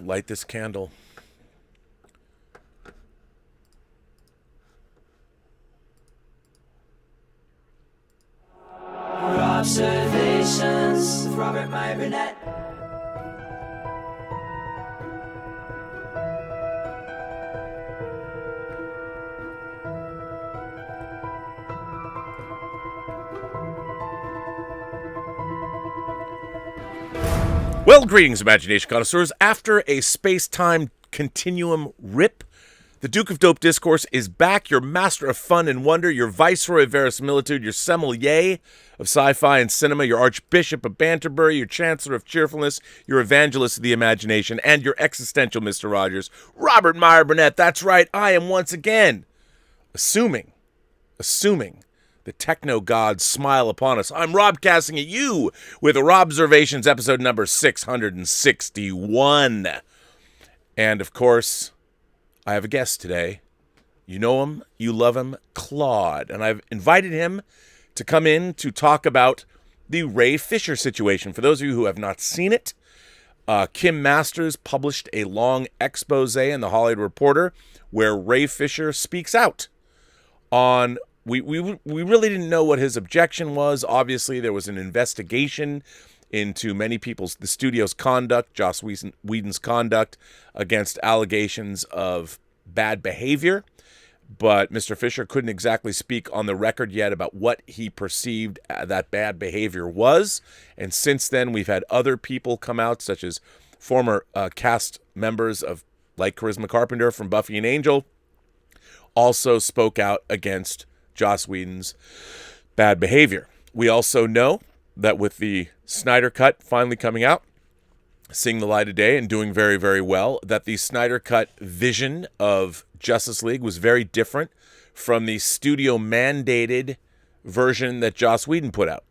light this candle. Robservations with Robert Meyer Burnett. Well, greetings, imagination connoisseurs. After a space-time continuum rip, the Duke of Dope Discourse is back, your master of fun and wonder, your viceroy of verisimilitude, your sommelier of sci-fi and cinema, your archbishop of banterbury, your chancellor of cheerfulness, your evangelist of the imagination, and your existential Mr. Rogers, Robert Meyer Burnett. That's right, I am once again assuming the techno gods smile upon us. I'm Robcasting at you with Robservations episode number 661. And of course, I have a guest today. You know him, you love him, Claude. And I've invited him to come in to talk about the Ray Fisher situation. For those of you who have not seen it, Kim Masters published a long expose in the Hollywood Reporter where Ray Fisher speaks out on... We really didn't know what his objection was. Obviously, there was an investigation into the studio's conduct, Joss Whedon's conduct, against allegations of bad behavior. But Mr. Fisher couldn't exactly speak on the record yet about what he perceived that bad behavior was. And since then, we've had other people come out, such as former cast members like Charisma Carpenter from Buffy and Angel, also spoke out against Joss Whedon's bad behavior. We also know that with the Snyder Cut finally coming out, seeing the light of day and doing very, very well, that the Snyder Cut vision of Justice League was very different from the studio-mandated version that Joss Whedon put out.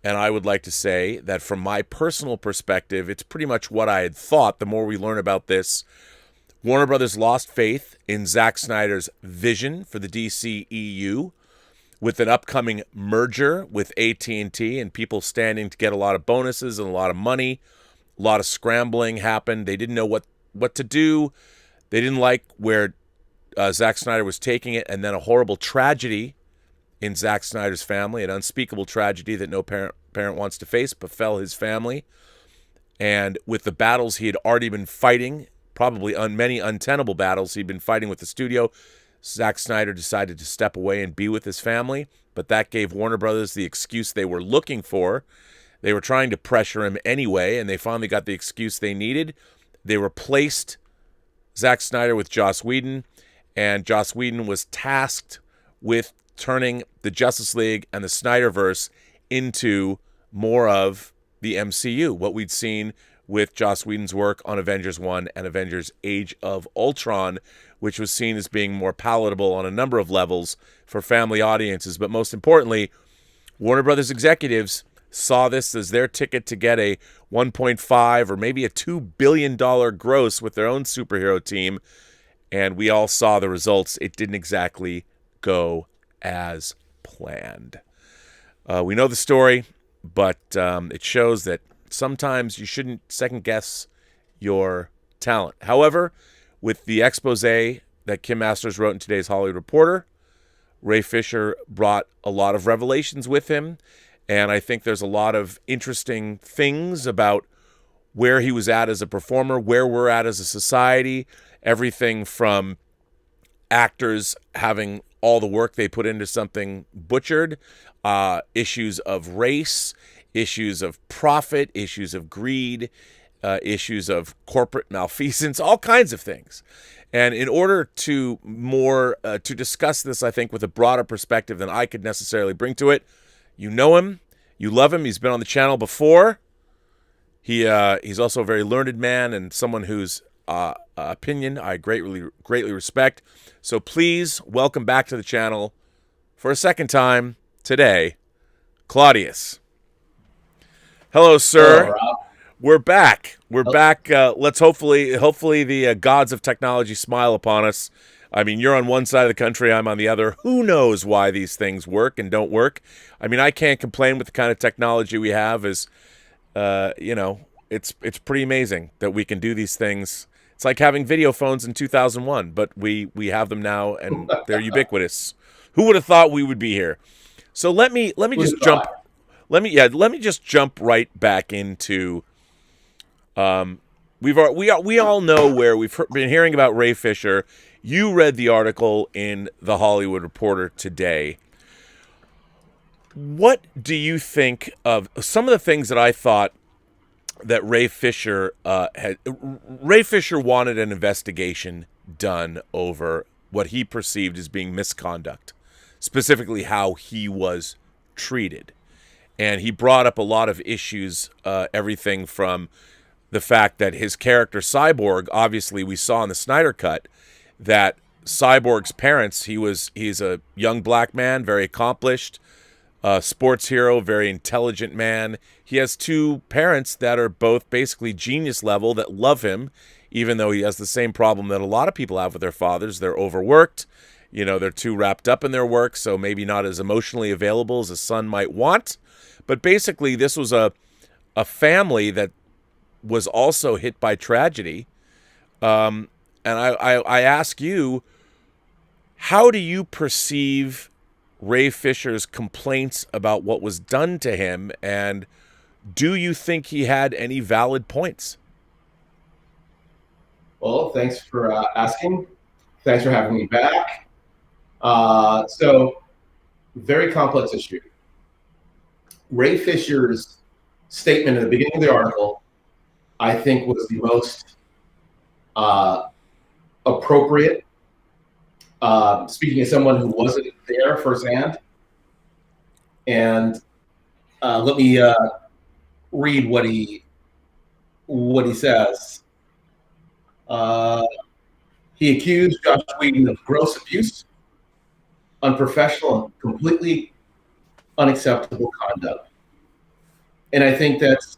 And I would like to say that from my personal perspective, it's pretty much what I had thought. The more we learn about this, Warner Brothers lost faith in Zack Snyder's vision for the DCEU. With an upcoming merger with AT&T and people standing to get a lot of bonuses and a lot of money, a lot of scrambling happened. They didn't know what to do. They didn't like where Zack Snyder was taking it, and then a horrible tragedy in Zack Snyder's family, an unspeakable tragedy that no parent wants to face, befell his family. And with the battles he had already been fighting, probably many untenable battles he'd been fighting with the studio, Zack Snyder decided to step away and be with his family, but that gave Warner Brothers the excuse they were looking for. They were trying to pressure him anyway, and they finally got the excuse they needed. They replaced Zack Snyder with Joss Whedon, and Joss Whedon was tasked with turning the Justice League and the Snyderverse into more of the MCU, what we'd seen with Joss Whedon's work on Avengers 1 and Avengers Age of Ultron, which was seen as being more palatable on a number of levels for family audiences. But most importantly, Warner Brothers executives saw this as their ticket to get a $1.5 or maybe a $2 billion gross with their own superhero team, and we all saw the results. It didn't exactly go as planned. We know the story, but it shows that sometimes you shouldn't second-guess your talent. However, with the expose that Kim Masters wrote in today's Hollywood Reporter, Ray Fisher brought a lot of revelations with him, and I think there's a lot of interesting things about where he was at as a performer, where we're at as a society, everything from actors having all the work they put into something butchered, issues of race, issues of profit, issues of greed, issues of corporate malfeasance, all kinds of things. And in order to to discuss this, I think, with a broader perspective than I could necessarily bring to it, you know him, you love him, he's been on the channel before. He's also a very learned man and someone whose opinion I greatly respect. So please welcome back to the channel for a second time today, Claudius. Hello, sir. Hello, Rob. We're back. We're back. Let's hopefully the gods of technology smile upon us. I mean, you're on one side of the country, I'm on the other. Who knows why these things work and don't work? I mean, I can't complain with the kind of technology we have as, it's pretty amazing that we can do these things. It's like having video phones in 2001, but we have them now, and they're ubiquitous. Who would have thought we would be here? So let me Who'd just have jump. thought? Let me just jump right back into. We all know where been hearing about Ray Fisher. You read the article in the Hollywood Reporter today. What do you think of some of the things that I thought that Ray Fisher had? Ray Fisher wanted an investigation done over what he perceived as being misconduct, specifically how he was treated. And he brought up a lot of issues, everything from the fact that his character Cyborg, obviously we saw in the Snyder Cut that Cyborg's parents, he's a young black man, very accomplished, sports hero, very intelligent man. He has two parents that are both basically genius level that love him, even though he has the same problem that a lot of people have with their fathers. They're overworked. They're too wrapped up in their work, so maybe not as emotionally available as a son might want. But basically, this was a family that was also hit by tragedy. And I ask you, how do you perceive Ray Fisher's complaints about what was done to him, and do you think he had any valid points? Well, thanks for asking. Thanks for having me back. So, very complex issue. Ray Fisher's statement at the beginning of the article, I think, was the most appropriate. Speaking as someone who wasn't there firsthand, and let me read what he says. He accused Josh Whedon of gross abuse, unprofessional, and completely unacceptable conduct. And I think that's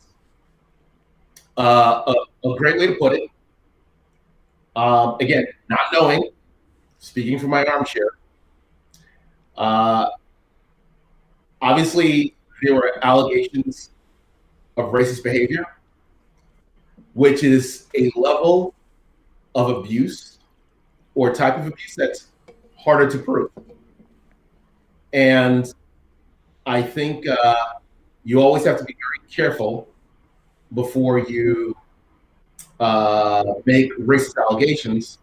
a great way to put it. Again, not knowing, speaking from my armchair, obviously there were allegations of racist behavior, which is a level of abuse or type of abuse that's harder to prove. And I think you always have to be very careful before you make racist allegations,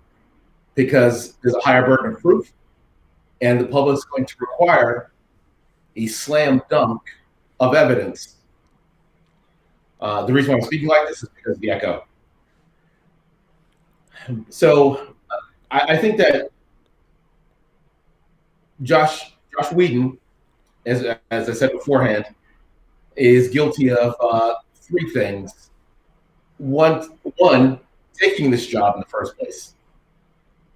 because there's a higher burden of proof, and the public's going to require a slam dunk of evidence. The reason why I'm speaking like this is because of the echo. So I think that Josh Whedon, as I said beforehand, is guilty of three things. One, taking this job in the first place.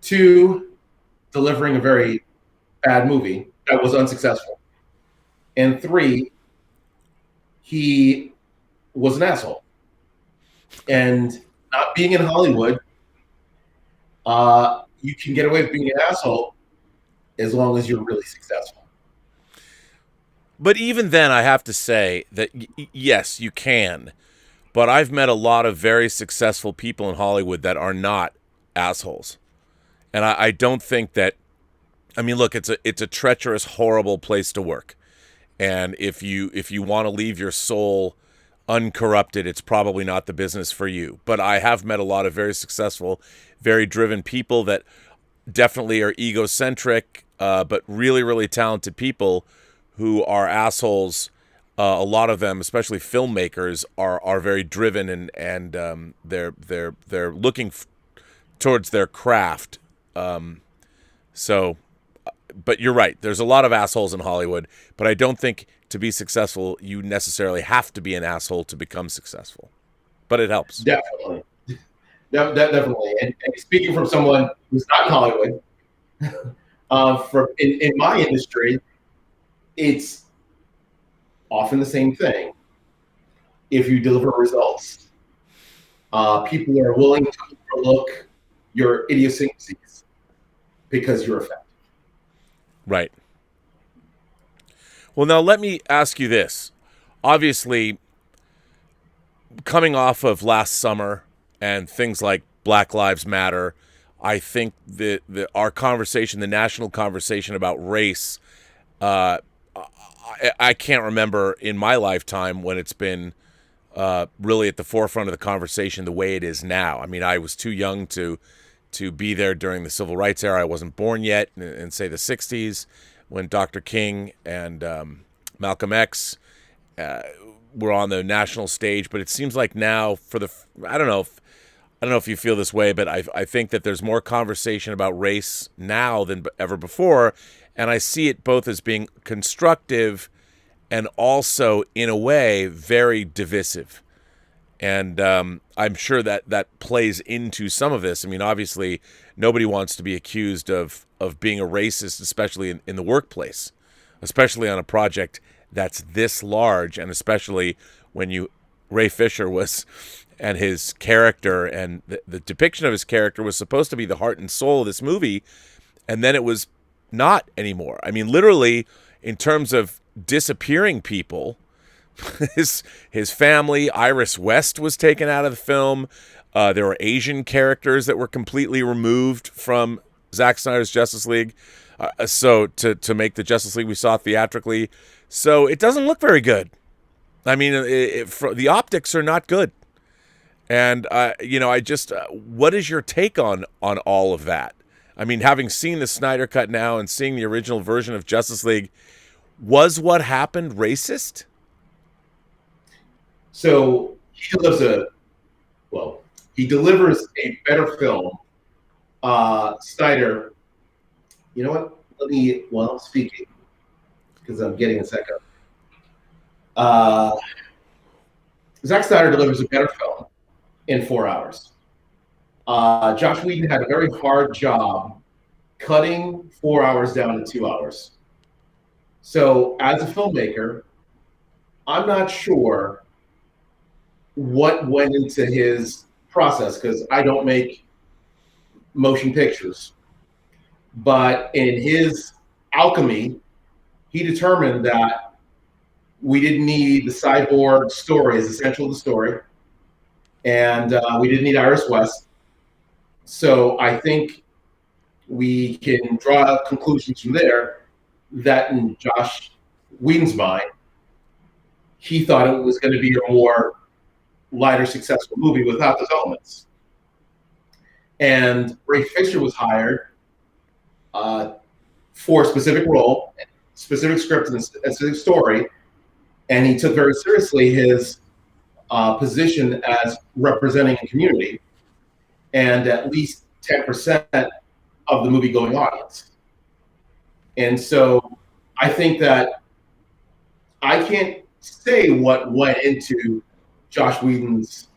Two, delivering a very bad movie that was unsuccessful. And three, he was an asshole. And not being in Hollywood, you can get away with being an asshole as long as you're really successful. But even then, I have to say that, yes, you can. But I've met a lot of very successful people in Hollywood that are not assholes. And I don't think that, I mean, look, it's a treacherous, horrible place to work. And if you want to leave your soul uncorrupted, it's probably not the business for you. But I have met a lot of very successful, very driven people that definitely are egocentric, but really, really talented people who are assholes. A lot of them, especially filmmakers, are very driven and they're looking towards their craft. But you're right. There's a lot of assholes in Hollywood, but I don't think to be successful you necessarily have to be an asshole to become successful. But it helps. Definitely. Definitely. And speaking from someone who's not in Hollywood, in my industry, it's often the same thing. If you deliver results, people are willing to overlook your idiosyncrasies because you're effective. Right. Well, now let me ask you this. Obviously, coming off of last summer and things like Black Lives Matter, I think that our conversation, the national conversation about race, I can't remember in my lifetime when it's been really at the forefront of the conversation the way it is now. I mean, I was too young to be there during the civil rights era. I wasn't born yet in say the 60s when Dr. King and Malcolm X were on the national stage. But it seems like now I don't know if you feel this way, but I think that there's more conversation about race now than ever before. And I see it both as being constructive and also, in a way, very divisive. And I'm sure that plays into some of this. I mean, obviously, nobody wants to be accused of being a racist, especially in the workplace, especially on a project that's this large, and especially when Ray Fisher was, and his character and the depiction of his character was supposed to be the heart and soul of this movie, and then it was not anymore. I mean, literally, in terms of disappearing people, his family, Iris West, was taken out of the film. There were Asian characters that were completely removed from Zack Snyder's Justice League. So to make the Justice League we saw theatrically, so it doesn't look very good. I mean, the optics are not good. And what is your take on all of that? I mean, having seen the Snyder Cut now and seeing the original version of Justice League, was what happened racist? So he delivers a better film. Snyder, you know what? I'm speaking because I'm getting a second. Zack Snyder delivers a better film in 4 hours. Josh Whedon had a very hard job cutting 4 hours down to 2 hours. So as a filmmaker, I'm not sure what went into his process because I don't make motion pictures. But in his alchemy, he determined that we didn't need the cyborg story as essential to the story. And we didn't need Iris West. So I think we can draw conclusions from there that in Josh Whedon's mind, he thought it was going to be a more lighter, successful movie without those elements. And Ray Fisher was hired for a specific role, specific script, and a specific story. And he took very seriously his position as representing a community and at least 10% of the movie-going audience. And so I think that I can't say what went into Josh Whedon's.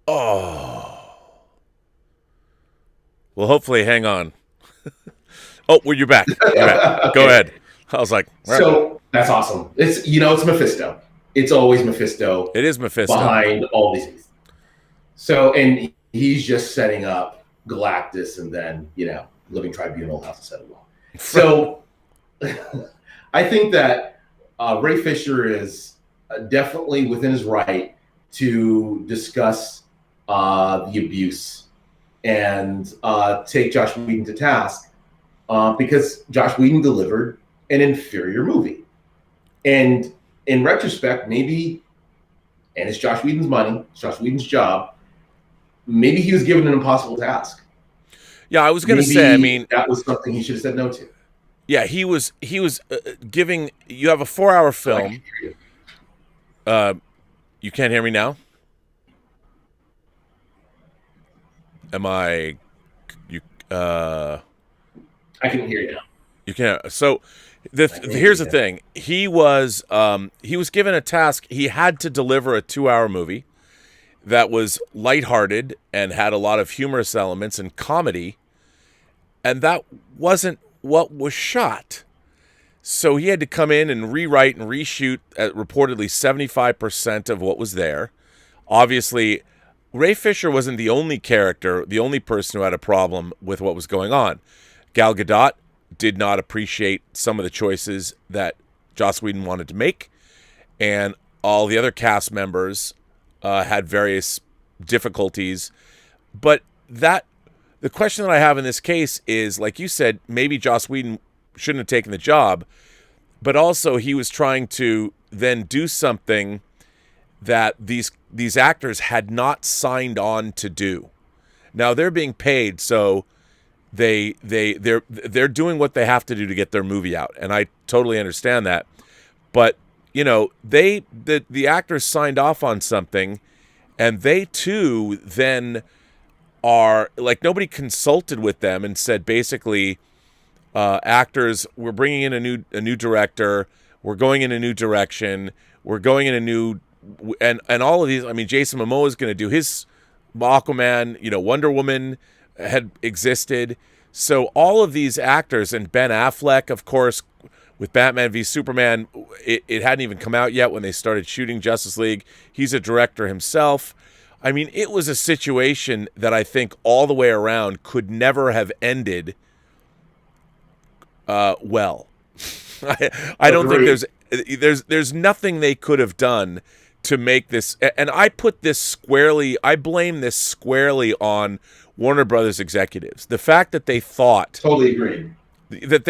Oh. Well, hopefully, hang on. Oh, well, you're back. You're back. Okay. Go ahead. I was like, right. So that's awesome. It's Mephisto. It's always Mephisto. It is Mephisto behind all these things. So, and he's just setting up Galactus, and then Living Tribunal has to set it well. So, I think that Ray Fisher is definitely within his right to discuss the abuse and take Josh Whedon to task because Josh Whedon delivered an inferior movie. And in retrospect, maybe, and it's Josh Whedon's money, it's Josh Whedon's job, maybe he was given an impossible task. Yeah, I was going to say, I mean, that was something he should have said no to. Yeah, he was giving, you have a 4-hour film. You can't hear me now? I can hear you now. You can't. So here's the thing. He was given a task. He had to deliver a 2-hour movie that was lighthearted and had a lot of humorous elements and comedy, and that wasn't what was shot. So he had to come in and rewrite and reshoot at reportedly 75% of what was there. Obviously, Ray Fisher wasn't the only person who had a problem with what was going on. Gal Gadot did not appreciate some of the choices that Joss Whedon wanted to make, and all the other cast members had various difficulties. But the question that I have in this case is, like you said, maybe Joss Whedon shouldn't have taken the job, but also he was trying to then do something that these actors had not signed on to do. Now they're being paid, so they're doing what they have to do to get their movie out, and I totally understand that. But you know, the actors signed off on something, and they too then are like, nobody consulted with them and said, basically, actors, we're bringing in a new director, we're going in a new direction, we're going in a new, and all of these. I mean, Jason Momoa is going to do his Aquaman. You know, Wonder Woman had existed. So all of these actors, and Ben Affleck, of course, with Batman v Superman, it hadn't even come out yet when they started shooting Justice League. He's a director himself. I mean, it was a situation that I think all the way around could never have ended well. I don't think there's nothing they could have done to make this. And I blame this squarely on Warner Brothers executives. The fact that they thought, totally agree, that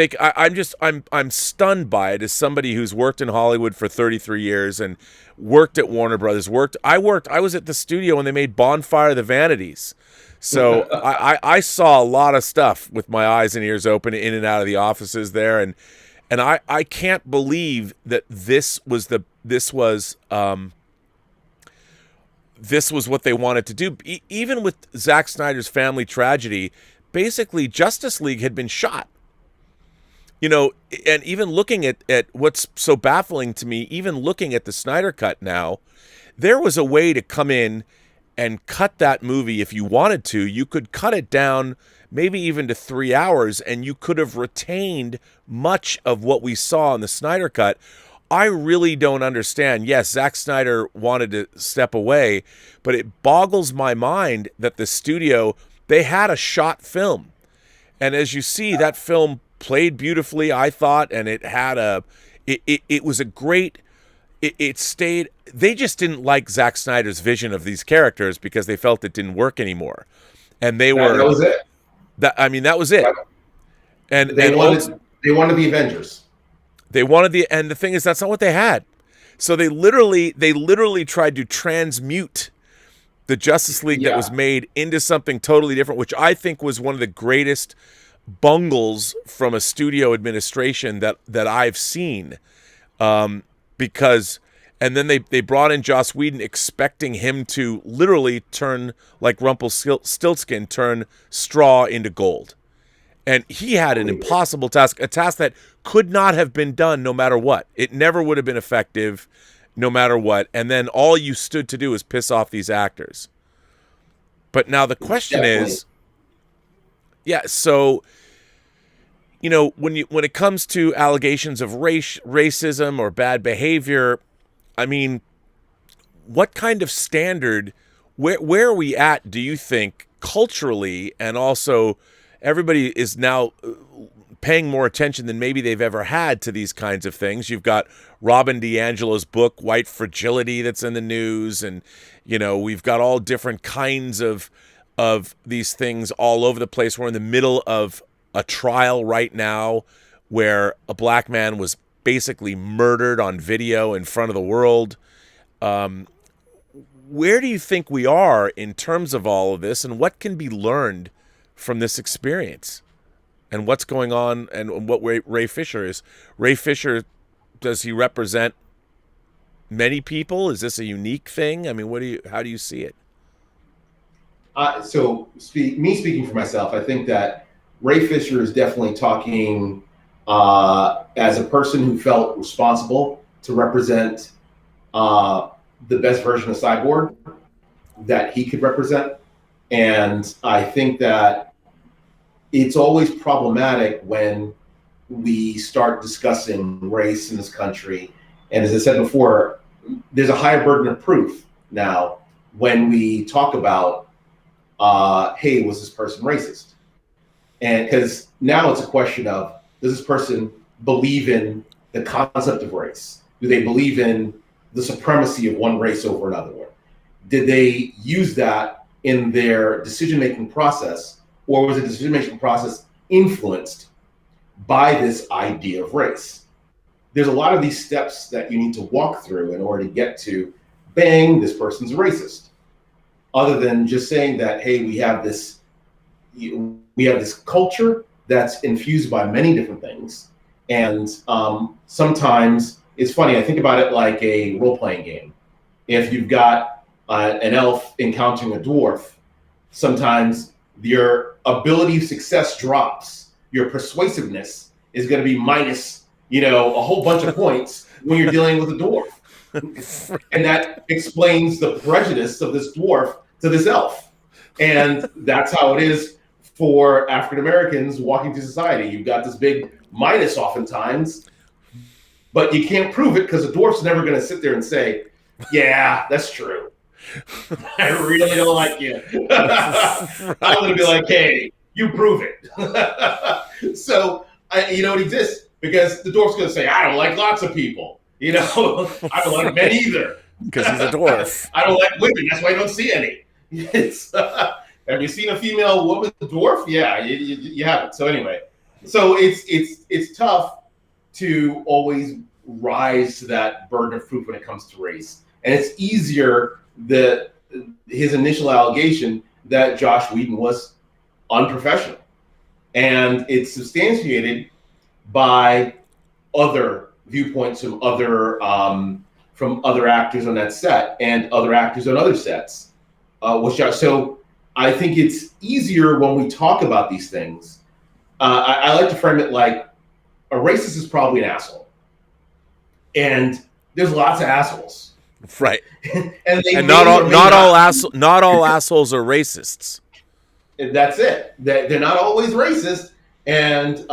I'm stunned by it as somebody who's worked in Hollywood for 33 years and worked at Warner Brothers. I was at the studio when they made Bonfire of the Vanities. So I saw a lot of stuff with my eyes and ears open in and out of the offices there, and I can't believe that this was what they wanted to do. Even with Zack Snyder's family tragedy, basically Justice League had been shot. You know, and even looking at what's so baffling to me, even looking at the Snyder Cut now, there was a way to come in and cut that movie if you wanted to. You could cut it down maybe even to 3 hours, and you could have retained much of what we saw in the Snyder Cut. I really don't understand. Yes, Zack Snyder wanted to step away, but it boggles my mind that the studio, they had a shot film. And as you see, that film played beautifully, I thought, and it had it was a great, it stayed. They just didn't like Zack Snyder's vision of these characters because they felt it didn't work anymore. And that was it. That was it. And they wanted the Avengers. And the thing is, that's not what they had. So they literally tried to transmute the Justice League that was made into something totally different, which I think was one of the greatest bungles from a studio administration that I've seen. Because, and then they brought in Joss Whedon expecting him to literally turn, like Rumpelstiltskin, turn straw into gold. And he had an impossible task, a task that could not have been done no matter what. It never would have been effective no matter what. And then all you stood to do is piss off these actors. But now the question is, so, you know, when it comes to allegations of racism or bad behavior, I mean, what kind of standard, where are we at, do you think, culturally, and also everybody is now paying more attention than maybe they've ever had to these kinds of things. You've got Robin DiAngelo's book, White Fragility, that's in the news. And, you know, we've got all different kinds of these things all over the place. We're in the middle of a trial right now where a black man was basically murdered on video in front of the world. Where do you think we are in terms of all of this, and what can be learned from this experience, and what's going on, and what Ray Fisher is? Ray Fisher, does he represent many people? Is this a unique thing? I mean, how do you see it? Speaking for myself, I think that Ray Fisher is definitely talking as a person who felt responsible to represent the best version of Cyborg that he could represent. And I think that it's always problematic when we start discussing race in this country. And as I said before, there's a higher burden of proof now when we talk about, hey, was this person racist? And because now it's a question of, does this person believe in the concept of race? Do they believe in the supremacy of one race over another one? Did they use that in their decision-making process, or was the decision-making process influenced by this idea of race? There's a lot of these steps that you need to walk through in order to get to, bang, this person's a racist. Other than just saying that, hey, we have this culture that's infused by many different things. And sometimes it's funny, I think about it like a role-playing game. If you've got an elf encountering a dwarf, sometimes your ability of success drops. Your persuasiveness is going to be minus, a whole bunch of points when you're dealing with a dwarf. And that explains the prejudice of this dwarf to this elf. And that's how it is for African Americans walking through society. You've got this big minus oftentimes, but you can't prove it because the dwarf's never going to sit there and say, yeah, that's true. I really don't like you. I'm going to be like, hey, you prove it. So, it exists because the dwarf's going to say, I don't like lots of people. I don't like men either. Because he's a dwarf. I don't like women. That's why I don't see any. Have you seen a female woman dwarf? Yeah, you haven't. So anyway, it's tough to always rise to that burden of proof when it comes to race. And it's easier that his initial allegation that Josh Whedon was unprofessional. And it's substantiated by other viewpoints from other actors on that set and other actors on other sets. So I think it's easier when we talk about these things. I like to frame it like a racist is probably an asshole. And there's lots of assholes. Not all assholes are racists. That's it. They're not always racist, and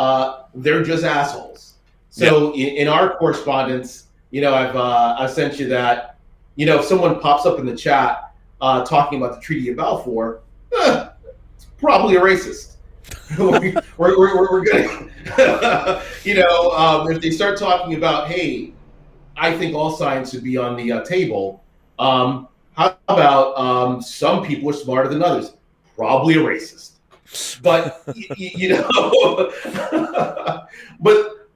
they're just assholes. So in our correspondence, I've sent you that. If someone pops up in the chat talking about the Treaty of Balfour, it's probably a racist. we're gonna, if they start talking about, hey, I think all science should be on the table. How about some people are smarter than others? Probably a racist. But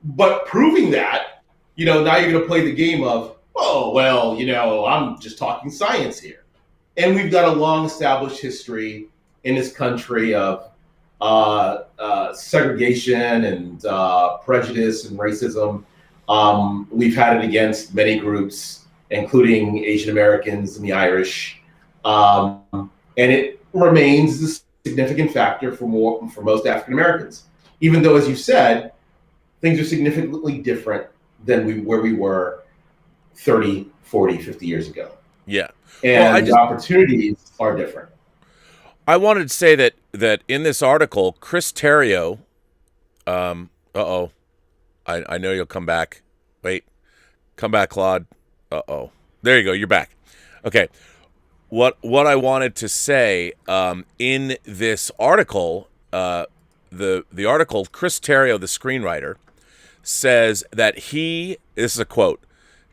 but proving that, now you're going to play the game of, oh well, I'm just talking science here, and we've got a long established history in this country of segregation and prejudice and racism. We've had it against many groups, including Asian Americans and the Irish, and it remains a significant factor for most African Americans. Even though, as you said, things are significantly different than where we were 30, 40, 50 years ago. Yeah, and the opportunities are different. I wanted to say that in this article, Chris Terrio, I know you'll come back. Wait, come back, Claude. There you go. You're back. Okay. What I wanted to say in this article, the article, Chris Terrio, the screenwriter, says that this is a quote.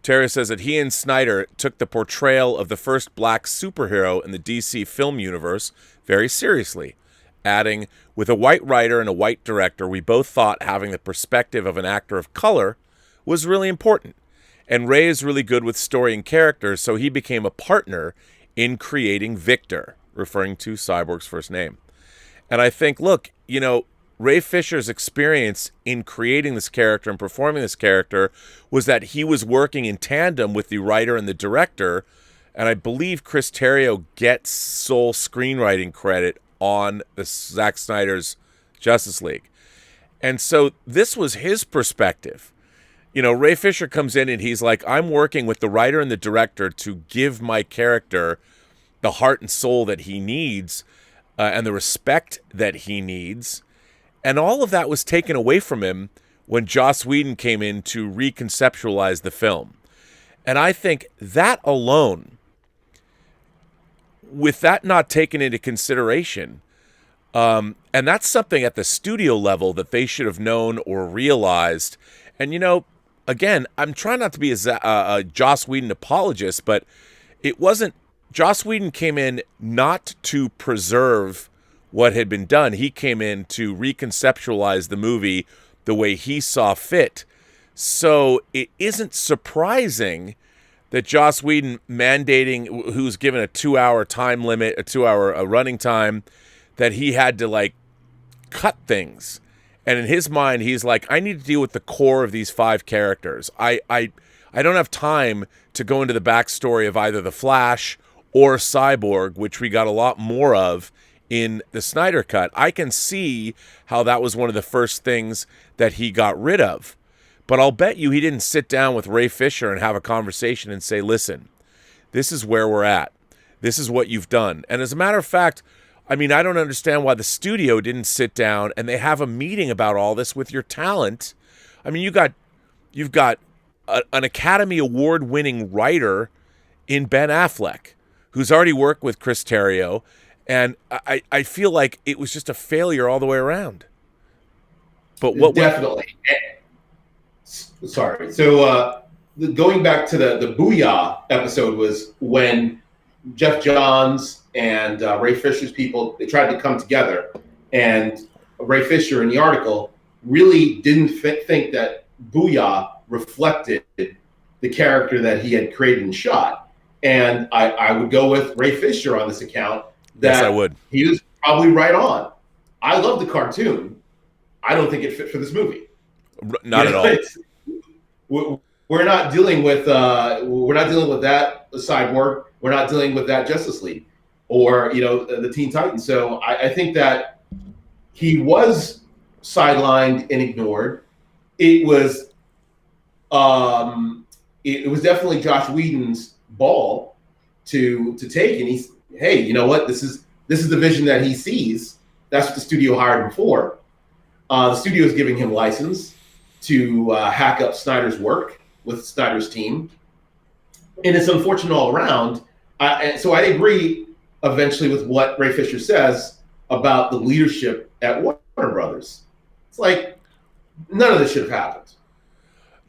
Terrio says that he and Snyder took the portrayal of the first black superhero in the DC film universe very seriously, adding, with a white writer and a white director, we both thought having the perspective of an actor of color was really important. And Ray is really good with story and characters, so he became a partner in creating Victor, referring to Cyborg's first name. And I think, look, Ray Fisher's experience in creating this character and performing this character was that he was working in tandem with the writer and the director, and I believe Chris Terrio gets sole screenwriting credit on the Zack Snyder's Justice League. And so this was his perspective. Ray Fisher comes in and he's like, I'm working with the writer and the director to give my character the heart and soul that he needs and the respect that he needs. And all of that was taken away from him when Joss Whedon came in to reconceptualize the film. And I think that alone, with that not taken into consideration, and that's something at the studio level that they should have known or realized. And, again, I'm trying not to be a Joss Whedon apologist, but it wasn't. Joss Whedon came in not to preserve what had been done. He came in to reconceptualize the movie the way he saw fit. So it isn't surprising that Joss Whedon mandating, who's given a 2-hour time limit, a 2-hour running time, that he had to like cut things. And in his mind, he's like, I need to deal with the core of these 5 characters. I don't have time to go into the backstory of either the Flash or Cyborg, which we got a lot more of in the Snyder Cut. I can see how that was one of the first things that he got rid of. But I'll bet you he didn't sit down with Ray Fisher and have a conversation and say, listen, this is where we're at. This is what you've done. And as a matter of fact, I mean, I don't understand why the studio didn't sit down and they have a meeting about all this with your talent. I mean, you've got an Academy Award-winning writer in Ben Affleck, who's already worked with Chris Terrio, and I feel like it was just a failure all the way around. But what definitely? Sorry. So going back to the Booyah episode was when Jeff Johns and Ray Fisher's people, they tried to come together, and Ray Fisher in the article really didn't think that Booyah reflected the character that he had created and shot. And I would go with Ray Fisher on this account. That yes, I would. He was probably right on. I love the cartoon. I don't think it fit for this movie. Not at all. We're not dealing with that Cyborg. We're not dealing with that Justice League or the Teen Titans. So I think that he was sidelined and ignored. It was definitely Josh Whedon's ball to take, and he's, hey, you know what? This is the vision that he sees. That's what the studio hired him for. The studio is giving him license to hack up Snyder's work with Snyder's team, and it's unfortunate all around. So I agree eventually with what Ray Fisher says about the leadership at Warner Brothers. It's like none of this should have happened.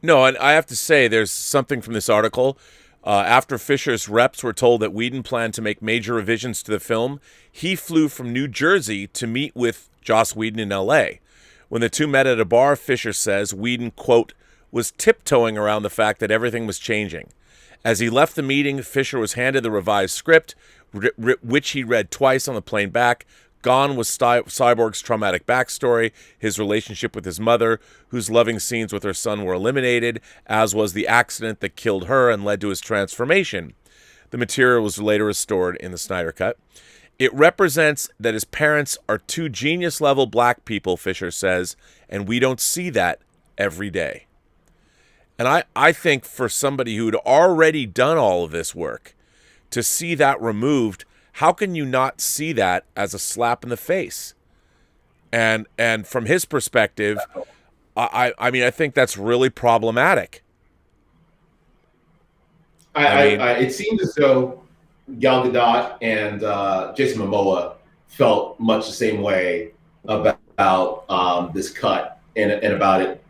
No, and I have to say, there's something from this article. After Fisher's reps were told that Whedon planned to make major revisions to the film, he flew from New Jersey to meet with Joss Whedon in L.A. When the two met at a bar, Fisher says Whedon, quote, was tiptoeing around the fact that everything was changing. As he left the meeting, Fisher was handed the revised script, which he read twice on the plane back. Gone was Cyborg's traumatic backstory, his relationship with his mother, whose loving scenes with her son were eliminated, as was the accident that killed her and led to his transformation. The material was later restored in the Snyder Cut. It represents that his parents are 2 genius-level black people, Fisher says, and we don't see that every day. And I think for somebody who'd already done all of this work, to see that removed, how can you not see that as a slap in the face? And from his perspective, I mean, I think that's really problematic. It seems as though Gal Gadot and Jason Momoa felt much the same way about this cut and about it,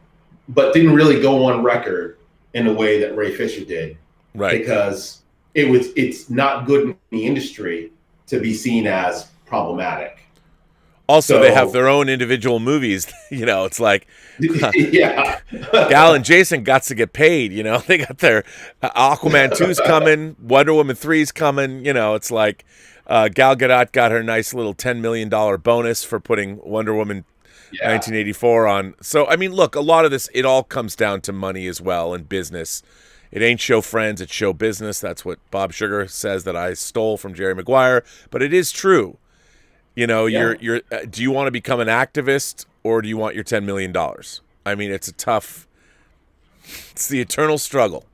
but didn't really go on record in the way that Ray Fisher did. Right. Because it's not good in the industry to be seen as problematic. Also, they have their own individual movies. It's like, yeah. Gal and Jason got to get paid. They got their Aquaman 2's coming, Wonder Woman 3's coming. It's like Gal Gadot got her nice little $10 million bonus for putting Wonder Woman 1984 on. So, I mean, look, a lot of this, it all comes down to money as well and business. It ain't show friends, it's show business. That's what Bob Sugar says that I stole from Jerry Maguire. But it is true. You're do you want to become an activist or do you want your $10 million? I mean, it's the eternal struggle.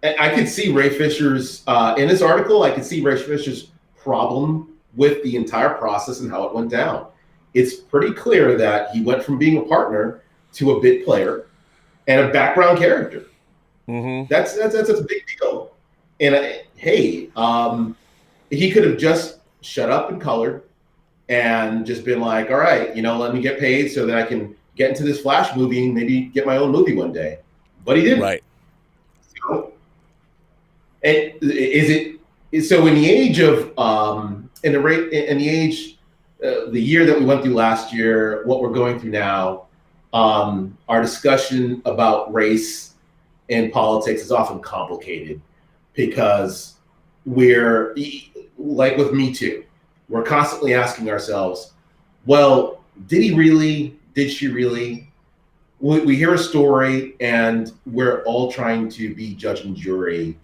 I could see Ray Fisher's, in this article, I could see Ray Fisher's problem with the entire process and how it went down. It's pretty clear that he went from being a partner to a bit player and a background character. Mm-hmm. That's a big deal. And he could have just shut up and colored and just been like, all right, let me get paid so that I can get into this Flash movie and maybe get my own movie one day. But he didn't. Right. So, and so in the age of the year that we went through last year, what we're going through now, our discussion about race and politics is often complicated because we're like with Me Too. We're constantly asking ourselves, well, did he really? Did she really? We hear a story and we're all trying to be judge and jury.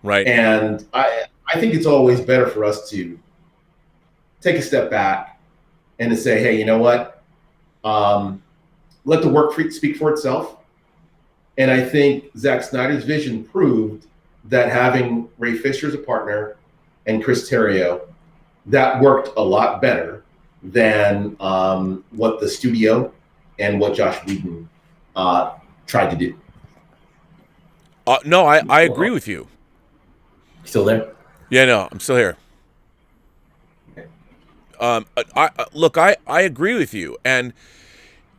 Right. And I think it's always better for us to take a step back and to say, hey, you know what? Let the work speak for itself. And I think Zack Snyder's vision proved that having Ray Fisher as a partner and Chris Terrio, that worked a lot better than what the studio and what Josh Whedon tried to do. No, I agree with you. Still there? Yeah, no, I'm still here. I agree with you. And,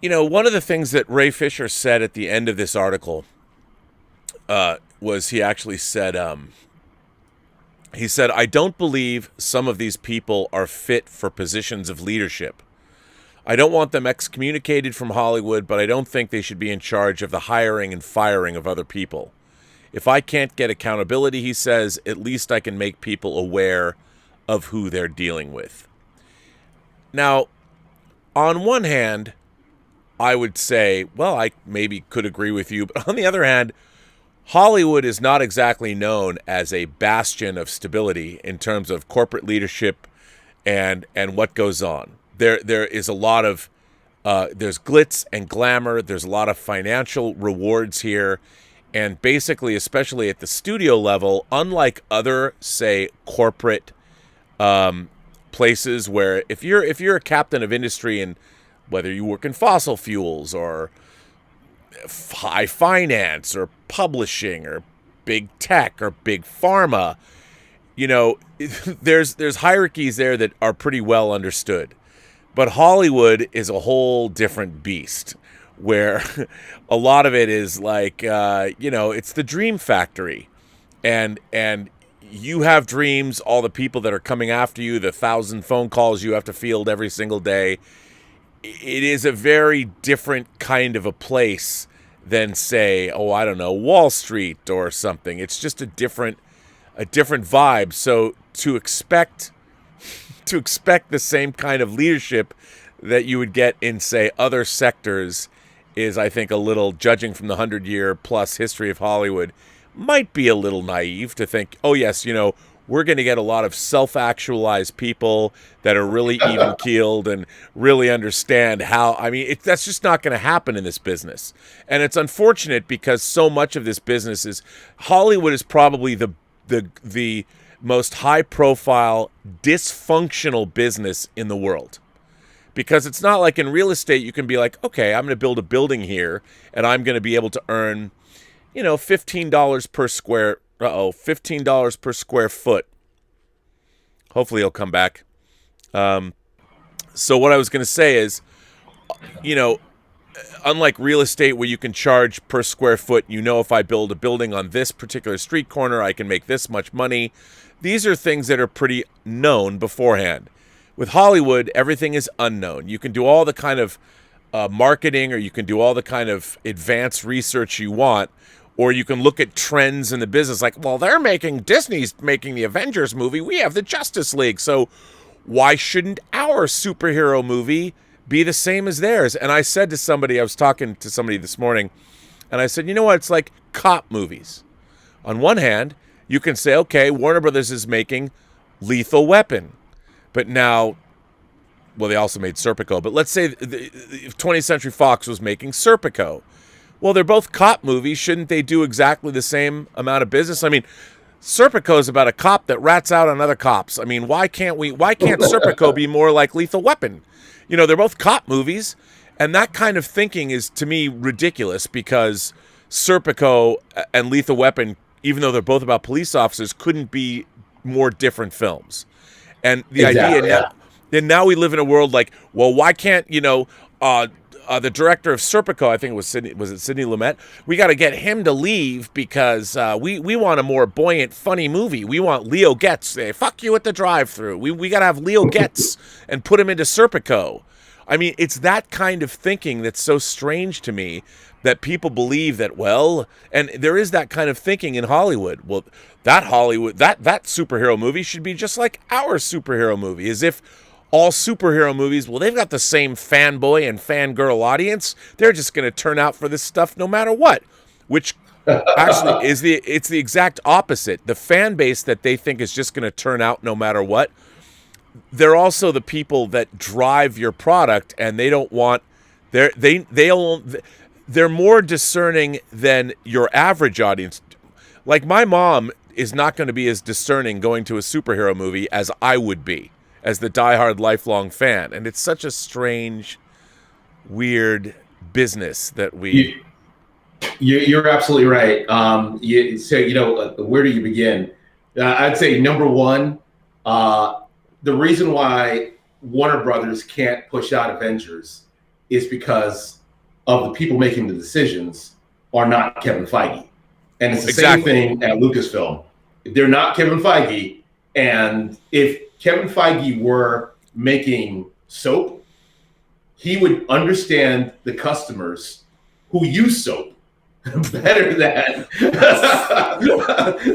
one of the things that Ray Fisher said at the end of this article was he actually said, I don't believe some of these people are fit for positions of leadership. I don't want them excommunicated from Hollywood, but I don't think they should be in charge of the hiring and firing of other people. If I can't get accountability, he says, at least I can make people aware of who they're dealing with. Now, on one hand, I would say, well, I maybe could agree with you. But on the other hand, Hollywood is not exactly known as a bastion of stability in terms of corporate leadership and what goes on. There is a lot of, there's glitz and glamour. There's a lot of financial rewards here. And basically, especially at the studio level, unlike other, say, corporate places where if you're a captain of industry, and whether you work in fossil fuels or high finance or publishing or big tech or big pharma, there's hierarchies there that are pretty well understood. But Hollywood is a whole different beast, where a lot of it is like, it's the dream factory. And you have dreams, all the people that are coming after you, the 1,000 phone calls you have to field every single day. It is a very different kind of a place than, say, Wall Street or something. It's just a different vibe. So to expect the same kind of leadership that you would get in, say, other sectors is, I think, a little, judging from the 100-year-plus history of Hollywood, might be a little naive to think, oh, yes, we're going to get a lot of self-actualized people that are really even-keeled and really understand how, that's just not going to happen in this business. And it's unfortunate because so much of this business is, Hollywood is probably the most high-profile, dysfunctional business in the world. Because it's not like in real estate, you can be like, okay, I'm going to build a building here, and I'm going to be able to earn, $15 per square foot. Hopefully he'll come back. So what I was going to say is, unlike real estate where you can charge per square foot, if I build a building on this particular street corner, I can make this much money. These are things that are pretty known beforehand. With Hollywood, everything is unknown. You can do all the kind of marketing, or you can do all the kind of advanced research you want, or you can look at trends in the business like, well, Disney's making the Avengers movie. We have the Justice League. So why shouldn't our superhero movie be the same as theirs? And I said to somebody, I was talking to somebody this morning, and I said, you know what? It's like cop movies. On one hand, you can say, okay, Warner Brothers is making Lethal Weapon. But now, well, they also made Serpico. But let's say 20th Century Fox was making Serpico. Well, they're both cop movies. Shouldn't they do exactly the same amount of business? Serpico is about a cop that rats out on other cops. Why can't Serpico be more like Lethal Weapon? They're both cop movies. And that kind of thinking is, to me, ridiculous, because Serpico and Lethal Weapon, even though they're both about police officers, couldn't be more different films. And the idea, then now we live in a world like, well, why can't, the director of Serpico, I think it was Sidney Lumet. We got to get him to leave because we want a more buoyant, funny movie. We want Leo Getz. Fuck you at the drive-thru. We got to have Leo Getz and put him into Serpico. I mean, it's that kind of thinking that's so strange to me, that people believe that, well, and there is that kind of thinking in Hollywood. Well, that superhero movie should be just like our superhero movie, as if all superhero movies, well, they've got the same fanboy and fangirl audience. They're just going to turn out for this stuff no matter what, which actually it's the exact opposite. The fan base that they think is just going to turn out no matter what, they're also the people that drive your product, and they don't want they're more discerning than your average audience. Like, my mom is not going to be as discerning going to a superhero movie as I would be, as the diehard lifelong fan. And it's such a strange, weird business that You're absolutely right. Where do you begin? I'd say number one, the reason why Warner Brothers can't push out Avengers is because of the people making the decisions are not Kevin Feige. And it's the same thing at Lucasfilm. They're not Kevin Feige. And if Kevin Feige were making soap, he would understand the customers who use soap better than.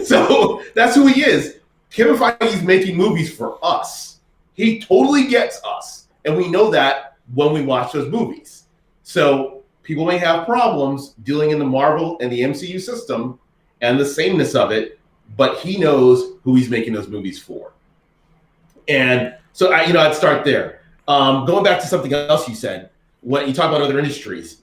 So that's who he is. Kevin Feige's making movies for us. He totally gets us. And we know that when we watch those movies. So people may have problems dealing in the Marvel and the MCU system and the sameness of it, but he knows who he's making those movies for. And so, I'd start there. Going back to something else you said, when you talk about other industries.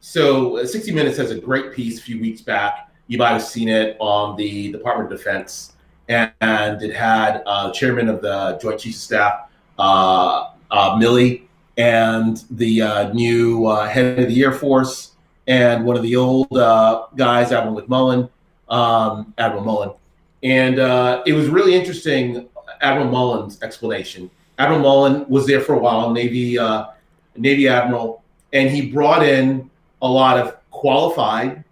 So 60 Minutes has a great piece a few weeks back. You might have seen it on the Department of Defense. And it had chairman of the Joint Chiefs of Staff, Milley, and the new head of the Air Force, and one of the old guys, Admiral McMullen. And it was really interesting, Admiral Mullen's explanation. Admiral Mullen was there for a while, Navy Admiral, and he brought in a lot of qualified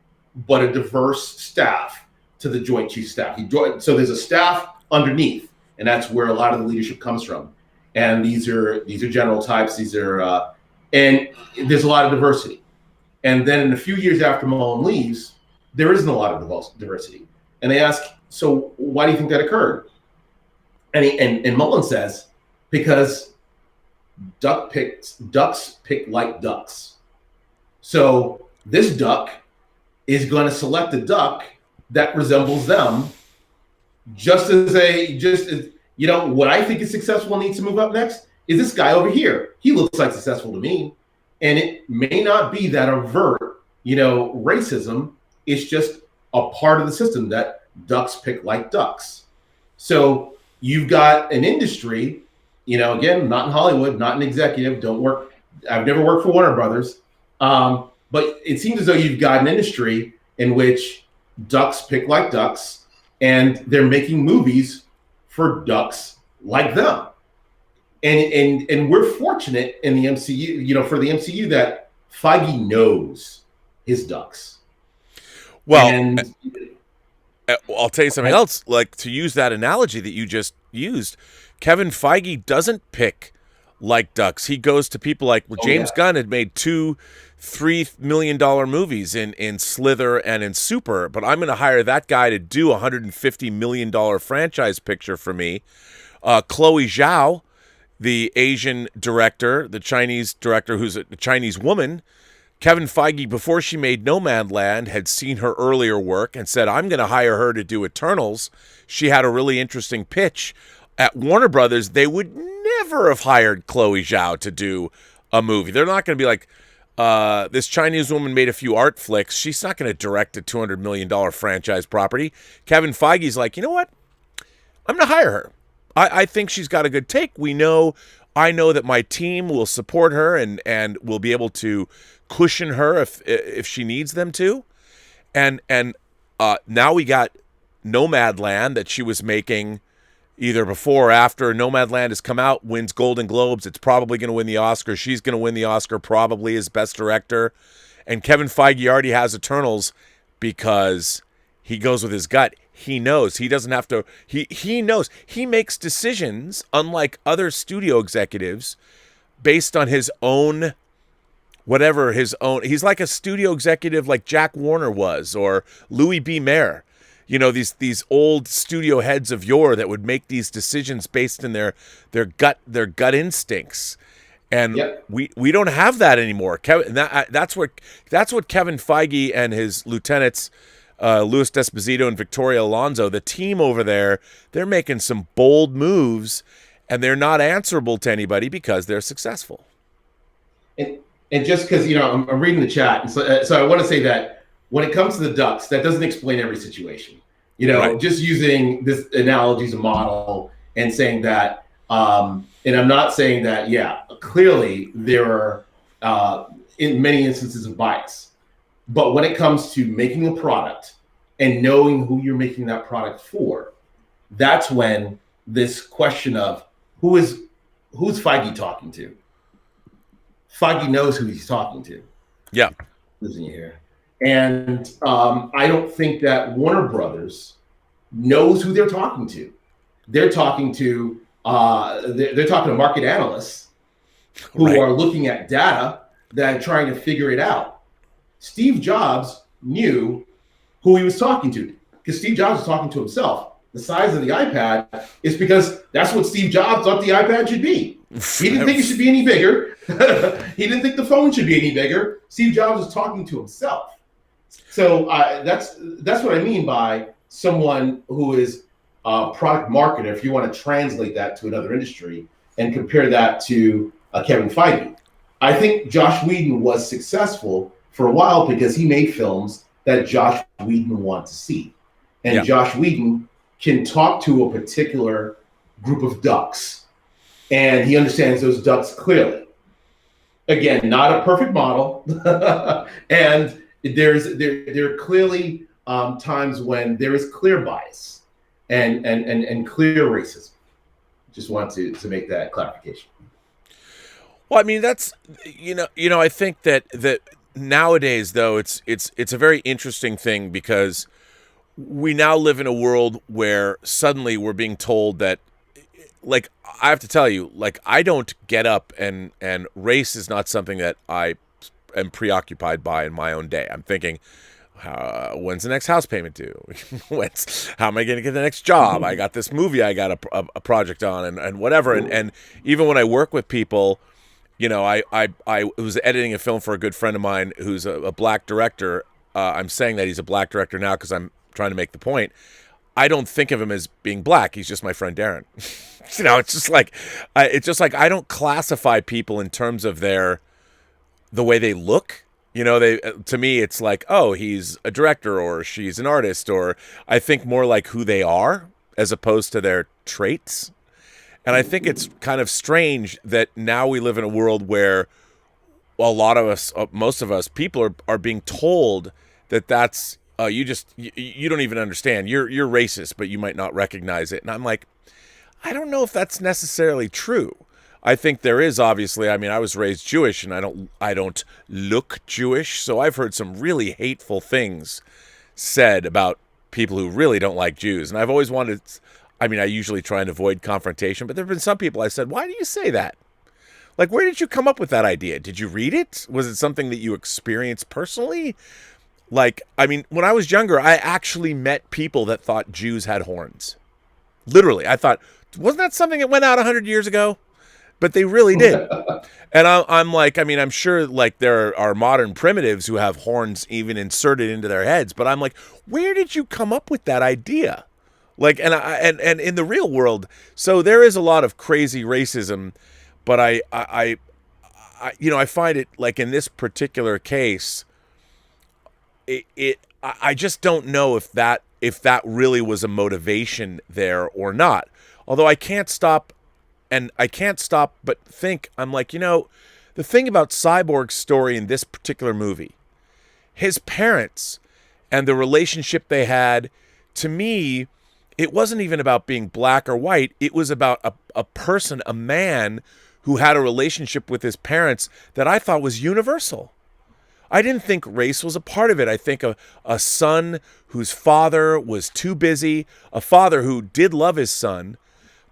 but a diverse staff to the Joint Chiefs Staff. So there's a staff underneath, and that's where a lot of the leadership comes from. And these are general types. And there's a lot of diversity. And then in a few years after Mullen leaves, there isn't a lot of diversity. And they ask, so why do you think that occurred? And Mullen says, because ducks pick like ducks. So this duck is going to select a duck that resembles them, just as what I think is successful needs to move up next is this guy over here. He looks like successful to me. And it may not be that overt, racism. It's just a part of the system that ducks pick like ducks. So you've got an industry, again, not in Hollywood, not an executive, I've never worked for Warner Brothers. But it seems as though you've got an industry in which ducks pick like ducks, and they're making movies for ducks like them. And we're fortunate in the MCU, for the MCU, that Feige knows his ducks. Well, I'll tell you something else. Like, to use that analogy that you just used, Kevin Feige doesn't pick like ducks. He goes to people like James Gunn had made $2-3 million movies in Slither and in Super, but I'm going to hire that guy to do a $150 million franchise picture for me. Chloe Zhao, the Asian director, the Chinese director who's a Chinese woman, Kevin Feige, before she made Nomadland, had seen her earlier work and said, I'm going to hire her to do Eternals. She had a really interesting pitch. At Warner Brothers, they would never have hired Chloe Zhao to do a movie. They're not going to be like, this Chinese woman made a few art flicks. She's not going to direct a $200 million franchise property. Kevin Feige's like, you know what? I'm going to hire her. I think she's got a good take. I know that my team will support her and will be able to cushion her if she needs them to. And now we got Nomadland that she was making either before or after Nomadland has come out, wins Golden Globes. It's probably going to win the Oscar. She's going to win the Oscar probably as Best Director. And Kevin Feige already has Eternals because he goes with his gut. He knows. He doesn't have to. He knows. He makes decisions, unlike other studio executives, based on his own, whatever his own. He's like a studio executive like Jack Warner was, or Louis B. Mayer. You know, these old studio heads of yore that would make these decisions based in their gut instincts. And Yep. we don't have that anymore. That's what Kevin Feige and his lieutenants, Louis Desposito and Victoria Alonso, the team over there, they're making some bold moves, and they're not answerable to anybody because they're successful. And just because, I'm reading the chat, and so I want to say that when it comes to the Ducks, that doesn't explain every situation. Right. Just using this analogy as a model and saying that, and I'm not saying that, clearly there are in many instances of bias. But when it comes to making a product and knowing who you're making that product for, that's when this question of who's Feige talking to? Feige knows who he's talking to. Yeah. Losing you here. And I don't think that Warner Brothers knows who they're talking to. They're talking to they're talking to market analysts who Right. are looking at data that are trying to figure it out. Steve Jobs knew who he was talking to because Steve Jobs was talking to himself. The size of the iPad is because that's what Steve Jobs thought the iPad should be. He didn't think it should be any bigger. He didn't think the phone should be any bigger. Steve Jobs was talking to himself. So that's what I mean by someone who is a product marketer. If you want to translate that to another industry and compare that to Kevin Feige, I think Josh Whedon was successful for a while because he made films that Josh Whedon wanted to see, and Yeah. Josh Whedon can talk to a particular group of ducks, and he understands those ducks clearly. Again, not a perfect model, and there are clearly times when there is clear bias and clear racism. Just want to make that clarification. Well, I mean, that's I think that nowadays though it's a very interesting thing because we now live in a world where suddenly we're being told that, like, I have to tell you, like, I don't get up and race is not something that I am preoccupied by in my own day. I'm thinking, when's the next house payment due? How am I going to get the next job? I got this movie I got a project on and whatever. And even when I work with people, I was editing a film for a good friend of mine who's a black director. I'm saying that he's a black director now because I'm trying to make the point. I don't think of him as being black. He's just my friend Darren. It's just like I don't classify people in terms of the way they look. To me, it's like, oh, he's a director or she's an artist, or I think more like who they are as opposed to their traits. And I think it's kind of strange that now we live in a world where a lot of us, most of us, people are being told that that's you don't even understand. You're racist, but you might not recognize it. And I'm like, I don't know if that's necessarily true. I think there is, obviously. I mean, I was raised Jewish, and I don't look Jewish, so I've heard some really hateful things said about people who really don't like Jews. And I've always wanted. I mean, I usually try and avoid confrontation, but there have been some people I said, why do you say that? Like, where did you come up with that idea? Did you read it? Was it something that you experienced personally? Like, I mean, when I was younger, I actually met people that thought Jews had horns. Literally, I thought, wasn't that something that went out 100 years ago? But they really did. And I'm like, I mean, I'm sure like there are modern primitives who have horns even inserted into their heads. But I'm like, where did you come up with that idea? Like, and in the real world, so there is a lot of crazy racism, but I find it like in this particular case, I just don't know if that really was a motivation there or not. Although I can't stop but think, I'm like, the thing about Cyborg's story in this particular movie, his parents and the relationship they had, to me, it wasn't even about being black or white. It was about a person, a man who had a relationship with his parents that I thought was universal. I didn't think race was a part of it. I think a son whose father was too busy, a father who did love his son,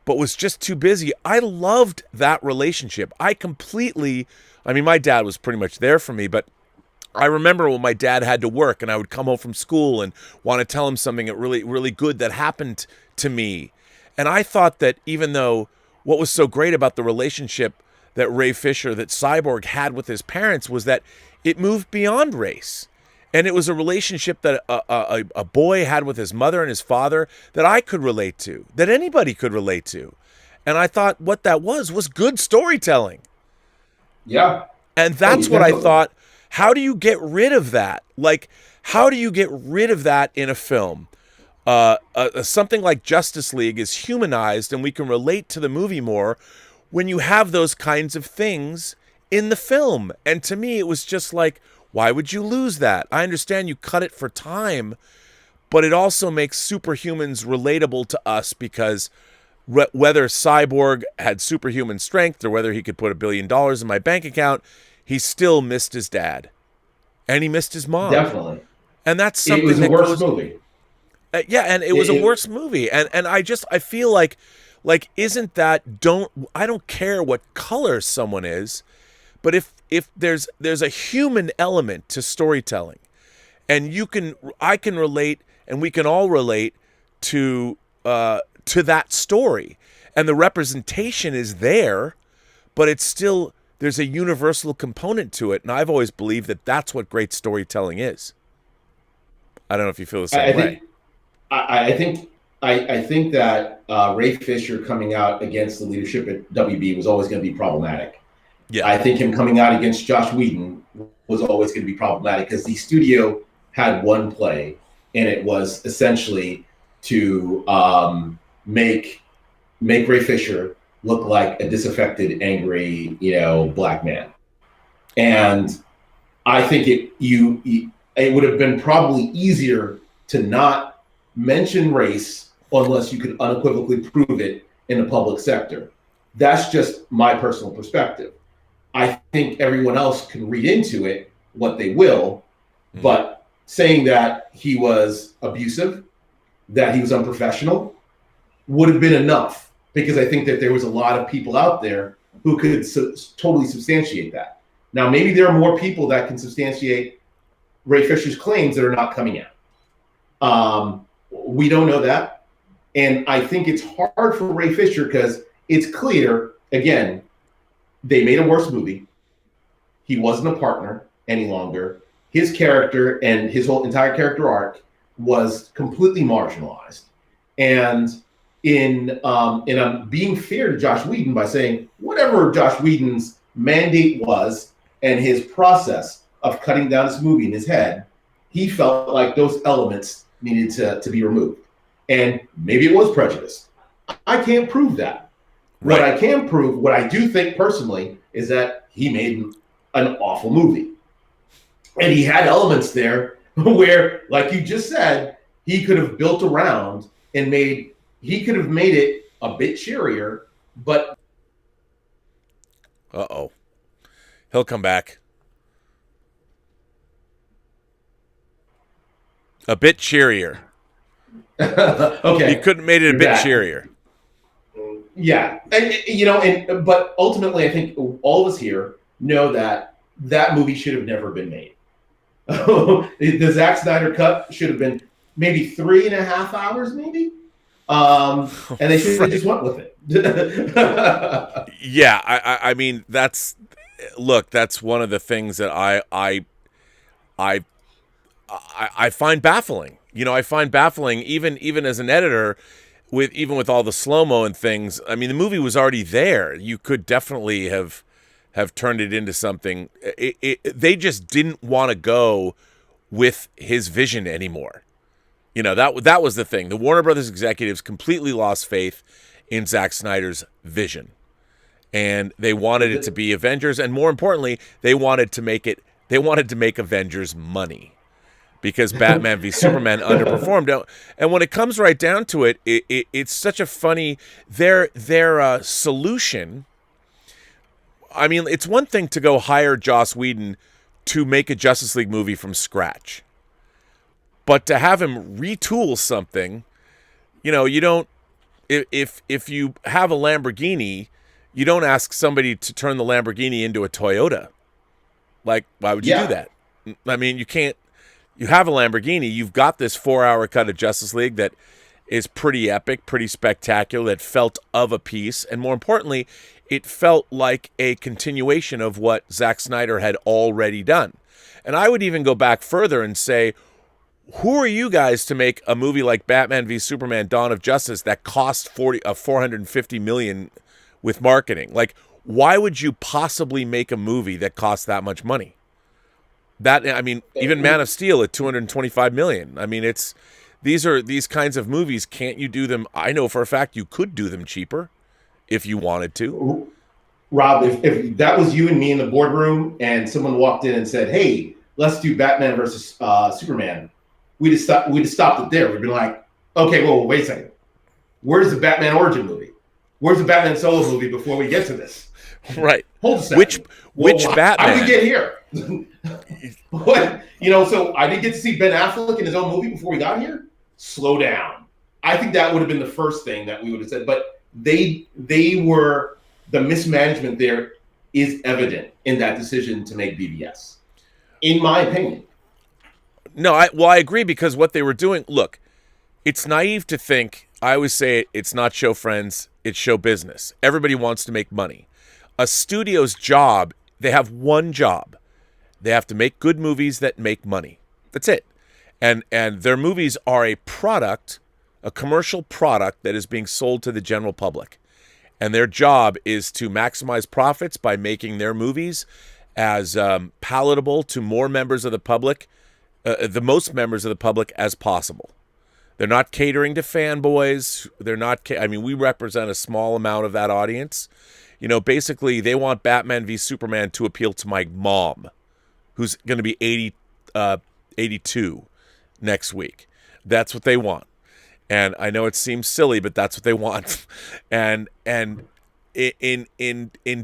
but was just too busy. I loved that relationship. I mean, my dad was pretty much there for me, but I remember when my dad had to work and I would come home from school and want to tell him something really, really good that happened to me. And I thought that even though what was so great about the relationship that Ray Fisher, that Cyborg had with his parents was that it moved beyond race. And it was a relationship that a boy had with his mother and his father that I could relate to, that anybody could relate to. And I thought what that was good storytelling. Yeah. And that's what I thought. How do you get rid of that? Like, how do you get rid of that in a film? Something like Justice League is humanized and we can relate to the movie more when you have those kinds of things in the film. And to me, it was just like, why would you lose that? I understand you cut it for time, but it also makes superhumans relatable to us because whether Cyborg had superhuman strength or whether he could put $1 billion in my bank account, he still missed his dad. And he missed his mom. Definitely. And that's something it was a worse movie. Yeah, and it was a worse movie. And I feel like isn't that I don't care what color someone is, but if there's a human element to storytelling, and I can relate and we can all relate to that story, and the representation is there, but it's still there's a universal component to it, and I've always believed that that's what great storytelling is. I don't know if you feel the same way. I think that Ray Fisher coming out against the leadership at WB was always going to be problematic. Yeah. I think him coming out against Joss Whedon was always going to be problematic because the studio had one play, and it was essentially to make Ray Fisher look like a disaffected, angry, black man. And I think it would have been probably easier to not mention race unless you could unequivocally prove it in the public sector. That's just my personal perspective. I think everyone else can read into it what they will, but saying that he was abusive, that he was unprofessional, would have been enough, because I think that there was a lot of people out there who could totally substantiate that. Now, maybe there are more people that can substantiate Ray Fisher's claims that are not coming out. We don't know that. And I think it's hard for Ray Fisher because it's clear, again, they made a worse movie. He wasn't a partner any longer. His character and his whole entire character arc was completely marginalized. And I'm being fair to Joss Whedon by saying whatever Joss Whedon's mandate was and his process of cutting down this movie in his head, he felt like those elements needed to be removed. And maybe it was prejudice. I can't prove that. Right. What I can prove, what I do think personally, is that he made an awful movie. And he had elements there where, like you just said, he could have built around and he could have made it a bit cheerier, but... Uh-oh. He'll come back. A bit cheerier. Okay. He couldn't have made it a bit cheerier. Yeah. But ultimately, I think all of us here know that movie should have never been made. The Zack Snyder cut should have been maybe 3.5 hours, maybe. And they should have just went with it. Yeah, I mean, that's one of the things that I find baffling. I find baffling even as an editor, with all the slow-mo and things. I mean, the movie was already there. You could definitely have turned it into something. They just didn't want to go with his vision anymore. That was the thing. The Warner Brothers executives completely lost faith in Zack Snyder's vision. And they wanted it to be Avengers, and more importantly, they wanted to make Avengers money. because Batman v Superman underperformed. And when it comes right down to it, it's such a funny their solution. I mean, it's one thing to go hire Joss Whedon to make a Justice League movie from scratch, but to have him retool something, you know, you don't. If you have a Lamborghini, you don't ask somebody to turn the Lamborghini into a Toyota. Like, why would you do that? I mean, you can't. You have a Lamborghini. You've got this 4-hour cut of Justice League that is pretty epic, pretty spectacular, that felt of a piece. And more importantly, it felt like a continuation of what Zack Snyder had already done. And I would even go back further and say, who are you guys to make a movie like Batman v Superman: Dawn of Justice that cost $450 million with marketing? Like, why would you possibly make a movie that costs that much money? That, I mean, even Man of Steel at $225 million. I mean, these kinds of movies. Can't you do them? I know for a fact you could do them cheaper if you wanted to. Rob, if that was you and me in the boardroom and someone walked in and said, "Hey, let's do Batman versus Superman," we'd have stopped it there. We'd been like, "Okay, well, wait a second. Where's the Batman origin movie? Where's the Batman solo movie before we get to this?" Right. Hold a second. Which Batman? How did we get here? What? So I didn't get to see Ben Affleck in his own movie before we got here? Slow down. I think that would have been the first thing that we would have said. But they were, the mismanagement there is evident in that decision to make BVS, in my opinion. No, I agree, because what they were doing, look, it's naive to think, I always say it's not show friends, it's show business. Everybody wants to make money. A studio's job, they have one job. They have to make good movies that make money. That's it. And their movies are a product, a commercial product that is being sold to the general public. And their job is to maximize profits by making their movies as palatable to more members of the public, the most members of the public as possible. They're not catering to fanboys. They're not. I mean, we represent a small amount of that audience. You know, basically, they want Batman v Superman to appeal to my mom, who's going to be 82 next week. That's what they want. And I know it seems silly, but that's what they want. And in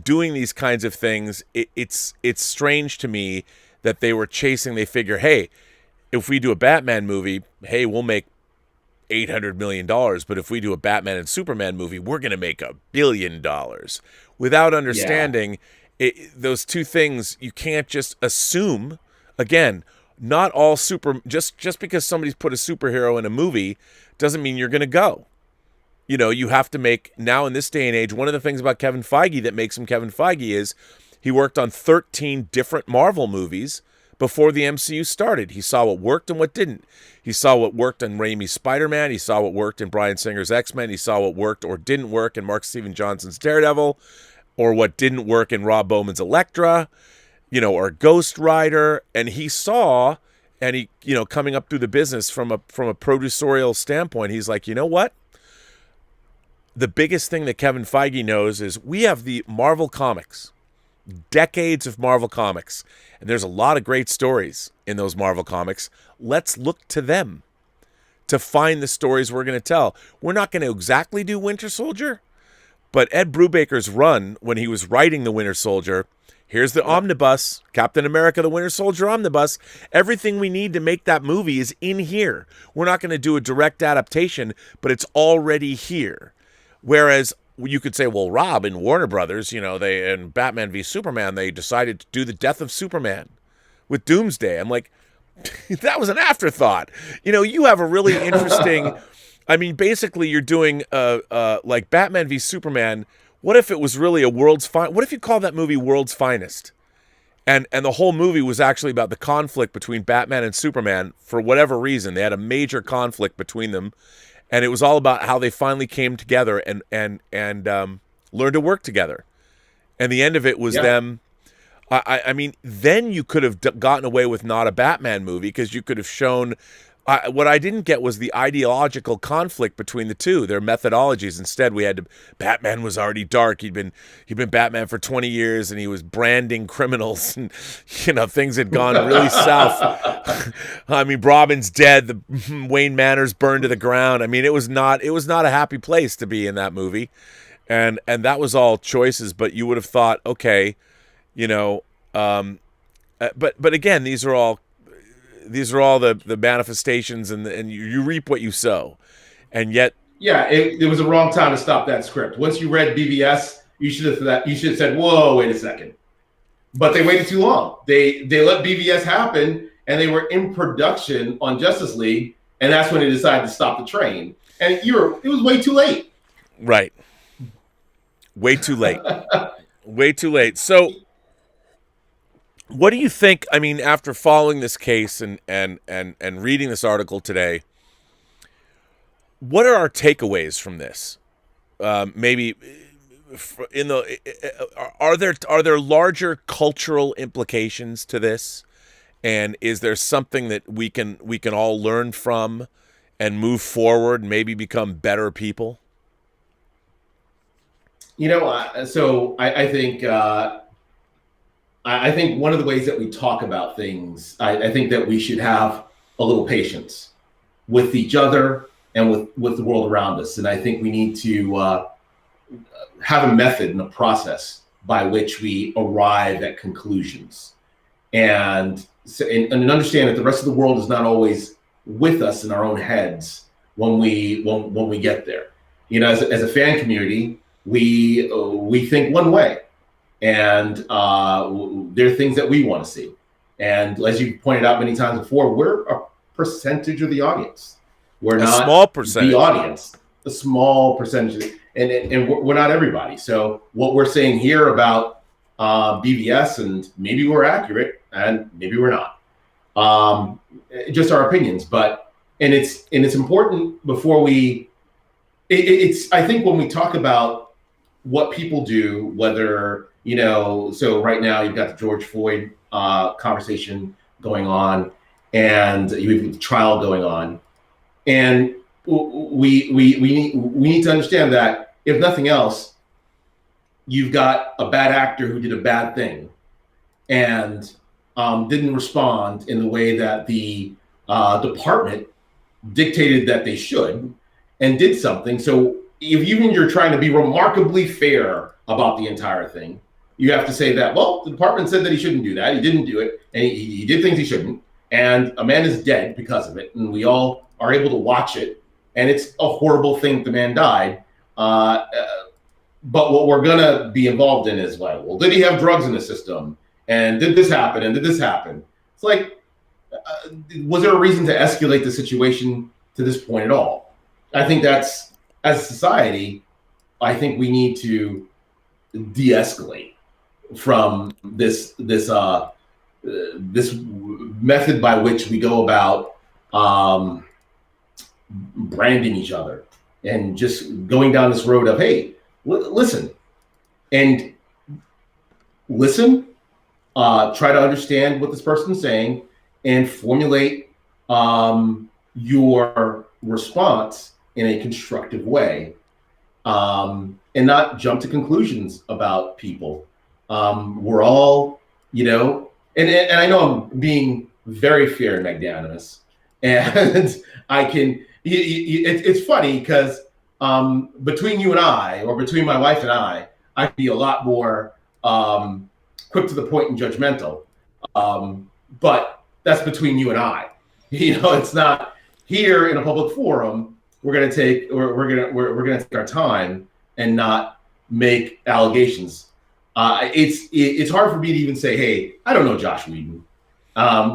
doing these kinds of things, it's strange to me that they were chasing. They figure, hey, if we do a Batman movie, hey, we'll make $800 million. But if we do a Batman and Superman movie, we're going to make $1 billion. Without understanding those two things, you can't just assume. Again, not all just because somebody's put a superhero in a movie doesn't mean you're going to go. You know, you have to make, now in this day and age, one of the things about Kevin Feige that makes him Kevin Feige is he worked on 13 different Marvel movies before the MCU started. He saw what worked and what didn't. He saw what worked in Raimi's Spider-Man. He saw what worked in Bryan Singer's X-Men. He saw what worked or didn't work in Mark Steven Johnson's Daredevil, or what didn't work in Rob Bowman's Elektra, you know, or Ghost Rider. And he saw, and he, you know, coming up through the business from a producerial standpoint, he's like, you know what? The biggest thing that Kevin Feige knows is we have the Marvel Comics, decades of Marvel Comics, and there's a lot of great stories in those Marvel Comics. Let's look to them to find the stories we're going to tell. We're not going to exactly do Winter Soldier, but Ed Brubaker's run when he was writing the Winter Soldier, here's the omnibus, Captain America, the Winter Soldier omnibus. Everything we need to make that movie is in here. We're not going to do a direct adaptation, but it's already here. Whereas you could say, well, Rob, in Warner Brothers, you know, they in Batman v Superman, they decided to do the death of Superman with Doomsday. I'm like, that was an afterthought. You know, you have a really interesting. I mean, basically, you're doing like Batman v Superman. What if it was really a world's fine? What if you call that movie World's Finest? And the whole movie was actually about the conflict between Batman and Superman. For whatever reason, they had a major conflict between them. And it was all about how they finally came together and learned to work together. And the end of it was them. I mean, then you could have gotten away with not a Batman movie, because you could have shown what I didn't get was the ideological conflict between the two, their methodologies. Instead, Batman was already dark. He'd been Batman for 20 years, and he was branding criminals, and things had gone really south. I mean, Robin's dead. The Wayne Manor's burned to the ground. I mean, it was not a happy place to be in that movie, and that was all choices. But you would have thought, okay, but again, these are all the manifestations, and you reap what you sow, and yet it was the wrong time to stop that script. Once you read BVS, you should have said, "Whoa, wait a second." But they waited too long. They let BVS happen, and they were in production on Justice League, and that's when they decided to stop the train. And it was way too late. Right. Way too late. Way too late. So, what do you think? I mean, after following this case and reading this article today, what are our takeaways from this? Maybe are there larger cultural implications to this, and is there something that we can all learn from and move forward, and maybe become better people? So I think. I think one of the ways that we talk about things, I think that we should have a little patience with each other and with the world around us. And I think we need to have a method and a process by which we arrive at conclusions. And understand that the rest of the world is not always with us in our own heads when we get there. As a fan community, we think one way. And there are things that we want to see. And as you pointed out many times before, we're a percentage of the audience. We're not a small percentage. The audience, a small percentage. And we're not everybody. So what we're saying here about BVS, and maybe we're accurate and maybe we're not. Just our opinions. But it's important before we I think when we talk about what people do, whether so right now you've got the George Floyd conversation going on, and you have the trial going on, and we need to understand that if nothing else, you've got a bad actor who did a bad thing and didn't respond in the way that the department dictated that they should, and did something. So if even you're trying to be remarkably fair about the entire thing, you have to say that, well, the department said that he shouldn't do that. He didn't do it. And he did things he shouldn't. And a man is dead because of it. And we all are able to watch it. And it's a horrible thing that the man died. But what we're going to be involved in is, well, did he have drugs in the system? And did this happen? And did this happen? It's like, was there a reason to escalate the situation to this point at all? I think that's, as a society, I think we need to de-escalate from this method by which we go about branding each other and just going down this road of, hey, listen, try to understand what this person's saying and formulate your response in a constructive way, and not jump to conclusions about people. We're all, and I know I'm being very fair and magnanimous, and it's funny because between you and I, or between my wife and I can be a lot more quick to the point and judgmental. But that's between you and I. It's not here in a public forum. We're gonna take our time and not make allegations. It's hard for me to even say, hey, I don't know Josh Whedon.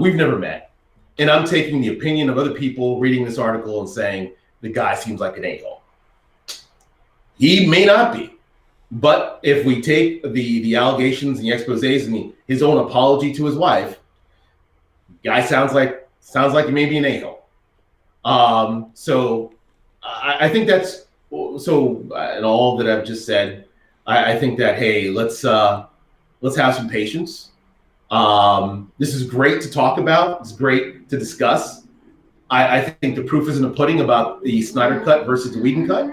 We've never met. And I'm taking the opinion of other people reading this article and saying the guy seems like an a-hole. He may not be. But if we take the allegations and the exposés and his own apology to his wife, guy sounds like he may be an a-hole. So I think that's so. In all that I've just said, I think that, hey, let's have some patience. This is great to talk about. It's great to discuss. I think the proof is in the pudding about the Snyder cut versus the Whedon cut.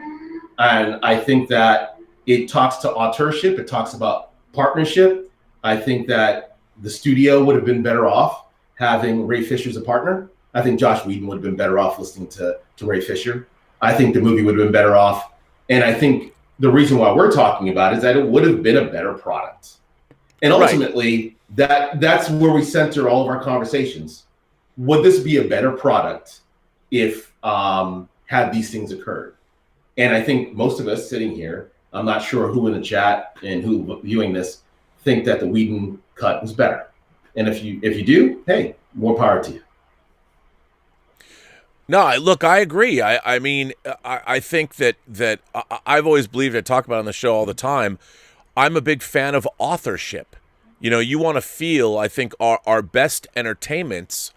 And I think that it talks to authorship. It talks about partnership. I think that the studio would have been better off having Ray Fisher as a partner. I think Josh Whedon would have been better off listening to Ray Fisher. I think the movie would have been better off. And I think the reason why we're talking about it is that it would have been a better product. And ultimately, that's where we center all of our conversations. Would this be a better product if had these things occurred? And I think most of us sitting here, I'm not sure who in the chat and who viewing this, think that the Whedon cut was better. And if you do, hey, more power to you. No, look, I agree. I mean, I think that I've always believed, I talk about it on the show all the time, I'm a big fan of authorship. You know, you want to feel, I think our best entertainments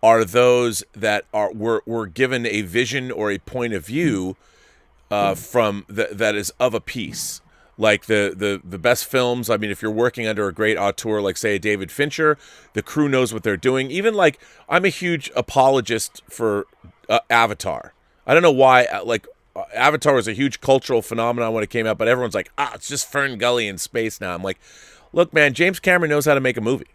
are those that were given a vision or a point of view from that is of a piece. Like the best films, I mean, if you're working under a great auteur, like say David Fincher, the crew knows what they're doing. Even like, I'm a huge apologist for Avatar. I don't know why, Avatar was a huge cultural phenomenon when it came out, but everyone's like, it's just Fern Gully in space now. I'm like, look, man, James Cameron knows how to make a movie.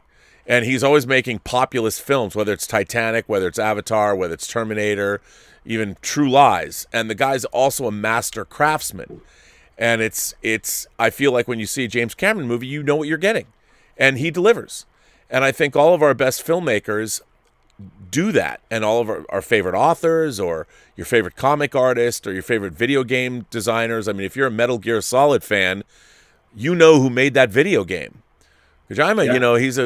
And he's always making populist films, whether it's Titanic, whether it's Avatar, whether it's Terminator, even True Lies. And the guy's also a master craftsman. And it's I feel like when you see a James Cameron movie, you know what you're getting. And he delivers. And I think all of our best filmmakers do that. And all of our favorite authors, or your favorite comic artist, or your favorite video game designers. I mean, if you're a Metal Gear Solid fan, you know who made that video game. Kojima, you know, he's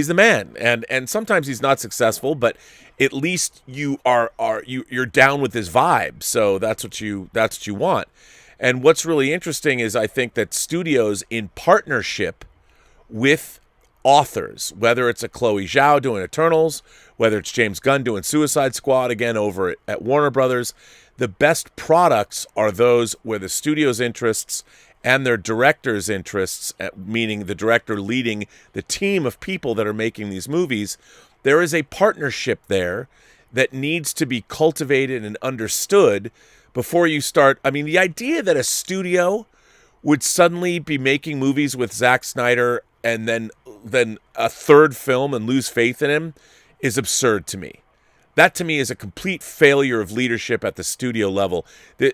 the man. And sometimes he's not successful, but at least you're down with his vibe. So that's what you want. And what's really interesting is I think that studios in partnership with authors, whether it's a Chloe Zhao doing Eternals, whether it's James Gunn doing Suicide Squad again over at Warner Brothers, the best products are those where the studio's interests and their director's interests, meaning the director leading the team of people that are making these movies, there is a partnership there that needs to be cultivated and understood before you start. I mean, the idea that a studio would suddenly be making movies with Zack Snyder and then a third film and lose faith in him is absurd to me. That to me is a complete failure of leadership at the studio level.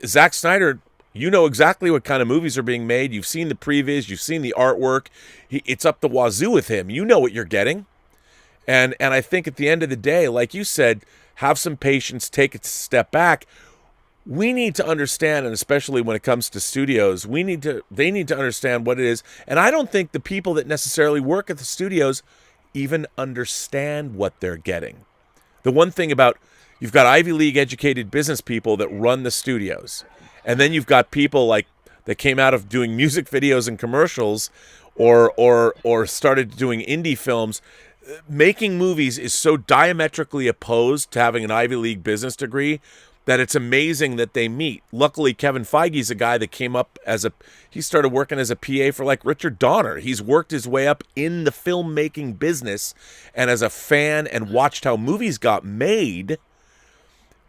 Zack Snyder, you know exactly what kind of movies are being made. You've seen the previews. You've seen the artwork. It's up the wazoo with him. You know what you're getting. And I think at the end of the day, like you said, have some patience, take a step back. We need to understand, and especially when it comes to studios, they need to understand what it is. And I don't think the people that necessarily work at the studios even understand what they're getting. The one thing about, you've got Ivy League educated business people that run the studios. And then you've got people like that came out of doing music videos and commercials or started doing indie films. Making movies is so diametrically opposed to having an Ivy League business degree that it's amazing that they meet. Luckily, Kevin Feige's a guy that came up he started working as a PA for like Richard Donner. He's worked his way up in the filmmaking business, and as a fan and watched how movies got made,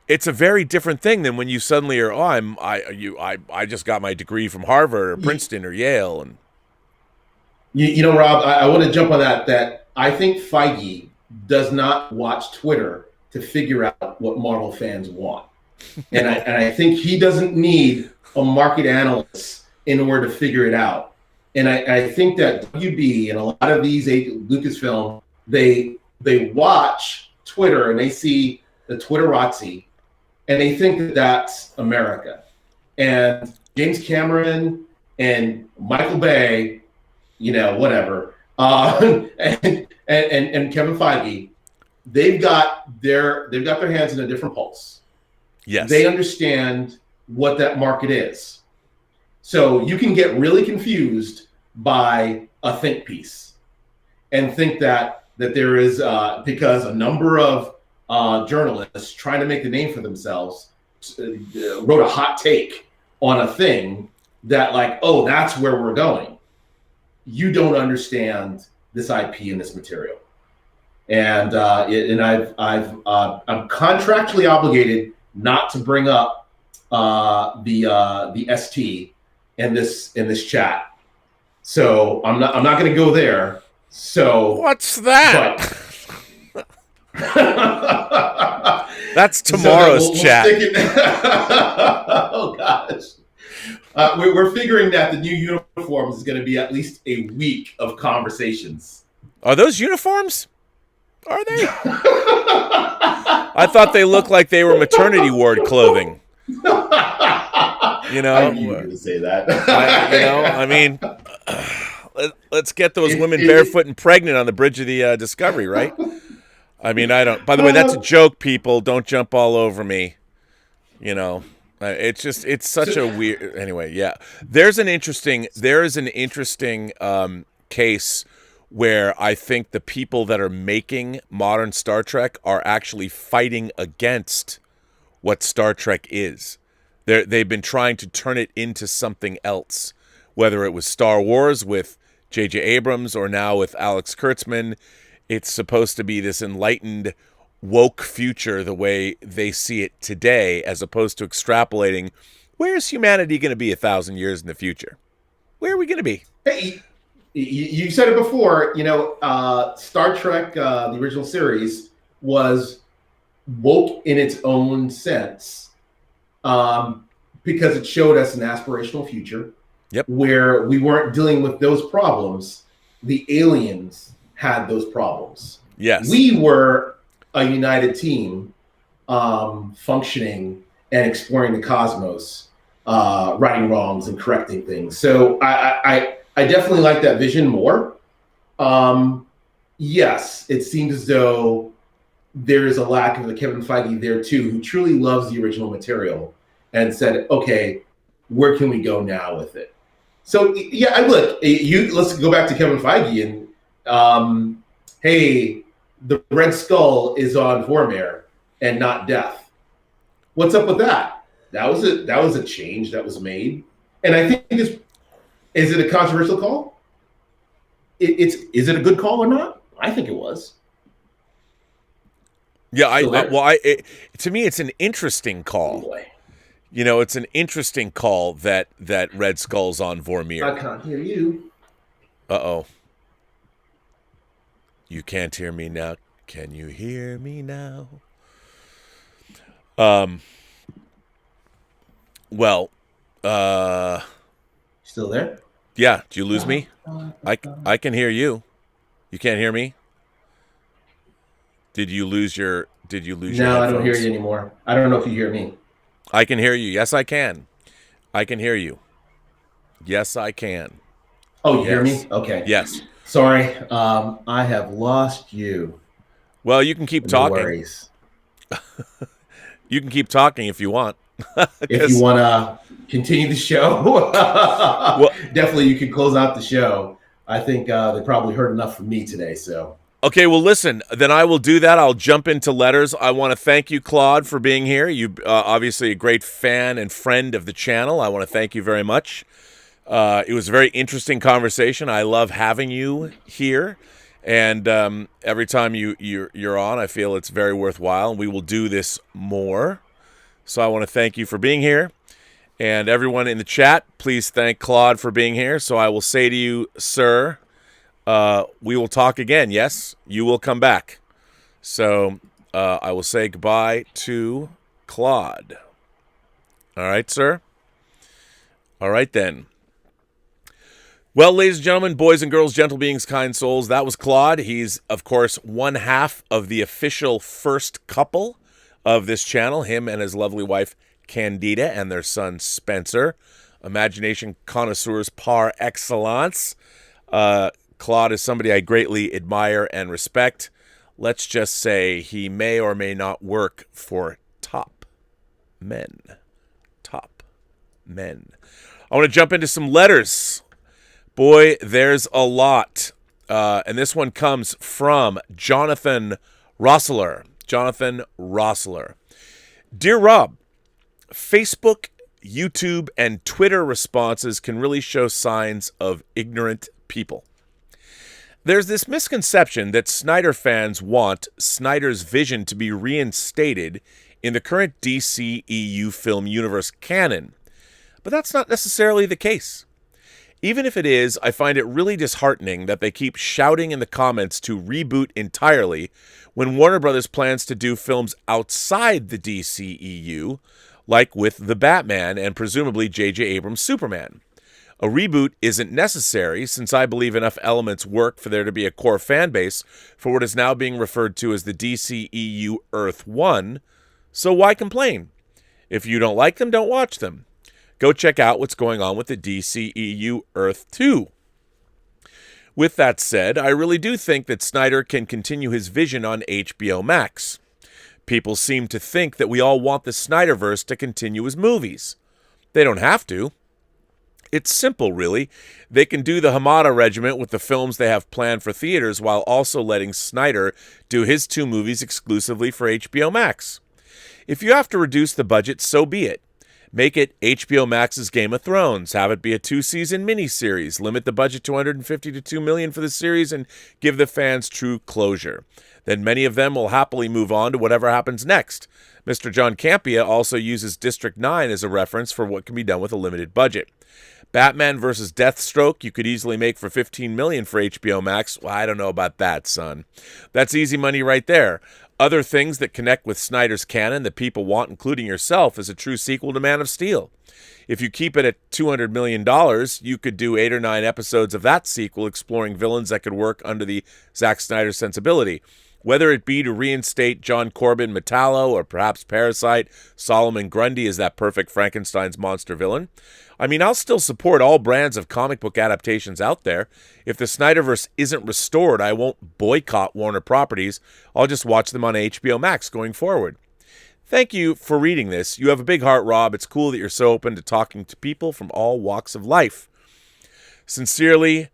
it's a very different thing than when you suddenly are, I just got my degree from Harvard or Princeton or Yale. And you know, Rob, I want to jump on that I think Feige does not watch Twitter to figure out what Marvel fans want. And I think he doesn't need a market analyst in order to figure it out. And I think that WB and a lot of these Lucasfilm, they watch Twitter and they see the Twitterati and they think that that's America. And James Cameron and Michael Bay, you know, whatever, and Kevin Feige, they've got their hands in a different pulse. Yes. They understand what that market is. So you can get really confused by a think piece and think that there is, because a number of journalists trying to make a name for themselves wrote a hot take on a thing that like, oh, that's where we're going. You don't understand this IP and this material. and I'm contractually obligated not to bring up the ST in this chat. So I'm not going to go there. So What's that? But that's tomorrow's chat. Oh gosh. We're figuring that the new uniforms is going to be at least a week of conversations. Are those uniforms? Are they? I thought they looked like they were maternity ward clothing. I knew you were going to say that. Let's get those women barefoot and pregnant on the bridge of the Discovery, right? I mean, I don't. By the way, that's a joke, people. Don't jump all over me. It's such a weird. Anyway, yeah. There is an interesting case where I think the people that are making modern Star Trek are actually fighting against what Star Trek is. They've been trying to turn it into something else, whether it was Star Wars with J.J. Abrams or now with Alex Kurtzman. It's supposed to be this enlightened, woke future the way they see it today, as opposed to extrapolating, where's humanity going to be 1,000 years in the future? Where are we going to be? Hey, you said it before, Star Trek, the original series, was woke in its own sense because it showed us an aspirational future where we weren't dealing with those problems. The aliens had those problems. Yes. We were a united team functioning and exploring the cosmos, righting wrongs and correcting things. So I definitely like that vision more. Yes, it seems as though there is a lack of a Kevin Feige there too, who truly loves the original material and said, okay, where can we go now with it? So yeah, let's go back to Kevin Feige and hey, the Red Skull is on Vormir and not Death. What's up with that? That was a change that was made, and I think is it a controversial call? Is it a good call or not? I think it was. Yeah, to me, it's an interesting call. Boy. It's an interesting call that Red Skull's on Vormir. I can't hear you. Uh-oh. You can't hear me now. Can you hear me now? Well, still there? Yeah. Did you lose me? I can hear you. You can't hear me? Did you lose your headphones? No, I don't hear you anymore. I don't know if you hear me. I can hear you. Yes, I can. I can hear you. Yes, I can. Oh, you hear me? Okay. Yes. Sorry. I have lost you. Well, you can keep talking. No worries. You can keep talking if you want. If you want to continue the show, definitely you can close out the show. I think they probably heard enough from me today. So. Okay, well, listen, then I will do that. I'll jump into letters. I want to thank you, Claude, for being here. You obviously a great fan and friend of the channel. I want to thank you very much. It was a very interesting conversation. I love having you here. And every time you're on, I feel it's very worthwhile. And we will do this more. So I want to thank you for being here. And everyone in the chat, please thank Claude for being here. So I will say to you, sir, we will talk again. Yes, you will come back. So I will say goodbye to Claude. All right, sir? All right, then. Well, ladies and gentlemen, boys and girls, gentle beings, kind souls, that was Claude. He's, of course, one half of the official first couple of this channel, him and his lovely wife, Candida, and their son, Spencer. Imagination connoisseurs par excellence. Claude is somebody I greatly admire and respect. Let's just say he may or may not work for top men. Top men. I want to jump into some letters. Boy, there's a lot. And this one comes from Jonathan Rossler. Jonathan Rossler. Dear Rob, Facebook, YouTube, and Twitter responses can really show signs of ignorant people. There's this misconception that Snyder fans want Snyder's vision to be reinstated in the current DCEU film universe canon, but that's not necessarily the case. Even if it is, I find it really disheartening that they keep shouting in the comments to reboot entirely when Warner Brothers plans to do films outside the DCEU, like with The Batman and presumably J.J. Abrams' Superman. A reboot isn't necessary since I believe enough elements work for there to be a core fan base for what is now being referred to as the DCEU Earth 1, so why complain? If you don't like them, don't watch them. Go check out what's going on with the DCEU Earth 2. With that said, I really do think that Snyder can continue his vision on HBO Max. People seem to think that we all want the Snyderverse to continue as movies. They don't have to. It's simple, really. They can do the Hamada regiment with the films they have planned for theaters while also letting Snyder do his 2 movies exclusively for HBO Max. If you have to reduce the budget, so be it. Make it HBO Max's Game of Thrones. Have it be a 2-season miniseries. Limit the budget to $150 to $2 million for the series and give the fans true closure. Then many of them will happily move on to whatever happens next. Mr. John Campea also uses District 9 as a reference for what can be done with a limited budget. Batman vs. Deathstroke, you could easily make for $15 million for HBO Max. Well, I don't know about that, son. That's easy money right there. Other things that connect with Snyder's canon that people want, including yourself, is a true sequel to Man of Steel. If you keep it at $200 million, you could do 8 or 9 episodes of that sequel exploring villains that could work under the Zack Snyder sensibility. Whether it be to reinstate John Corbin Metallo or perhaps Parasite, Solomon Grundy is that perfect Frankenstein's monster villain. I mean, I'll still support all brands of comic book adaptations out there. If the Snyderverse isn't restored, I won't boycott Warner Properties. I'll just watch them on HBO Max going forward. Thank you for reading this. You have a big heart, Rob. It's cool that you're so open to talking to people from all walks of life. Sincerely,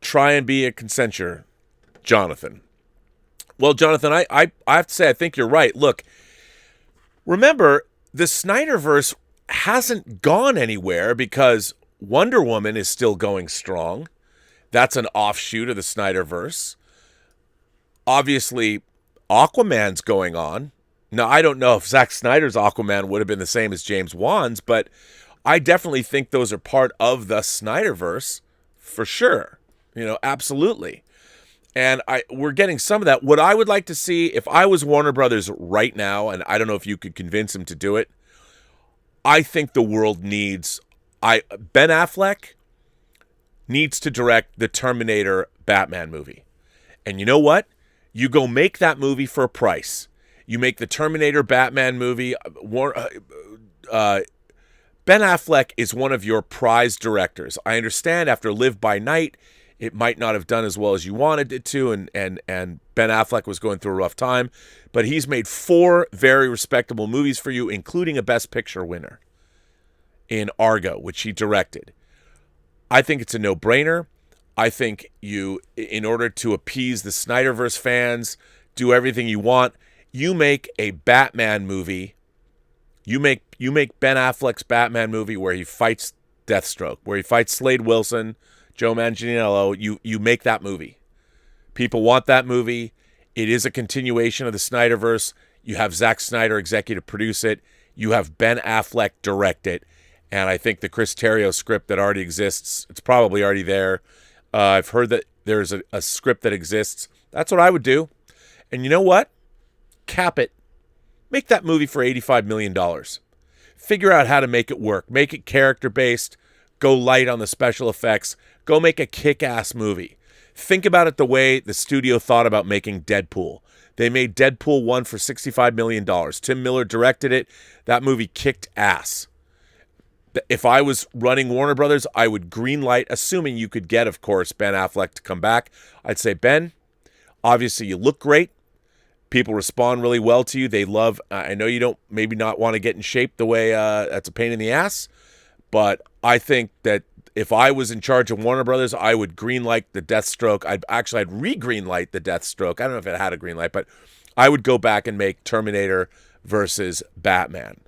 try and be a consensual, Jonathan. Well, Jonathan, I have to say, I think you're right. Look, remember, the Snyderverse hasn't gone anywhere because Wonder Woman is still going strong. That's an offshoot of the Snyderverse. Obviously, Aquaman's going on. Now, I don't know if Zack Snyder's Aquaman would have been the same as James Wan's, but I definitely think those are part of the Snyderverse for sure. Absolutely. And we're getting some of that. What I would like to see, if I was Warner Brothers right now, and I don't know if you could convince him to do it, I think the world needs... Ben Affleck needs to direct the Terminator Batman movie. And you know what? You go make that movie for a price. You make the Terminator Batman movie. Ben Affleck is one of your prized directors. I understand after Live by Night, it might not have done as well as you wanted it to, and Ben Affleck was going through a rough time, but he's made 4 very respectable movies for you, including a Best Picture winner in Argo, which he directed. I think it's a no-brainer. I think you, in order to appease the Snyderverse fans, do everything you want. You make a Batman movie. You make Ben Affleck's Batman movie where he fights Deathstroke, where he fights Slade Wilson, Joe Manganiello. You make that movie. People want that movie. It is a continuation of the Snyderverse. You have Zack Snyder executive produce it. You have Ben Affleck direct it. And I think the Chris Terrio script that already exists, it's probably already there. I've heard that there's a script that exists. That's what I would do. And you know what? Cap it. Make that movie for $85 million. Figure out how to make it work. Make it character-based. Go light on the special effects. Go make a kick-ass movie. Think about it the way the studio thought about making Deadpool. They made Deadpool 1 for $65 million. Tim Miller directed it. That movie kicked ass. If I was running Warner Brothers, I would greenlight, assuming you could get, of course, Ben Affleck to come back. I'd say, Ben, obviously you look great. People respond really well to you. They love, I know you don't maybe not want to get in shape the way that's a pain in the ass, but I think that if I was in charge of Warner Brothers, I would greenlight the Deathstroke. I'd re-greenlight the Deathstroke. I don't know if it had a greenlight, but I would go back and make Terminator versus Batman.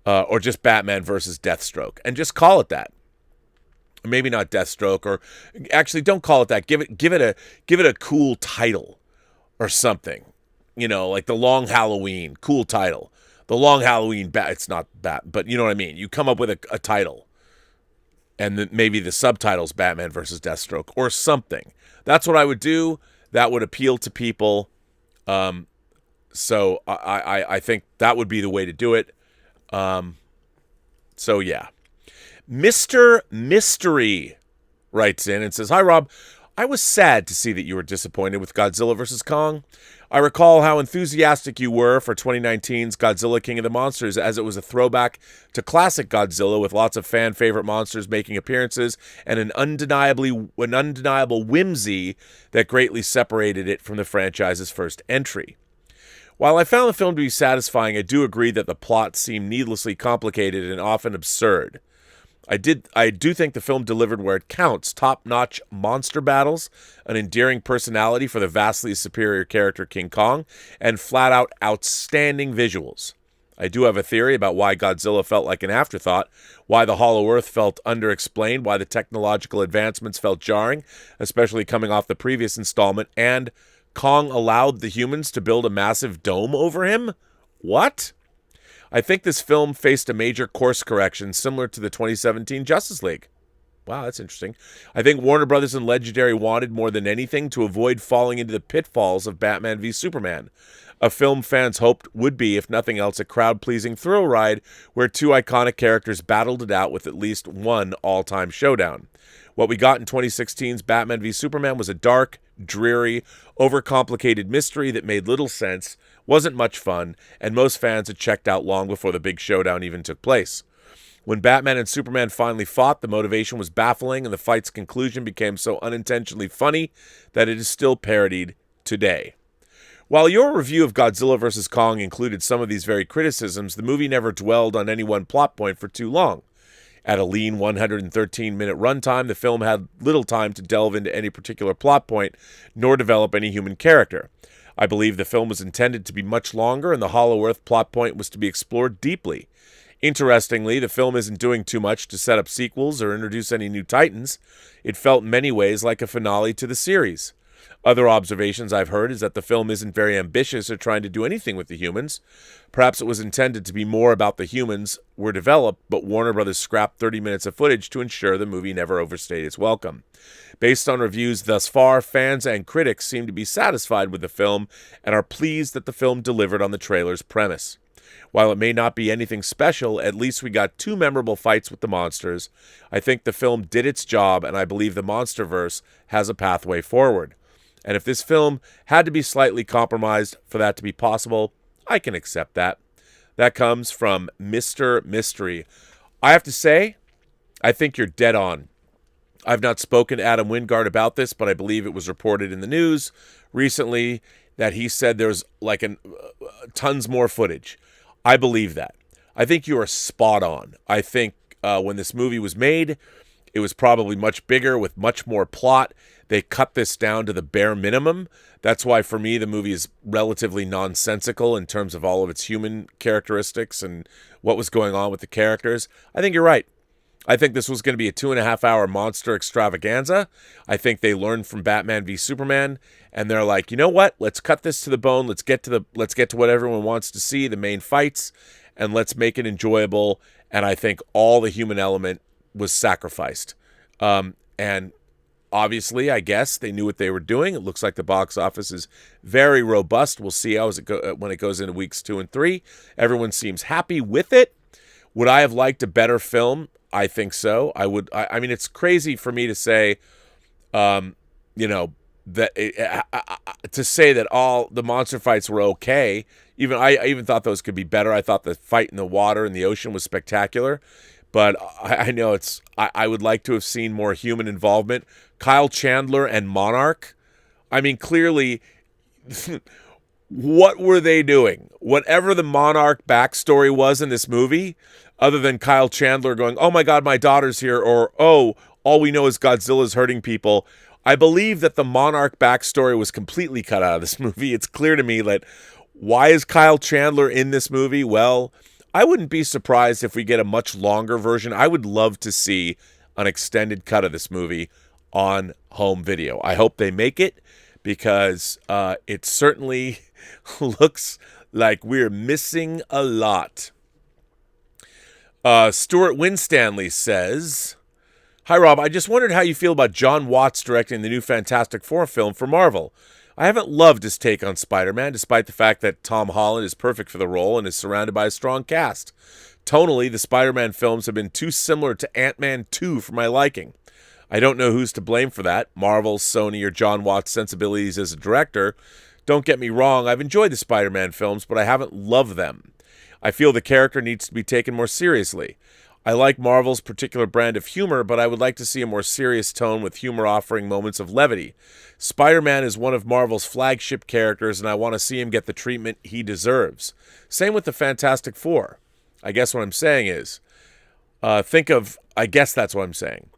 Or just Batman versus Deathstroke. And just call it that. maybe not Deathstroke, or actually don't call it that. Give it a cool title or something. Like The Long Halloween, cool title. The Long Halloween it's not Bat, but you know what I mean. You come up with a title, and maybe the subtitle's Batman versus Deathstroke or something. That's what I would do. That would appeal to people. So I think that would be the way to do it. So yeah. Mr. Mystery writes in and says, "Hi, Rob. I was sad to see that you were disappointed with Godzilla vs. Kong. I recall how enthusiastic you were for 2019's Godzilla King of the Monsters, as it was a throwback to classic Godzilla with lots of fan-favorite monsters making appearances and an undeniable whimsy that greatly separated it from the franchise's first entry. While I found the film to be satisfying, I do agree that the plot seemed needlessly complicated and often absurd. I do think the film delivered where it counts: top-notch monster battles, an endearing personality for the vastly superior character King Kong, and flat-out outstanding visuals. I do have a theory about why Godzilla felt like an afterthought, why the Hollow Earth felt underexplained, why the technological advancements felt jarring, especially coming off the previous installment, and Kong allowed the humans to build a massive dome over him? What? I think this film faced a major course correction similar to the 2017 Justice League. Wow, that's interesting. I think Warner Brothers and Legendary wanted more than anything to avoid falling into the pitfalls of Batman v Superman, a film fans hoped would be, if nothing else, a crowd-pleasing thrill ride where two iconic characters battled it out with at least one all-time showdown. What we got in 2016's Batman v Superman was a dark, dreary, overcomplicated mystery that made little sense, wasn't much fun, and most fans had checked out long before the big showdown even took place. When Batman and Superman finally fought, the motivation was baffling, and the fight's conclusion became so unintentionally funny that it is still parodied today. While your review of Godzilla vs. Kong included some of these very criticisms, the movie never dwelled on any one plot point for too long. At a lean 113-minute runtime, the film had little time to delve into any particular plot point, nor develop any human character. I believe the film was intended to be much longer, and the Hollow Earth plot point was to be explored deeply. Interestingly, the film isn't doing too much to set up sequels or introduce any new titans. It felt in many ways like a finale to the series. Other observations I've heard is that the film isn't very ambitious or trying to do anything with the humans. Perhaps it was intended to be more about the humans were developed, but Warner Brothers scrapped 30 minutes of footage to ensure the movie never overstayed its welcome. Based on reviews thus far, fans and critics seem to be satisfied with the film and are pleased that the film delivered on the trailer's premise. While it may not be anything special, at least we got two memorable fights with the monsters. I think the film did its job, and I believe the Monsterverse has a pathway forward. And if this film had to be slightly compromised for that to be possible, I can accept that. That comes from Mr. Mystery. I have to say, I think you're dead on. I've not spoken to Adam Wingard about this, but I believe it was reported in the news recently that he said there's like tons more footage. I believe that. I think you are spot on. I think when this movie was made, it was probably much bigger with much more plot. They cut this down to the bare minimum. That's why, for me, the movie is relatively nonsensical in terms of all of its human characteristics and what was going on with the characters. I think you're right. I think this was going to be a 2.5-hour monster extravaganza. I think they learned from Batman v Superman, and they're like, you know what? Let's cut this to the bone. Let's get to what everyone wants to see, the main fights, and let's make it enjoyable. And I think all the human element was sacrificed. And obviously, I guess they knew what they were doing. It looks like the box office is very robust. We'll see how when it goes into weeks 2 and 3. Everyone seems happy with it. Would I have liked a better film? I think so. I would. I mean, it's crazy for me to say, that to say that all the monster fights were okay. I even thought those could be better. I thought the fight in the water and the ocean was spectacular. But I know I would like to have seen more human involvement. Kyle Chandler and Monarch. I mean, clearly, what were they doing? Whatever the Monarch backstory was in this movie, other than Kyle Chandler going, oh my God, my daughter's here, or, oh, all we know is Godzilla's hurting people. I believe that the Monarch backstory was completely cut out of this movie. It's clear to me that why is Kyle Chandler in this movie? Well, I wouldn't be surprised if we get a much longer version. I would love to see an extended cut of this movie on home video. I hope they make it, because it certainly looks like we're missing a lot. Stuart Winstanley says, "Hi, Rob. I just wondered how you feel about John Watts directing the new Fantastic Four film for Marvel. I haven't loved his take on Spider-Man, despite the fact that Tom Holland is perfect for the role and is surrounded by a strong cast. Tonally, the Spider-Man films have been too similar to Ant-Man 2 for my liking. I don't know who's to blame for that, Marvel, Sony, or John Watts' sensibilities as a director. Don't get me wrong, I've enjoyed the Spider-Man films, but I haven't loved them. I feel the character needs to be taken more seriously. I like Marvel's particular brand of humor, but I would like to see a more serious tone with humor offering moments of levity. Spider-Man is one of Marvel's flagship characters, and I want to see him get the treatment he deserves. Same with the Fantastic Four. I guess what I'm saying is, I guess that's what I'm saying.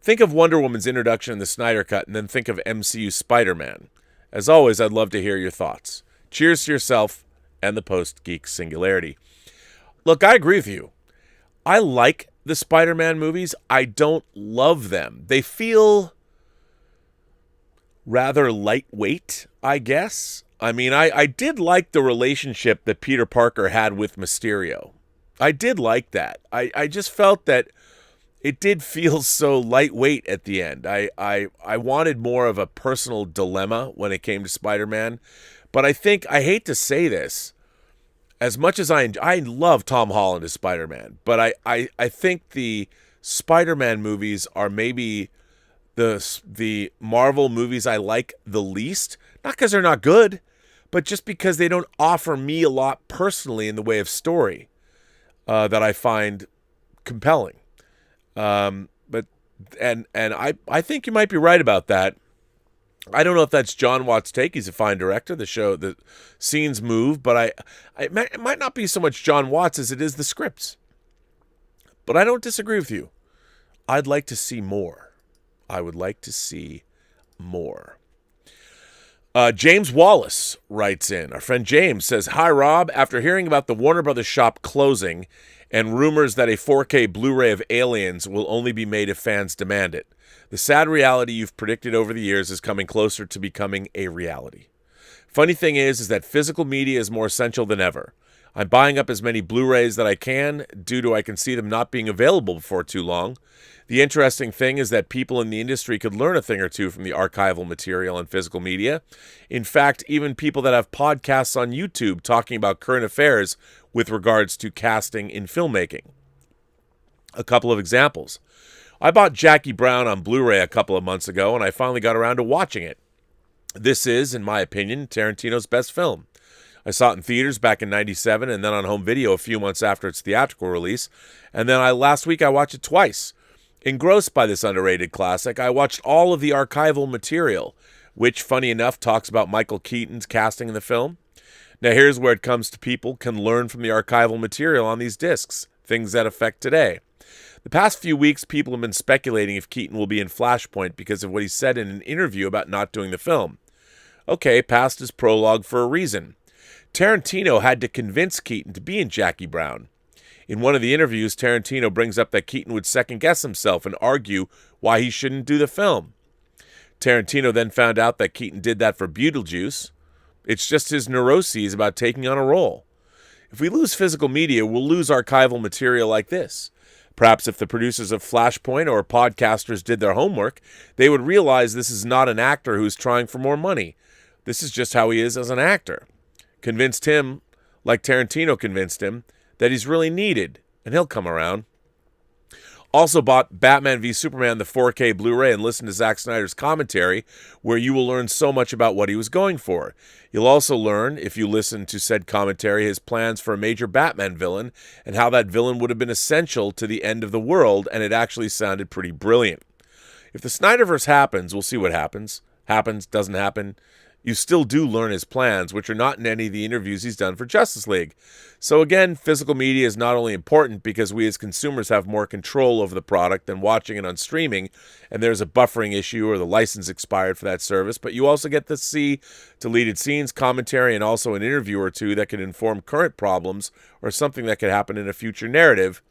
Think of Wonder Woman's introduction in the Snyder Cut, and then think of MCU Spider-Man. As always, I'd love to hear your thoughts. Cheers to yourself and the Post-Geek Singularity." Look, I agree with you. I like the Spider-Man movies. I don't love them. They feel rather lightweight, I guess. I mean, I did like the relationship that Peter Parker had with Mysterio. I did like that. I just felt that it did feel so lightweight at the end. I wanted more of a personal dilemma when it came to Spider-Man. But I hate to say this, as much as I love Tom Holland as Spider-Man, but I think the Spider-Man movies are maybe the Marvel movies I like the least. Not because they're not good, but just because they don't offer me a lot personally in the way of story that I find compelling. But I think you might be right about that. I don't know if that's John Watts' take. He's a fine director. The scenes move, but it might not be so much John Watts as it is the scripts. But I don't disagree with you. I'd like to see more. I would like to see more. James Wallace writes in. Our friend James says, "Hi, Rob. After hearing about the Warner Brothers shop closing and rumors that a 4K Blu-ray of Aliens will only be made if fans demand it, the sad reality you've predicted over the years is coming closer to becoming a reality. Funny thing is that physical media is more essential than ever. I'm buying up as many Blu-rays that I can due to I can see them not being available before too long. The interesting thing is that people in the industry could learn a thing or two from the archival material and physical media. In fact, even people that have podcasts on YouTube talking about current affairs with regards to casting in filmmaking. A couple of examples. I bought Jackie Brown on Blu-ray a couple of months ago, and I finally got around to watching it. This is, in my opinion, Tarantino's best film. I saw it in theaters back in '97 and then on home video a few months after its theatrical release. And then last week I watched it twice. Engrossed by this underrated classic, I watched all of the archival material, which, funny enough, talks about Michael Keaton's casting in the film. Now here's where it comes to people can learn from the archival material on these discs, things that affect today. The past few weeks, people have been speculating if Keaton will be in Flashpoint because of what he said in an interview about not doing the film. Okay, past his prologue for a reason. Tarantino had to convince Keaton to be in Jackie Brown. In one of the interviews, Tarantino brings up that Keaton would second-guess himself and argue why he shouldn't do the film. Tarantino then found out that Keaton did that for Beetlejuice. It's just his neuroses about taking on a role. If we lose physical media, we'll lose archival material like this. Perhaps if the producers of Flashpoint or podcasters did their homework, they would realize this is not an actor who's trying for more money. This is just how he is as an actor. Convinced him, like Tarantino convinced him, that he's really needed, and he'll come around. Also bought Batman v Superman, the 4K Blu-ray, and listened to Zack Snyder's commentary, where you will learn so much about what he was going for. You'll also learn, if you listen to said commentary, his plans for a major Batman villain, and how that villain would have been essential to the end of the world, and it actually sounded pretty brilliant. If the Snyderverse happens, we'll see what happens. Happens, doesn't happen. You still do learn his plans, which are not in any of the interviews he's done for Justice League. So again, physical media is not only important because we as consumers have more control over the product than watching it on streaming, and there's a buffering issue or the license expired for that service, but you also get to see deleted scenes, commentary, and also an interview or two that can inform current problems or something that could happen in a future narrative.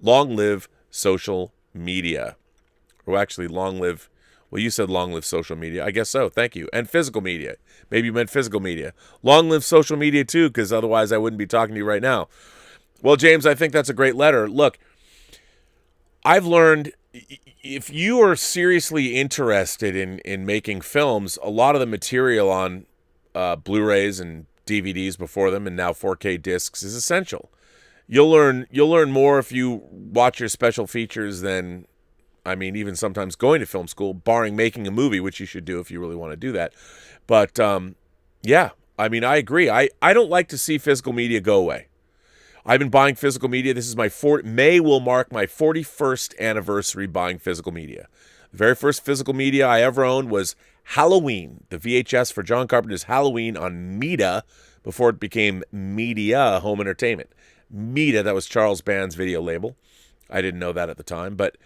Long live social media. Or actually, long live. Well, you said long live social media. I guess so. Thank you. And physical media. Maybe you meant physical media. Long live social media too, because otherwise I wouldn't be talking to you right now. Well, James, I think that's a great letter. Look, I've learned if you are seriously interested in making films, a lot of the material on Blu-rays and DVDs before them, and now 4K discs, is essential. You'll learn more if you watch your special features than, I mean, even sometimes going to film school, barring making a movie, which you should do if you really want to do that. But yeah, I mean, I agree. I don't like to see physical media go away. I've been buying physical media. This is May will mark my 41st anniversary buying physical media. The very first physical media I ever owned was Halloween, the VHS for John Carpenter's Halloween on Meta, before it became Media Home Entertainment. Meta, that was Charles Band's video label. I didn't know that at the time, but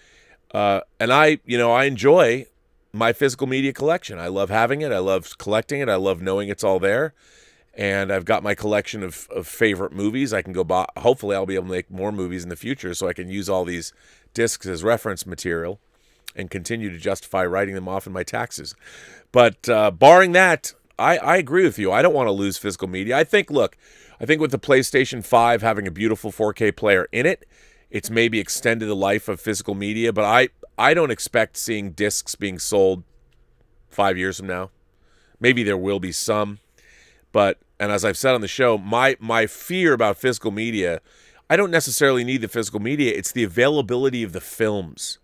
and I enjoy my physical media collection. I love having it. I love collecting it. I love knowing it's all there. And I've got my collection of favorite movies. I can go buy. Hopefully, I'll be able to make more movies in the future, so I can use all these discs as reference material and continue to justify writing them off in my taxes. But barring that, I agree with you. I don't want to lose physical media. I think with the PlayStation 5 having a beautiful 4K player in it, it's maybe extended the life of physical media. But I don't expect seeing discs being sold 5 years from now. Maybe there will be some. But, and as I've said on the show, my fear about physical media, I don't necessarily need the physical media. It's the availability of the films,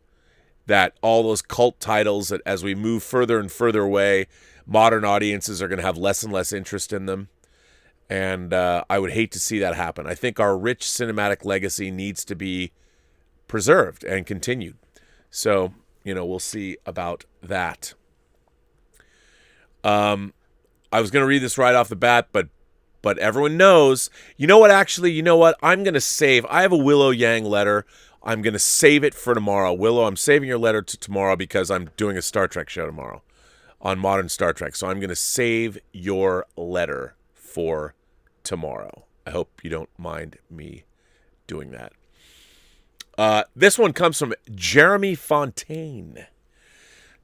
that all those cult titles that as we move further and further away, modern audiences are going to have less and less interest in them. And I would hate to see that happen. I think our rich cinematic legacy needs to be preserved and continued. So, we'll see about that. I was going to read this right off the bat, but everyone knows. You know what? I'm going to save. I have a Willow Yang letter. I'm going to save it for tomorrow. Willow, I'm saving your letter to tomorrow because I'm doing a Star Trek show tomorrow on Modern Star Trek. So I'm going to save your letter for tomorrow. I hope you don't mind me doing that. This one comes from Jeremy Fontaine.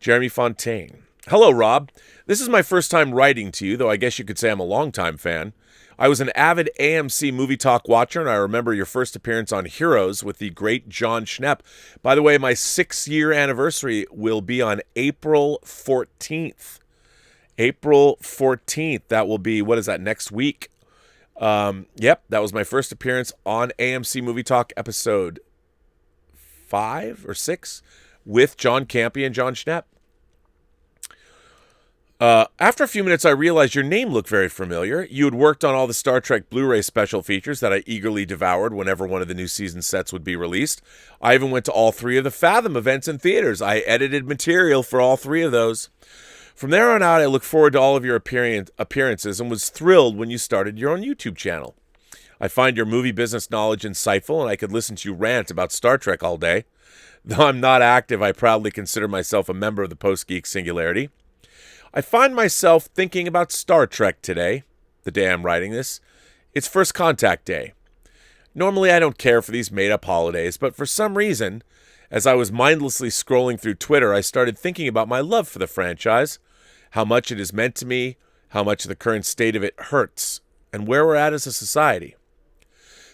Jeremy Fontaine. Hello, Rob. This is my first time writing to you, though I guess you could say I'm a longtime fan. I was an avid AMC Movie Talk watcher, and I remember your first appearance on Heroes with the great John Schnepp. By the way, my 6-year anniversary will be on April 14th. April 14th. That will be, what is that, next week? Yep, that was my first appearance on AMC Movie Talk episode 5 or 6 with John Campea and John Schnepp. After a few minutes, I realized your name looked very familiar. You had worked on all the Star Trek Blu-ray special features that I eagerly devoured whenever one of the new season sets would be released. I even went to all 3 of the Fathom events in theaters. I edited material for all 3 of those. From there on out, I look forward to all of your appearances and was thrilled when you started your own YouTube channel. I find your movie business knowledge insightful, and I could listen to you rant about Star Trek all day. Though I'm not active, I proudly consider myself a member of the Post-Geek Singularity. I find myself thinking about Star Trek today, the day I'm writing this. It's First Contact Day. Normally I don't care for these made-up holidays, but for some reason, as I was mindlessly scrolling through Twitter, I started thinking about my love for the franchise, how much it has meant to me, how much the current state of it hurts, and where we're at as a society.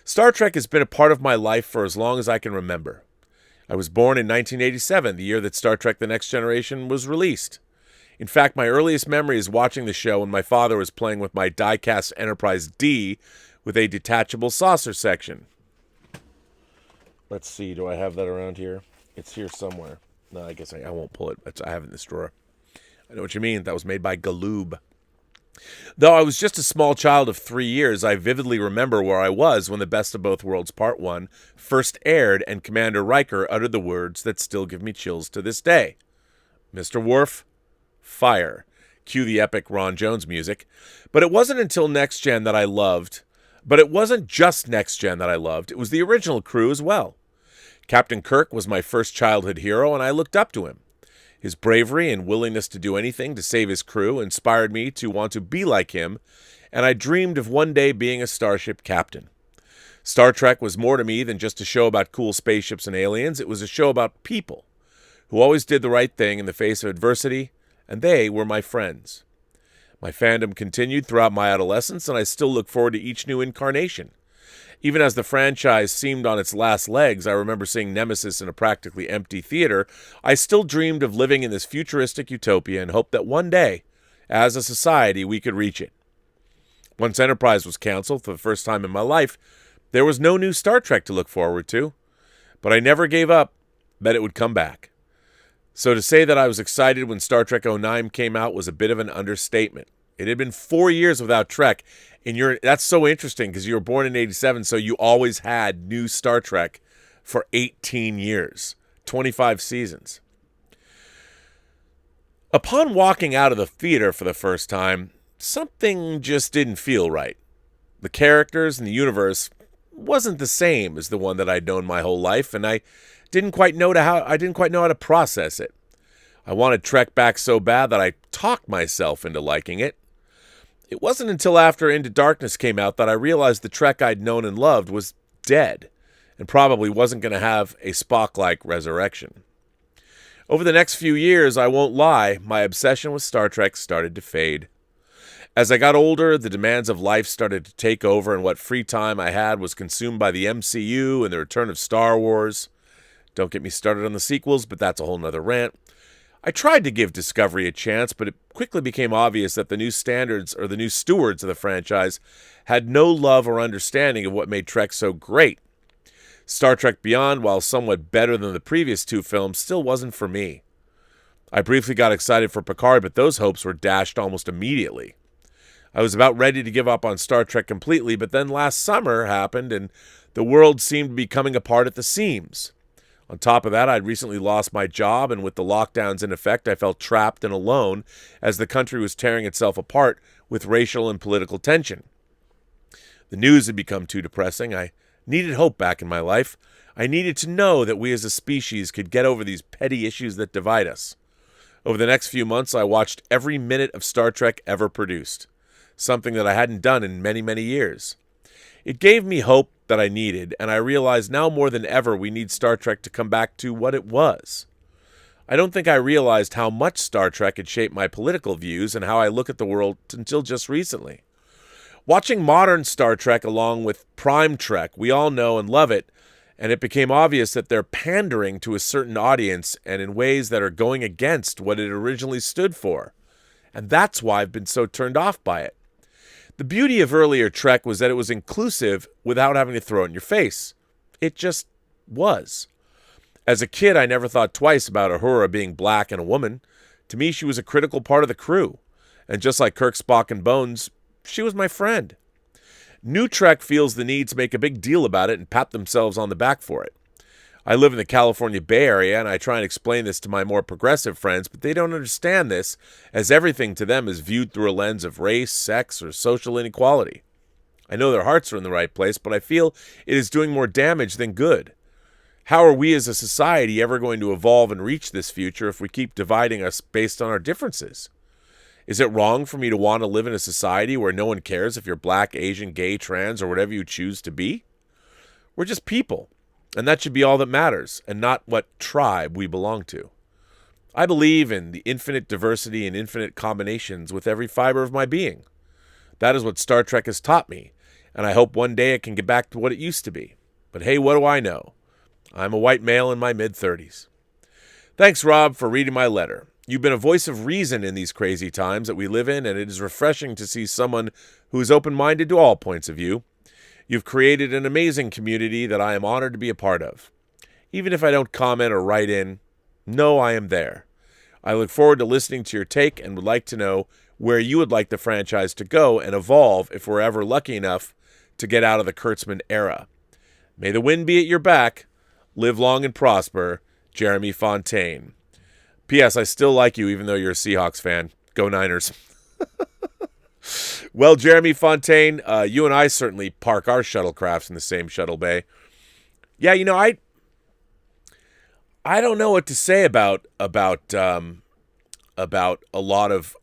Star Trek has been a part of my life for as long as I can remember. I was born in 1987, the year that Star Trek The Next Generation was released. In fact, my earliest memory is watching the show when my father was playing with my die-cast Enterprise D with a detachable saucer section. Let's see, do I have that around here? It's here somewhere. No, I guess I won't pull it. I have it in this drawer. I know what you mean. That was made by Galoob. Though I was just a small child of 3 years, I vividly remember where I was when The Best of Both Worlds Part 1 first aired and Commander Riker uttered the words that still give me chills to this day. Mr. Worf, fire. Cue the epic Ron Jones music. But it wasn't until Next Gen that I loved. But it wasn't just Next Gen that I loved. It was the original crew as well. Captain Kirk was my first childhood hero, and I looked up to him. His bravery and willingness to do anything to save his crew inspired me to want to be like him, and I dreamed of one day being a starship captain. Star Trek was more to me than just a show about cool spaceships and aliens. It was a show about people who always did the right thing in the face of adversity, and they were my friends. My fandom continued throughout my adolescence, and I still look forward to each new incarnation. Even as the franchise seemed on its last legs, I remember seeing Nemesis in a practically empty theater, I still dreamed of living in this futuristic utopia and hoped that one day, as a society, we could reach it. Once Enterprise was canceled for the first time in my life, there was no new Star Trek to look forward to, but I never gave up that it would come back. So to say that I was excited when Star Trek '09 came out was a bit of an understatement. It had been 4 years without Trek, and that's so interesting because you were born in '87, so you always had new Star Trek for 18 years, 25 seasons. Upon walking out of the theater for the first time, something just didn't feel right. The characters and the universe wasn't the same as the one that I'd known my whole life, and I didn't quite know how to process it. I wanted Trek back so bad that I talked myself into liking it. It wasn't until after Into Darkness came out that I realized the Trek I'd known and loved was dead, and probably wasn't going to have a Spock-like resurrection. Over the next few years, I won't lie, my obsession with Star Trek started to fade. As I got older, the demands of life started to take over, and what free time I had was consumed by the MCU and the return of Star Wars. Don't get me started on the sequels, but that's a whole nother rant. I tried to give Discovery a chance, but it quickly became obvious that the new standards or the new stewards of the franchise had no love or understanding of what made Trek so great. Star Trek Beyond, while somewhat better than the previous two films, still wasn't for me. I briefly got excited for Picard, but those hopes were dashed almost immediately. I was about ready to give up on Star Trek completely, but then last summer happened and the world seemed to be coming apart at the seams. On top of that, I'd recently lost my job, and with the lockdowns in effect, I felt trapped and alone as the country was tearing itself apart with racial and political tension. The news had become too depressing. I needed hope back in my life. I needed to know that we as a species could get over these petty issues that divide us. Over the next few months, I watched every minute of Star Trek ever produced, something that I hadn't done in many, many years. It gave me hope that I needed, and I realize now more than ever we need Star Trek to come back to what it was. I don't think I realized how much Star Trek had shaped my political views and how I look at the world until just recently. Watching modern Star Trek along with Prime Trek, we all know and love it, and it became obvious that they're pandering to a certain audience and in ways that are going against what it originally stood for. And that's why I've been so turned off by it. The beauty of earlier Trek was that it was inclusive without having to throw it in your face. It just was. As a kid, I never thought twice about Uhura being black and a woman. To me, she was a critical part of the crew. And just like Kirk, Spock, and Bones, she was my friend. New Trek feels the need to make a big deal about it and pat themselves on the back for it. I live in the California Bay Area, and I try and explain this to my more progressive friends, but they don't understand this, as everything to them is viewed through a lens of race, sex, or social inequality. I know their hearts are in the right place, but I feel it is doing more damage than good. How are we as a society ever going to evolve and reach this future if we keep dividing us based on our differences? Is it wrong for me to want to live in a society where no one cares if you're black, Asian, gay, trans, or whatever you choose to be? We're just people. And that should be all that matters, and not what tribe we belong to. I believe in the infinite diversity and infinite combinations with every fiber of my being. That is what Star Trek has taught me, and I hope one day it can get back to what it used to be. But hey, what do I know? I'm a white male in my mid-30s. Thanks, Rob, for reading my letter. You've been a voice of reason in these crazy times that we live in, and it is refreshing to see someone who is open-minded to all points of view. You've created an amazing community that I am honored to be a part of. Even if I don't comment or write in, know I am there. I look forward to listening to your take and would like to know where you would like the franchise to go and evolve if we're ever lucky enough to get out of the Kurtzman era. May the wind be at your back. Live long and prosper, Jeremy Fontaine. P.S. I still like you even though you're a Seahawks fan. Go Niners. Well, Jeremy Fontaine, you and I certainly park our shuttlecrafts in the same shuttle bay. Yeah, you know, I don't know what to say about a lot of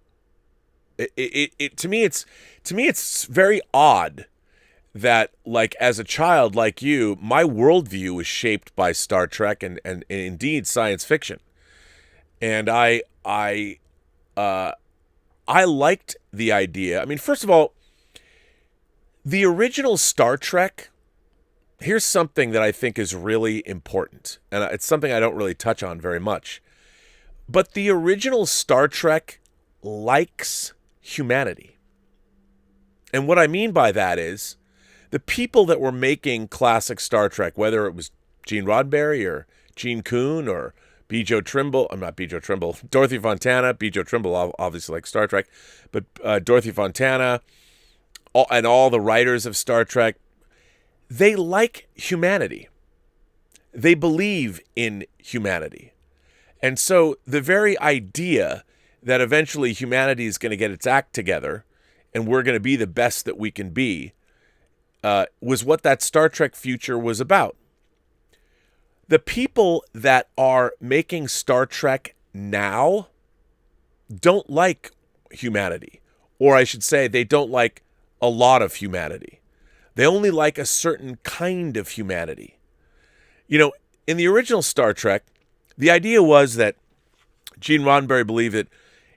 it. To me, it's very odd that, like, as a child like you, my worldview was shaped by Star Trek and indeed science fiction. And I liked the idea. I mean, first of all, the original Star Trek, here's something that I think is really important, and it's something I don't really touch on very much. But the original Star Trek likes humanity. And what I mean by that is the people that were making classic Star Trek, whether it was Gene Roddenberry or Gene Kuhn or Dorothy Fontana. Joe Trimble obviously likes Star Trek, but Dorothy Fontana and all the writers of Star Trek, they like humanity. They believe in humanity. And so the very idea that eventually humanity is going to get its act together and we're going to be the best that we can be was what that Star Trek future was about. The people that are making Star Trek now don't like humanity. Or I should say, they don't like a lot of humanity. They only like a certain kind of humanity. You know, in the original Star Trek, the idea was that Gene Roddenberry believed that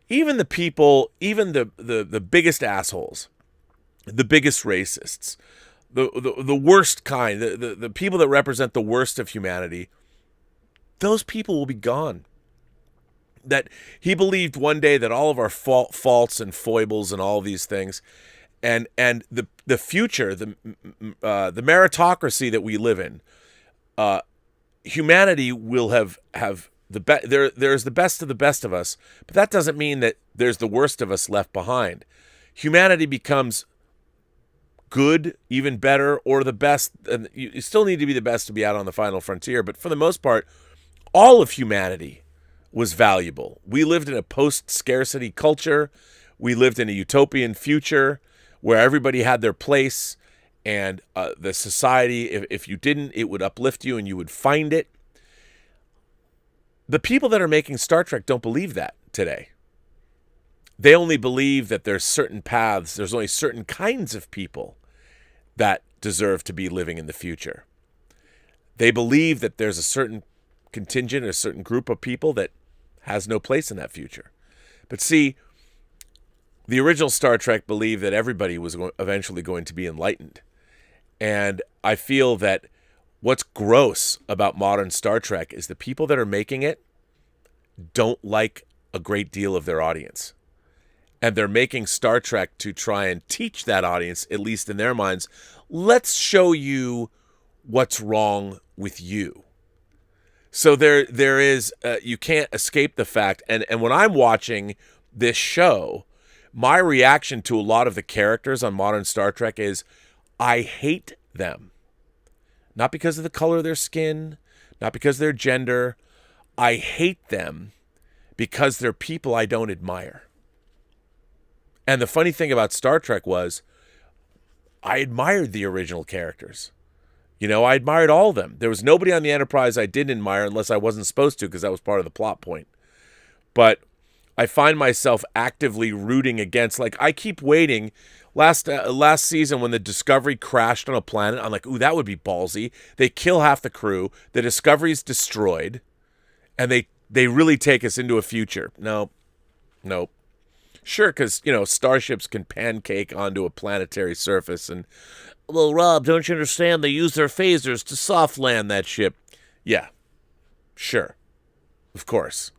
even the people, even the biggest assholes, the biggest racists, the worst kind, the people that represent the worst of humanity, those people will be gone. That he believed one day that all of our faults and foibles and all these things, and the future, the meritocracy that we live in, humanity will have the best. There's the best of the best of us, but that doesn't mean that there's the worst of us left behind. Humanity becomes good, even better, or the best, and you still need to be the best to be out on the final frontier, but for the most part, all of humanity was valuable. We lived in a post-scarcity culture. We lived in a utopian future where everybody had their place, and the society, if you didn't, it would uplift you and you would find it. The people that are making Star Trek don't believe that today. They only believe that there's certain paths, there's only certain kinds of people that deserve to be living in the future. They believe that there's a certain contingent, a certain group of people that has no place in that future. But see, the original Star Trek believed that everybody was eventually going to be enlightened. And I feel that what's gross about modern Star Trek is the people that are making it don't like a great deal of their audience. And they're making Star Trek to try and teach that audience, at least in their minds, let's show you what's wrong with you. So there is, you can't escape the fact, and when I'm watching this show, my reaction to a lot of the characters on modern Star Trek is, I hate them. Not because of the color of their skin, not because of their gender. I hate them because they're people I don't admire. And the funny thing about Star Trek was, I admired the original characters. You know, I admired all of them. There was nobody on the Enterprise I didn't admire unless I wasn't supposed to, because that was part of the plot point. But I find myself actively rooting against, like, I keep waiting. Last season when the Discovery crashed on a planet, I'm like, ooh, that would be ballsy. They kill half the crew. The Discovery's destroyed. And they really take us into a future. Nope. Sure, because, you know, starships can pancake onto a planetary surface. And, well, Rob, don't you understand? They use their phasers to soft land that ship. Yeah, sure. Of course.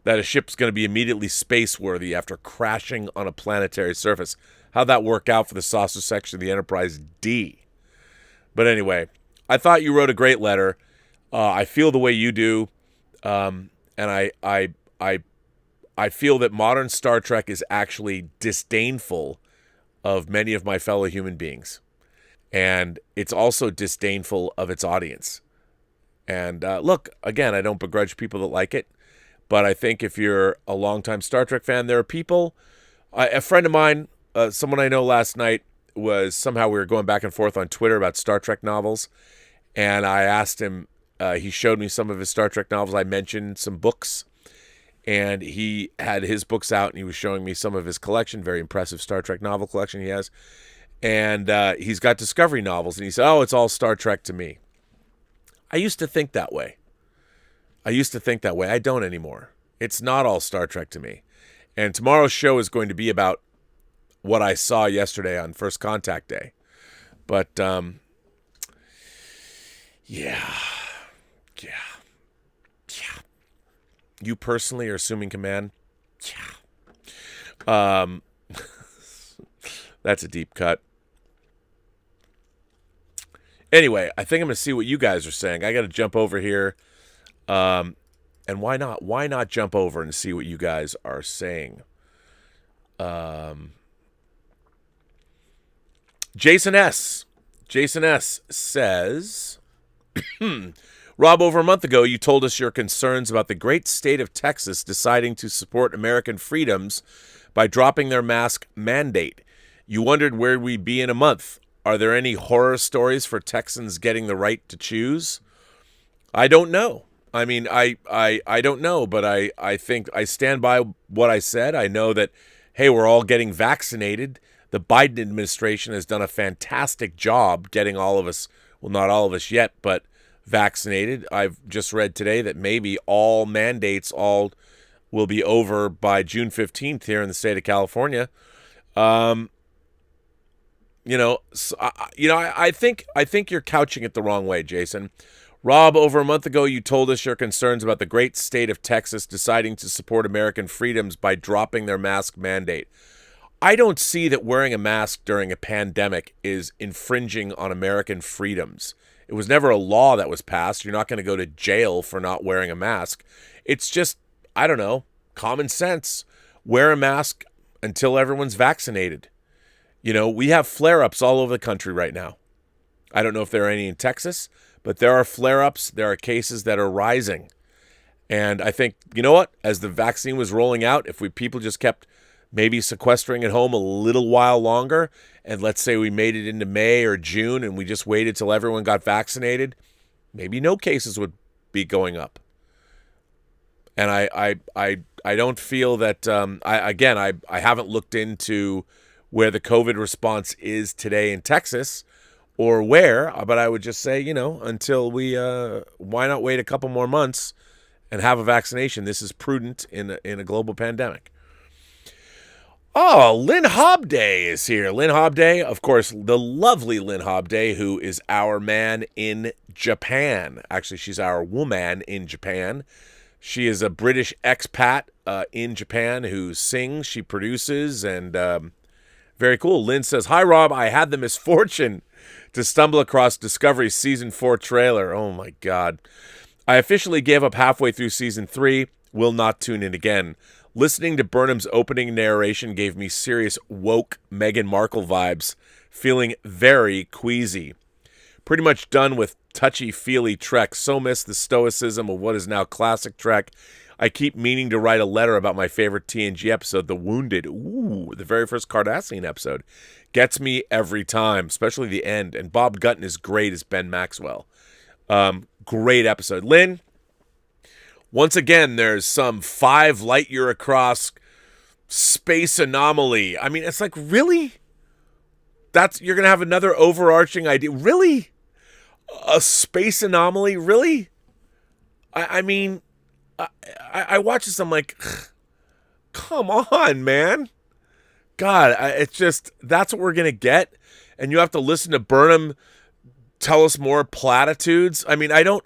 That a ship's going to be immediately space-worthy after crashing on a planetary surface. How'd that work out for the saucer section of the Enterprise D? But anyway, I thought you wrote a great letter. I feel the way you do. And I feel that modern Star Trek is actually disdainful of many of my fellow human beings. And it's also disdainful of its audience. And look, again, I don't begrudge people that like it. But I think if you're a longtime Star Trek fan, there are people. A friend of mine, someone I know last night, somehow we were going back and forth on Twitter about Star Trek novels. And I asked him, he showed me some of his Star Trek novels. I mentioned some books. And he had his books out, and he was showing me some of his collection, very impressive Star Trek novel collection he has. And he's got Discovery novels, and he said, oh, it's all Star Trek to me. I used to think that way. I don't anymore. It's not all Star Trek to me. And tomorrow's show is going to be about what I saw yesterday on First Contact Day. But, yeah. You personally are assuming command? Yeah. That's a deep cut. Anyway, I think I'm going to see what you guys are saying. I got to jump over here. And why not? Why not jump over and see what you guys are saying? Jason S. Says, Rob, over a month ago, you told us your concerns about the great state of Texas deciding to support American freedoms by dropping their mask mandate. You wondered where we'd be in a month. Are there any horror stories for Texans getting the right to choose? I don't know. I mean, I don't know, but I think I stand by what I said. I know that, hey, we're all getting vaccinated. The Biden administration has done a fantastic job getting all of us, well, not all of us yet, but vaccinated. I've just read today that maybe all mandates will be over by June 15th here in the state of California. I think you're couching it the wrong way, Jason. Rob, over a month ago, you told us your concerns about the great state of Texas deciding to support American freedoms by dropping their mask mandate. I don't see that wearing a mask during a pandemic is infringing on American freedoms. It was never a law that was passed. You're not going to go to jail for not wearing a mask. It's just, I don't know, common sense. Wear a mask until everyone's vaccinated. We have flare-ups all over the country right now. I don't know if there are any in Texas, but there are flare-ups. There are cases that are rising. And I think, you know what? As the vaccine was rolling out, if people just kept maybe sequestering at home a little while longer, and let's say we made it into May or June and we just waited till everyone got vaccinated, maybe no cases would be going up. And I don't feel that, I haven't looked into where the COVID response is today in Texas or where, but I would just say, until why not wait a couple more months and have a vaccination? This is prudent in a global pandemic. Oh, Lynn Hobday is here. Lynn Hobday, of course, the lovely Lynn Hobday, who is our man in Japan. Actually, she's our woman in Japan. She is a British expat in Japan who sings, she produces, and very cool. Lynn says, "Hi, Rob. I had the misfortune to stumble across Discovery's Season 4 trailer. Oh, my God. I officially gave up halfway through Season 3. Will not tune in again. Listening to Burnham's opening narration gave me serious woke Meghan Markle vibes, feeling very queasy. Pretty much done with touchy-feely Trek. So miss the stoicism of what is now classic Trek. I keep meaning to write a letter about my favorite TNG episode, The Wounded. Ooh, the very first Cardassian episode. Gets me every time, especially the end. And Bob Gutton is great as Ben Maxwell. Great episode. Lynn, once again, there's some 5 light-year across space anomaly. I mean, it's like, really? You're going to have another overarching idea? Really? A space anomaly? Really? I mean, I watch this, I'm like, come on, man. God, it's just, that's what we're going to get? And you have to listen to Burnham tell us more platitudes? I mean, I don't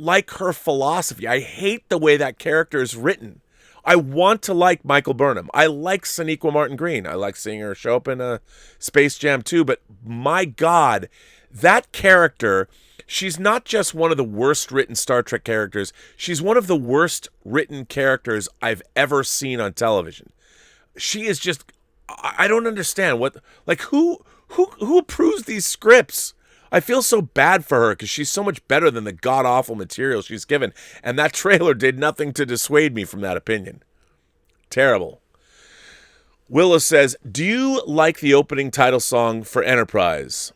like her philosophy. I hate the way that character is written. I want to like Michael Burnham. I like Sonequa Martin Green. I like seeing her show up in Space Jam 2. But my God, that character, she's not just one of the worst written Star Trek characters. She's one of the worst written characters I've ever seen on television. She is just, I don't understand who approves these scripts? I feel so bad for her because she's so much better than the god-awful material she's given. And that trailer did nothing to dissuade me from that opinion. Terrible. Willa says, do you like the opening title song for Enterprise?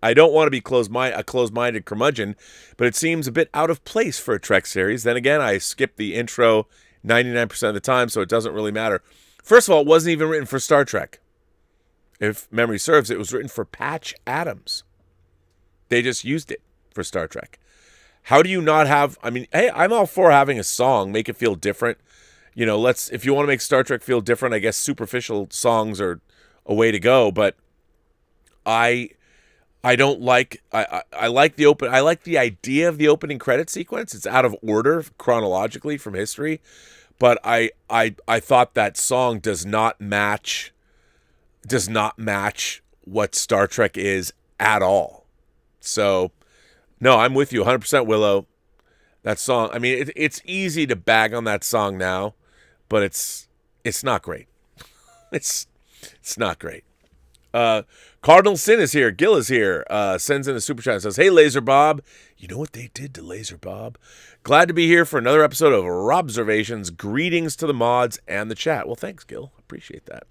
I don't want to be a closed-minded curmudgeon, but it seems a bit out of place for a Trek series. Then again, I skip the intro 99% of the time, so it doesn't really matter. First of all, it wasn't even written for Star Trek. If memory serves, it was written for Patch Adams. They just used it for Star Trek. How do you not have, I mean, hey, I'm all for having a song, make it feel different. You know, if you want to make Star Trek feel different, I guess superficial songs are a way to go, but I don't like, I like I like the idea of the opening credit sequence. It's out of order chronologically from history, but I thought that song does not match what Star Trek is at all. So, no, I'm with you 100%, Willow. That song, I mean, it's easy to bag on that song now, but it's not great. It's not great. Cardinal Sin is here. Gil is here. Sends in a super chat and says, "Hey, Laser Bob. You know what they did to Laser Bob? Glad to be here for another episode of Robservations. Greetings to the mods and the chat." Well, thanks, Gil. Appreciate that.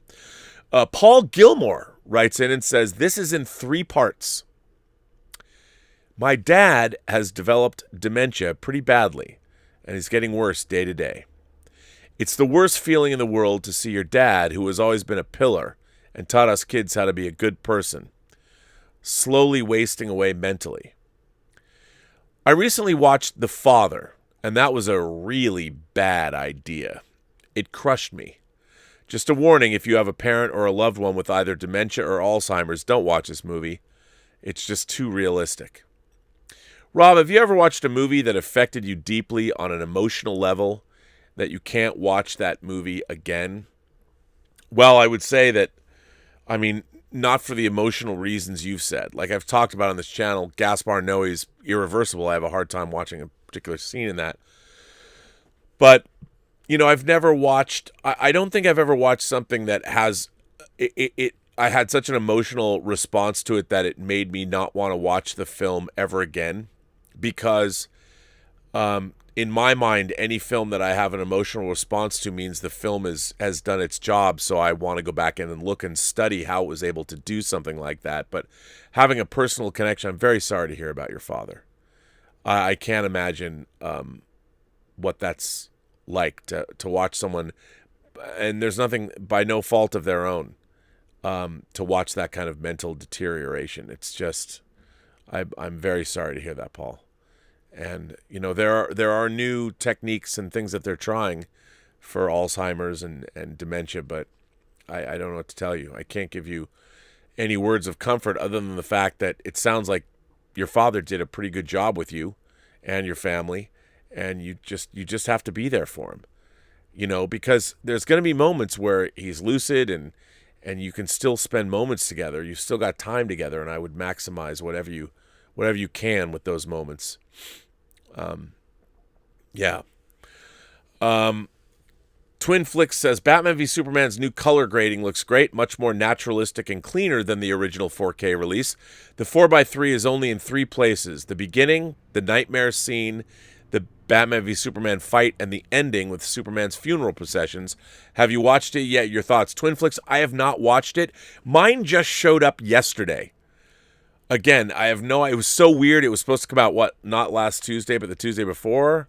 Paul Gilmore writes in and says, "This is in 3 parts. My dad has developed dementia pretty badly, and he's getting worse day to day. It's the worst feeling in the world to see your dad, who has always been a pillar and taught us kids how to be a good person, slowly wasting away mentally. I recently watched The Father, and that was a really bad idea. It crushed me. Just a warning, if you have a parent or a loved one with either dementia or Alzheimer's, don't watch this movie. It's just too realistic." Rob, have you ever watched a movie that affected you deeply on an emotional level that you can't watch that movie again? Well, I would say that, I mean, not for the emotional reasons you've said. Like I've talked about on this channel, Gaspar Noé's Irreversible. I have a hard time watching a particular scene in that. But, you know, I've never watched, I don't think I've ever watched something that has, I had such an emotional response to it that it made me not want to watch the film ever again. Because in my mind, any film that I have an emotional response to means the film has done its job, so I want to go back in and look and study how it was able to do something like that. But having a personal connection, I'm very sorry to hear about your father. I can't imagine what that's like to watch someone, and there's nothing by no fault of their own, to watch that kind of mental deterioration. It's just, I'm very sorry to hear that, Paul. And, you know, there are new techniques and things that they're trying for Alzheimer's and dementia, but I don't know what to tell you. I can't give you any words of comfort other than the fact that it sounds like your father did a pretty good job with you and your family, and you just have to be there for him. You know, because there's going to be moments where he's lucid and you can still spend moments together. You've still got time together, and I would maximize whatever you can with those moments. Yeah. Twin Flicks says, "Batman v Superman's new color grading looks great, much more naturalistic and cleaner than the original 4K release. The 4:3 is only in 3 places: the beginning, the nightmare scene, the Batman v Superman fight, and the ending with Superman's funeral processions. Have you watched it yet? Your thoughts?" Twin Flicks, I have not watched it. Mine just showed up yesterday. Again, it was so weird. It was supposed to come out, not last Tuesday, but the Tuesday before.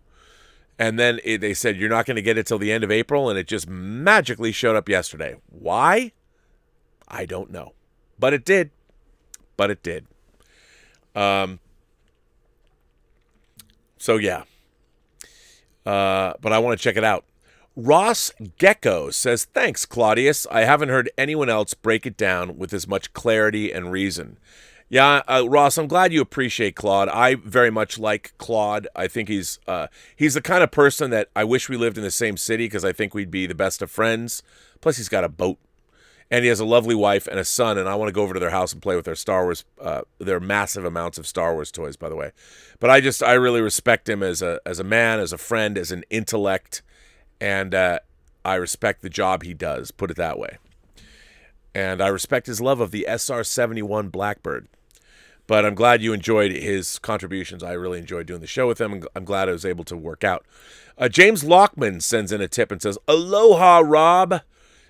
And then they said, you're not going to get it till the end of April, and it just magically showed up yesterday. Why? I don't know. But it did. So, yeah. But I want to check it out. Ross Gecko says, "Thanks, Claudius. I haven't heard anyone else break it down with as much clarity and reason." Yeah, Ross, I'm glad you appreciate Claude. I very much like Claude. I think he's the kind of person that I wish we lived in the same city, because I think we'd be the best of friends. Plus, he's got a boat, and he has a lovely wife and a son, and I want to go over to their house and play with their Star Wars, their massive amounts of Star Wars toys, by the way. But I really respect him as a man, as a friend, as an intellect, and I respect the job he does, put it that way. And I respect his love of the SR-71 Blackbird. But I'm glad you enjoyed his contributions. I really enjoyed doing the show with him. I'm glad I was able to work out. James Lockman sends in a tip and says, "Aloha, Rob.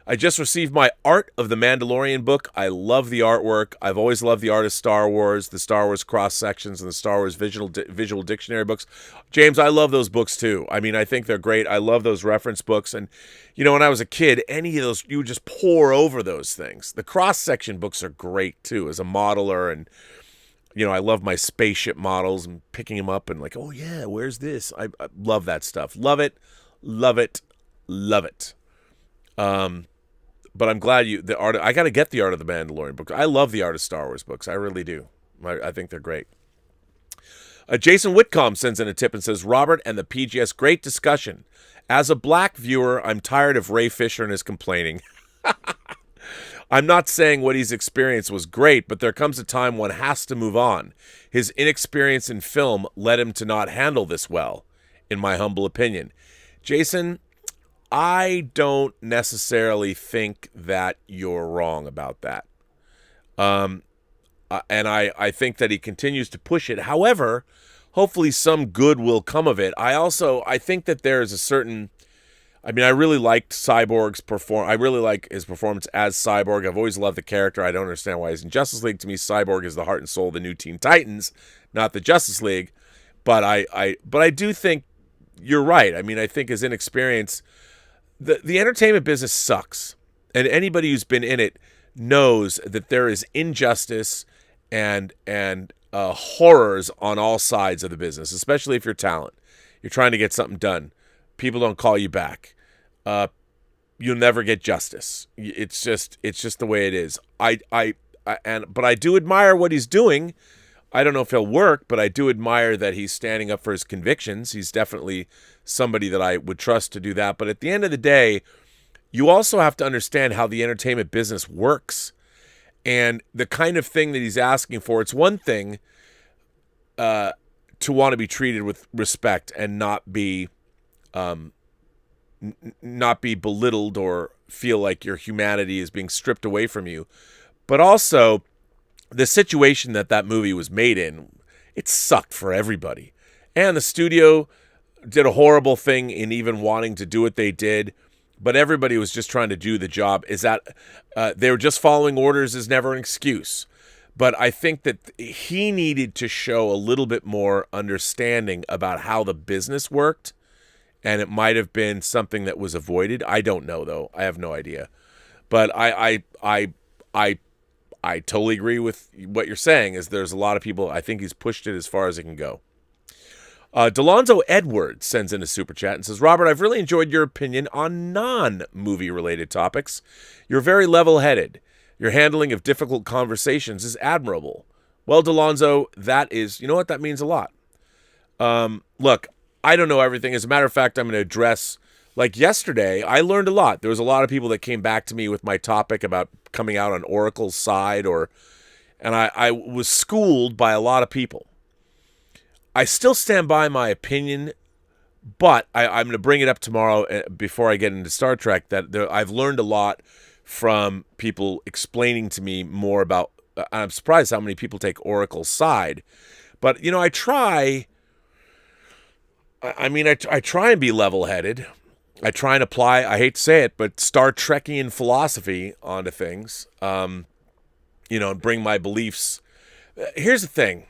I just received my Art of the Mandalorian book. I love the artwork. I've always loved the art of Star Wars, the Star Wars cross-sections, and the Star Wars visual dictionary books." James, I love those books too. I mean, I think they're great. I love those reference books. And, you know, when I was a kid, any of those, you would just pour over those things. The cross-section books are great too, as a modeler, and I love my spaceship models and picking them up and like, oh yeah, where's this? I love that stuff. Love it, love it, love it. But I'm glad I got to get the Art of the Mandalorian book. I love the Art of Star Wars books. I really do. I think they're great. Jason Whitcomb sends in a tip and says, Robert and the PGS, great discussion. As a black viewer, I'm tired of Ray Fisher and his complaining. I'm not saying what he's experienced was great, but there comes a time one has to move on. His inexperience in film led him to not handle this well, in my humble opinion. Jason, I don't necessarily think that you're wrong about that. And I think that he continues to push it. However, hopefully some good will come of it. I think that there is a certain... I really liked Cyborg's I really like his performance as Cyborg. I've always loved the character. I don't understand why he's in Justice League. To me, Cyborg is the heart and soul of the new Teen Titans, not the Justice League. But I do think you're right. I think his inexperience, the entertainment business sucks, and anybody who's been in it knows that there is injustice and horrors on all sides of the business, especially if you're talent. You're trying to get something done. People don't call you back. You'll never get justice. It's just the way it is. But I do admire what he's doing. I don't know if he'll work, but I do admire that he's standing up for his convictions. He's definitely somebody that I would trust to do that. But at the end of the day, you also have to understand how the entertainment business works and the kind of thing that he's asking for. It's one thing to want to be treated with respect and not be belittled or feel like your humanity is being stripped away from you. But also, the situation that movie was made in, it sucked for everybody. And the studio did a horrible thing in even wanting to do what they did, but everybody was just trying to do the job. Is that they were just following orders is never an excuse. But I think that he needed to show a little bit more understanding about how the business worked. And it might have been something that was avoided. I don't know, though. I have no idea. But I totally agree with what you're saying. Is there's a lot of people. I think he's pushed it as far as it can go. Delonzo Edwards sends in a super chat and says, Robert, I've really enjoyed your opinion on non-movie related topics. You're very level-headed. Your handling of difficult conversations is admirable. Well, Delonzo, you know what? That means a lot. Look, I don't know everything. As a matter of fact, I'm going to address, like yesterday, I learned a lot. There was a lot of people that came back to me with my topic about coming out on Oracle's side, and I was schooled by a lot of people. I still stand by my opinion, but I'm going to bring it up tomorrow before I get into Star Trek, that I've learned a lot from people explaining to me more about, I'm surprised how many people take Oracle's side. But, I try... I try and be level-headed. I try and apply, I hate to say it, but Star Trekian philosophy onto things, and bring my beliefs. Here's the thing.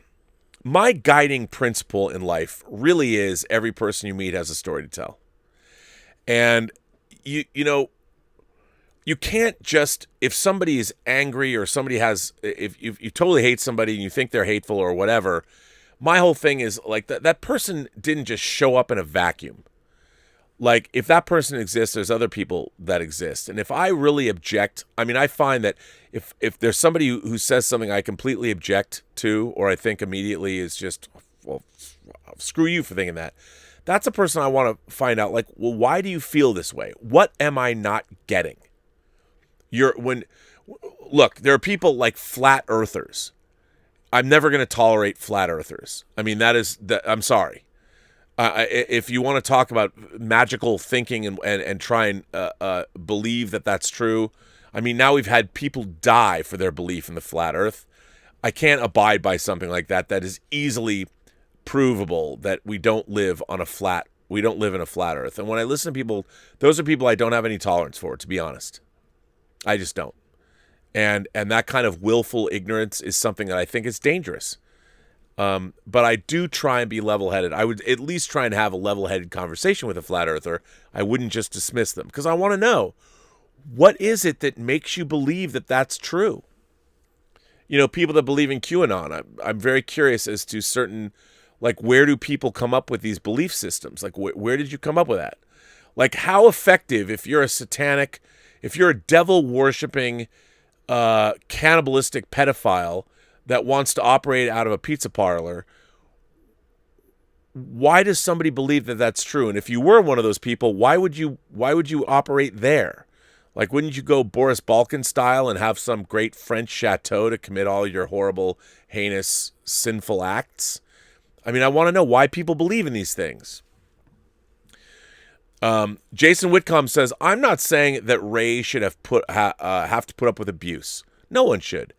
My guiding principle in life really is every person you meet has a story to tell. And, you can't just, if somebody is angry or somebody if you totally hate somebody and you think they're hateful or whatever, my whole thing is like that person didn't just show up in a vacuum. Like if that person exists, there's other people that exist. And if I really object, I find that if there's somebody who says something I completely object to, or I think immediately is just, well, screw you for thinking that. That's a person I want to find out, like, well, why do you feel this way? What am I not getting? Look, there are people like flat earthers. I'm never going to tolerate flat earthers. I'm sorry. If you want to talk about magical thinking and try and believe that that's true, now we've had people die for their belief in the flat earth. I can't abide by something like that. That is easily provable that we don't live in a flat earth. And when I listen to people, those are people I don't have any tolerance for, to be honest. I just don't. And that kind of willful ignorance is something that I think is dangerous. But I do try and be level-headed. I would at least try and have a level-headed conversation with a flat earther. I wouldn't just dismiss them, because I want to know, what is it that makes you believe that that's true? people that believe in QAnon. I'm very curious as to certain, like, where do people come up with these belief systems? Like, where did you come up with that? Like, how effective, if you're a devil worshipping, cannibalistic pedophile that wants to operate out of a pizza parlor, why does somebody believe that that's true? And if you were one of those people, why would you operate there? Like, wouldn't you go Boris Balkan style and have some great French chateau to commit all your horrible, heinous, sinful acts? I mean, I want to know why people believe in these things. Jason Whitcomb says, I'm not saying that Ray should have to put up with abuse. No one should.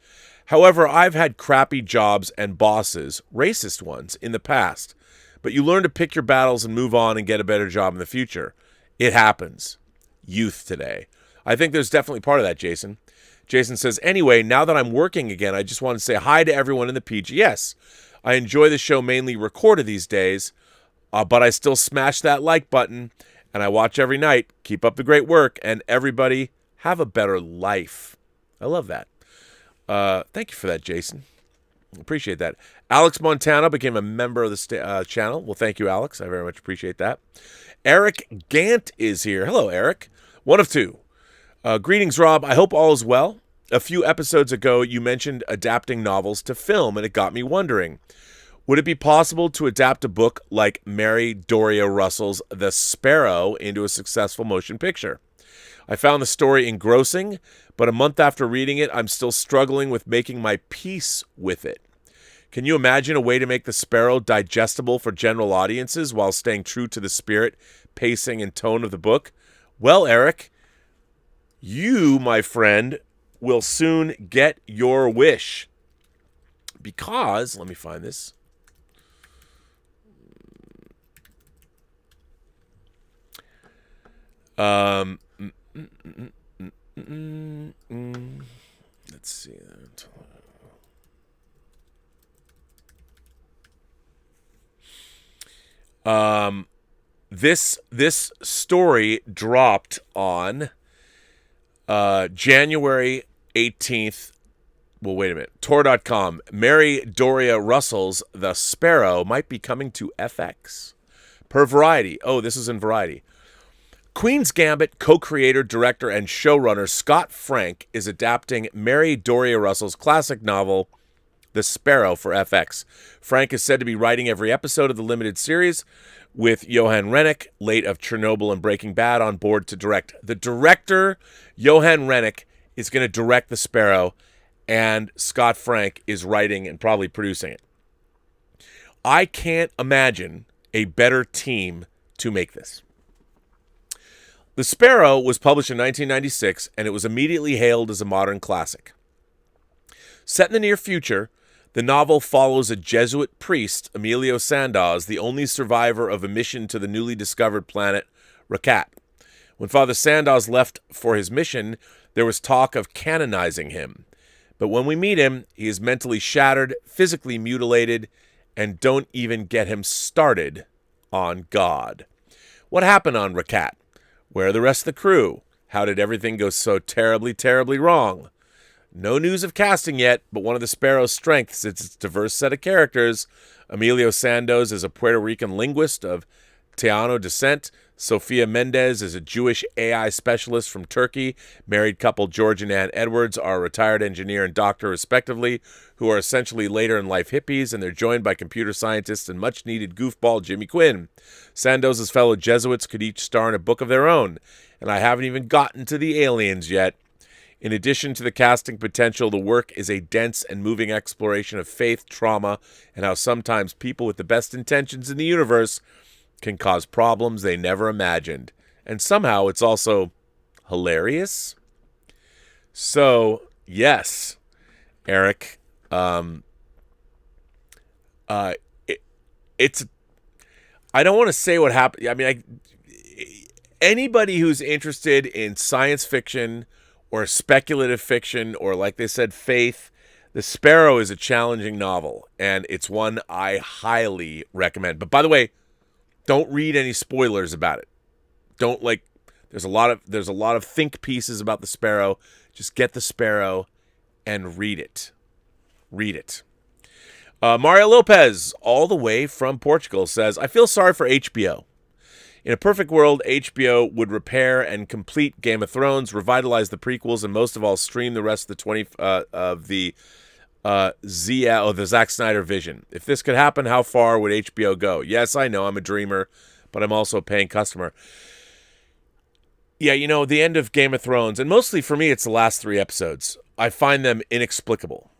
However, I've had crappy jobs and bosses, racist ones, in the past. But you learn to pick your battles and move on and get a better job in the future. It happens. Youth today. I think there's definitely part of that, Jason. Jason says, anyway, now that I'm working again, I just want to say hi to everyone in the PGS. I enjoy the show mainly recorded these days, but I still smash that like button, and I watch every night. Keep up the great work, and everybody have a better life. I love that. Thank you for that, Jason. Appreciate that. Alex Montana became a member of the channel. Well, thank you, Alex. I very much appreciate that. Eric Gant is here. Hello, Eric. One of two. Greetings, Rob. I hope all is well. A few episodes ago, you mentioned adapting novels to film, and it got me wondering. Would it be possible to adapt a book like Mary Doria Russell's The Sparrow into a successful motion picture? I found the story engrossing, but a month after reading it, I'm still struggling with making my peace with it. Can you imagine a way to make The Sparrow digestible for general audiences while staying true to the spirit, pacing, and tone of the book? Well, Eric, you, my friend, will soon get your wish. Because, let me find this. Let's see. This story dropped on January 18th. Well, wait a minute. Tor.com. Mary Doria Russell's The Sparrow might be coming to FX. Per Variety. Oh, this is in Variety. Queen's Gambit co-creator, director, and showrunner Scott Frank is adapting Mary Doria Russell's classic novel, The Sparrow, for FX. Frank is said to be writing every episode of the limited series, with Johan Rennick, late of Chernobyl and Breaking Bad, on board to direct. The director, Johan Rennick, is going to direct The Sparrow, and Scott Frank is writing and probably producing it. I can't imagine a better team to make this. The Sparrow was published in 1996, and it was immediately hailed as a modern classic. Set in the near future, the novel follows a Jesuit priest, Emilio Sandoz, the only survivor of a mission to the newly discovered planet Rakat. When Father Sandoz left for his mission, there was talk of canonizing him. But when we meet him, he is mentally shattered, physically mutilated, and don't even get him started on God. What happened on Rakat? Where are the rest of the crew? How did everything go so terribly, terribly wrong? No news of casting yet, but one of the Sparrow's strengths is its diverse set of characters. Emilio Sandoz is a Puerto Rican linguist of Taino descent. Sofia Mendez is a Jewish AI specialist from Turkey. Married couple George and Ann Edwards are a retired engineer and doctor, respectively, who are essentially later-in-life hippies, and they're joined by computer scientist and much-needed goofball Jimmy Quinn. Sandoz's fellow Jesuits could each star in a book of their own, and I haven't even gotten to the aliens yet. In addition to the casting potential, the work is a dense and moving exploration of faith, trauma, and how sometimes people with the best intentions in the universe can cause problems they never imagined. And somehow it's also hilarious. So, yes, Eric, it's, I don't want to say what happened. I mean, anybody who's interested in science fiction or speculative fiction, or like they said, faith, The Sparrow is a challenging novel, and it's one I highly recommend. But by the way, don't read any spoilers about it. Don't there's a lot of think pieces about The Sparrow. Just get The Sparrow and read it. Read it. Mario Lopez, all the way from Portugal, says, I feel sorry for HBO. In a perfect world, HBO would repair and complete Game of Thrones, revitalize the prequels, and most of all, stream the rest of the the Zack Snyder vision. If this could happen, how far would HBO go? Yes, I know I'm a dreamer, but I'm also a paying customer. Yeah, the end of Game of Thrones, and mostly for me, it's the last 3 episodes. I find them inexplicable.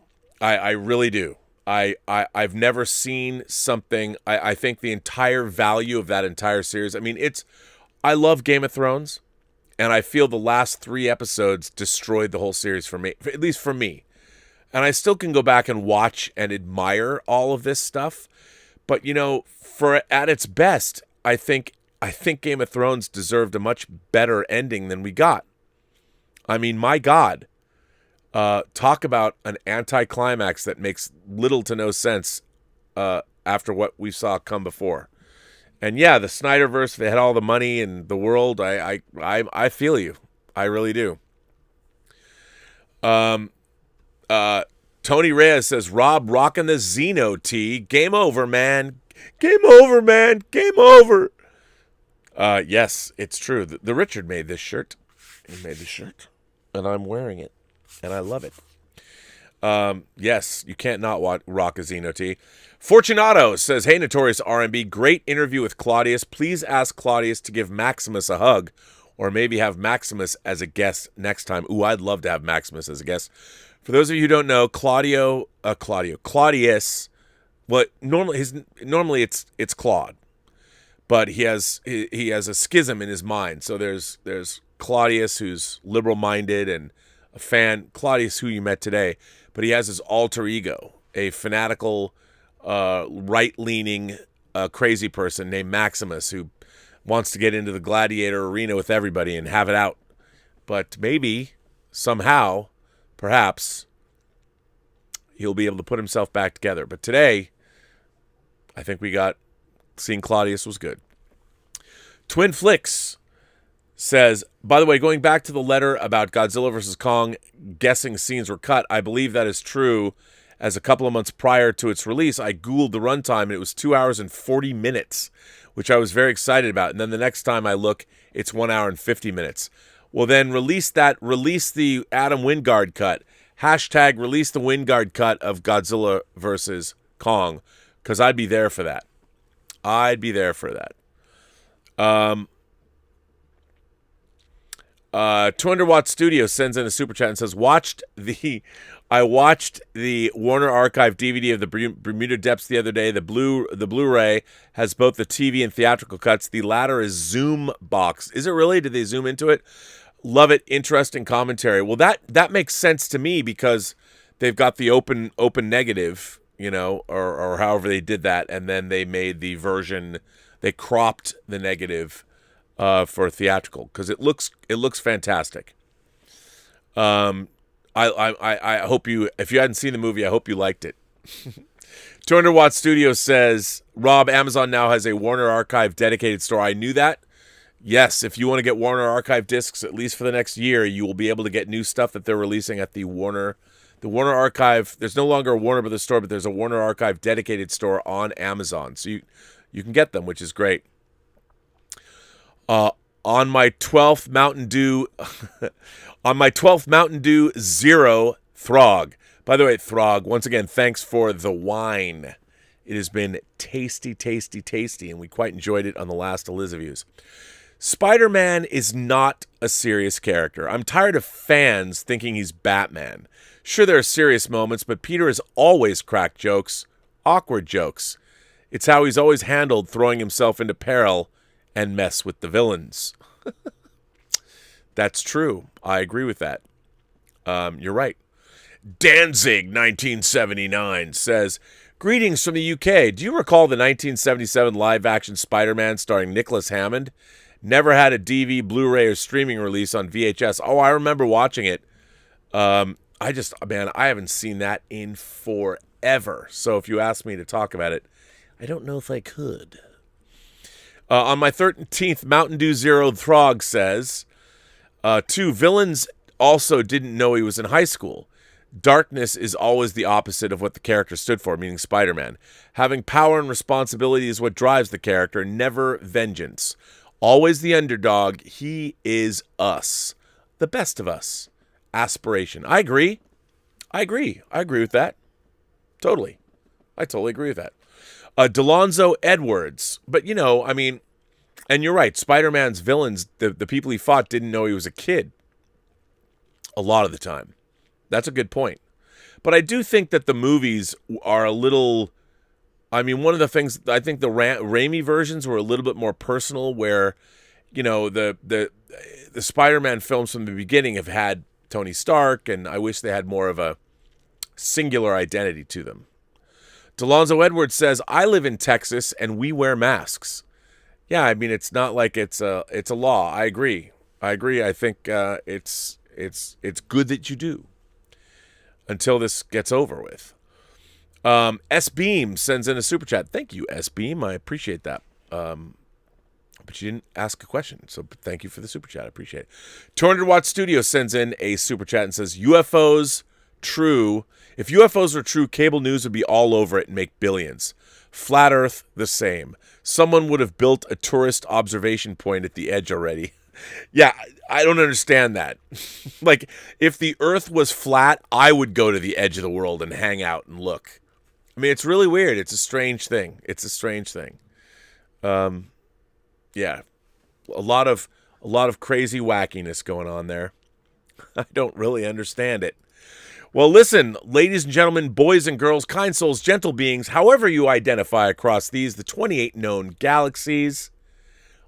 I really do. I've never seen something. I think the entire value of that entire series. I mean, I love Game of Thrones, and I feel the last 3 episodes destroyed the whole series for me, at least for me. And I still can go back and watch and admire all of this stuff, but for at its best, I think Game of Thrones deserved a much better ending than we got. I mean, my God. Talk about an anticlimax that makes little to no sense after what we saw come before. And yeah, the Snyderverse, they had all the money in the world. I feel you. I really do. Tony Reyes says, Rob rocking the Xeno tee. Game over, man. Game over, man. Game over. Yes, it's true. The Richard made this shirt. He made the shirt, and I'm wearing it. And I love it. Yes, you can't not rock a Xeno tee. Fortunato says, hey, Notorious R&B, great interview with Claudius. Please ask Claudius to give Maximus a hug, or maybe have Maximus as a guest next time. Ooh, I'd love to have Maximus as a guest. For those of you who don't know, Claudius, well, normally it's Claude, but he has a schism in his mind. So there's Claudius, who's liberal-minded and a fan, Claudius, who you met today, but he has his alter ego, a fanatical, right-leaning, crazy person named Maximus, who wants to get into the gladiator arena with everybody and have it out. But maybe, somehow, perhaps, he'll be able to put himself back together. But today, I think seeing Claudius was good. Twin Flicks says, by the way, going back to the letter about Godzilla vs. Kong, guessing scenes were cut, I believe that is true, as a couple of months prior to its release, I Googled the runtime, and it was 2 hours and 40 minutes, which I was very excited about. And then the next time I look, it's 1 hour and 50 minutes. Well, then release the Adam Wingard cut. Hashtag release the Wingard cut of Godzilla vs. Kong, because I'd be there for that. 200 Watt Studio sends in a super chat and says, I watched the Warner Archive DVD of the Bermuda Depths the other day. The Blu-ray has both the TV and theatrical cuts. The latter is Zoom box. Is it really? Did they zoom into it? Love it. Interesting commentary. Well, that makes sense to me because they've got the open negative, or however they did that, and then they made the version. They cropped the negative for theatrical because it looks fantastic. I hope if you hadn't seen the movie, I hope you liked it. 200 Watt Studio says, Rob, Amazon now has a Warner Archive dedicated store. I knew that. Yes, if you want to get Warner Archive discs, at least for the next year, you will be able to get new stuff that they're releasing at the Warner Archive. There's no longer a Warner Brothers store, but there's a Warner Archive dedicated store on Amazon. So you can get them, which is great. On my 12th Mountain Dew Zero, Throg. By the way, Throg, once again, thanks for the wine. It has been tasty, tasty, tasty, and we quite enjoyed it on the last Elizaviews. Spider-Man is not a serious character. I'm tired of fans thinking he's Batman. Sure, there are serious moments, but Peter has always cracked jokes, awkward jokes. It's how he's always handled throwing himself into peril and mess with the villains. That's true. I agree with that. You're right. Danzig 1979 says, greetings from the UK. Do you recall the 1977 live-action Spider-Man starring Nicholas Hammond? Never had a DV, Blu-ray, or streaming release on VHS. Oh, I remember watching it. I haven't seen that in forever. So if you ask me to talk about it, I don't know if I could. On my 13th Mountain Dew Zero, Throg says, 2 villains also didn't know he was in high school. Darkness is always the opposite of what the character stood for, meaning Spider-Man. Having power and responsibility is what drives the character, never vengeance. Always the underdog. He is us. The best of us. Aspiration. I agree. I agree with that. Totally. I totally agree with that. Delonzo Edwards. But, I mean, and you're right, Spider-Man's villains, the people he fought didn't know he was a kid. A lot of the time. That's a good point. But I do think that the movies are a little... I mean, one of the things... I think the Raimi versions were a little bit more personal, where, the Spider-Man films from the beginning have had Tony Stark, and I wish they had more of a singular identity to them. Delonzo Edwards says, I live in Texas, and we wear masks. Yeah, I mean, it's not like it's a law. I agree. I think it's good that you do until this gets over with. S Beam sends in a super chat. Thank you, S Beam. I appreciate that. But you didn't ask a question, so thank you for the super chat. I appreciate it. 200 Watt Studio sends in a super chat and says, UFOs true. If UFOs were true, cable news would be all over it and make billions. Flat Earth, the same. Someone would have built a tourist observation point at the edge already. Yeah, I don't understand that. Like, if the Earth was flat, I would go to the edge of the world and hang out and look. I mean, it's really weird. It's a strange thing. Yeah, a lot of crazy wackiness going on there. I don't really understand it. Well, listen, ladies and gentlemen, boys and girls, kind souls, gentle beings, however you identify across the 28 known galaxies,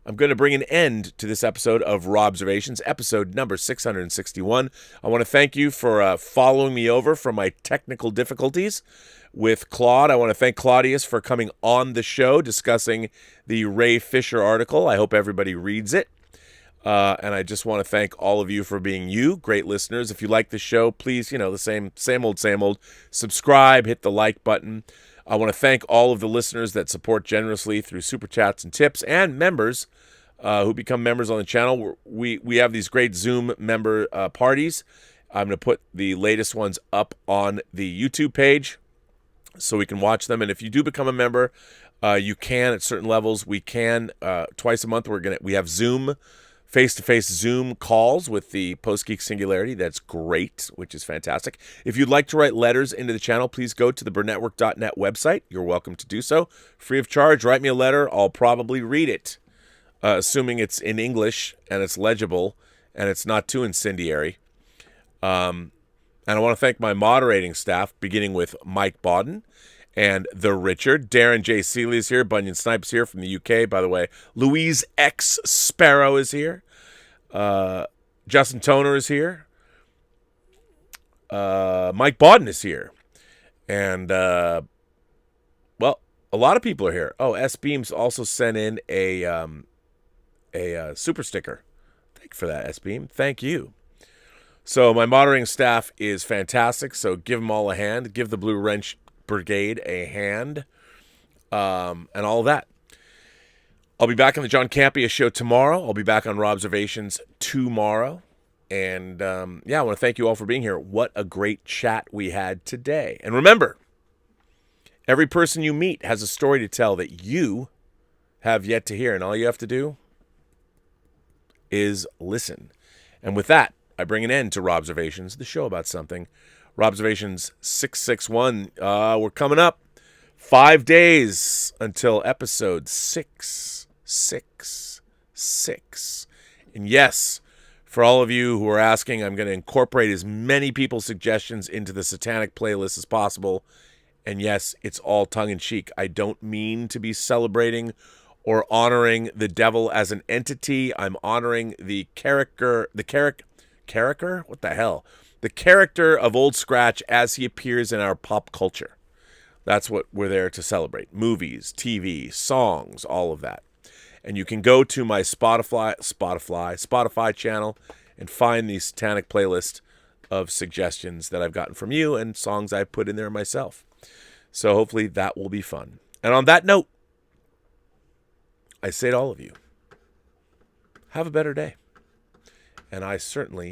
I'm going to bring an end to this episode of Robservations, episode number 661. I want to thank you for following me over from my technical difficulties with Claude. I want to thank Claudius for coming on the show discussing the Ray Fisher article. I hope everybody reads it. And I just want to thank all of you for being you, great listeners. If you like the show, please, the same old, subscribe, hit the like button. I want to thank all of the listeners that support generously through super chats and tips, and members who become members on the channel. We have these great Zoom member parties. I'm going to put the latest ones up on the YouTube page so we can watch them. And if you do become a member, you can at certain levels. We can twice a month. We have Zoom. Face-to-face Zoom calls with the Post-Geek Singularity. That's great, which is fantastic. If you'd like to write letters into the channel, please go to the Burnettwork.net website. You're welcome to do so. Free of charge. Write me a letter. I'll probably read it, assuming it's in English and it's legible and it's not too incendiary. And I want to thank my moderating staff, beginning with Mike Bodden and the Richard. Darren J. Seeley is here. Bunyan Snipes here from the UK, by the way. Louise X. Sparrow is here. Justin Toner is here. Mike Bodden is here. And, well, a lot of people are here. Oh, S. Beams also sent in a super sticker. Thank you for that, S. Beam. Thank you. So my moderating staff is fantastic, so give them all a hand. Give the Blue Wrench Brigade a hand, and all of that. I'll be back on the John Campea show tomorrow. I'll be back on Robservations tomorrow. And, I want to thank you all for being here. What a great chat we had today. And remember, every person you meet has a story to tell that you have yet to hear. And all you have to do is listen. And with that, I bring an end to Robservations, the show about something. Robservations 661. We're coming up 5 days until episode 666. And yes, for all of you who are asking, I'm going to incorporate as many people's suggestions into the satanic playlist as possible. And yes, it's all tongue-in-cheek. I don't mean to be celebrating or honoring the devil as an entity. I'm honoring the character. What the hell? The character of Old Scratch as he appears in our pop culture. That's what we're there to celebrate. Movies, TV, songs, all of that. And you can go to my Spotify channel and find the satanic playlist of suggestions that I've gotten from you and songs I've put in there myself. So hopefully that will be fun. And on that note, I say to all of you, have a better day. And I certainly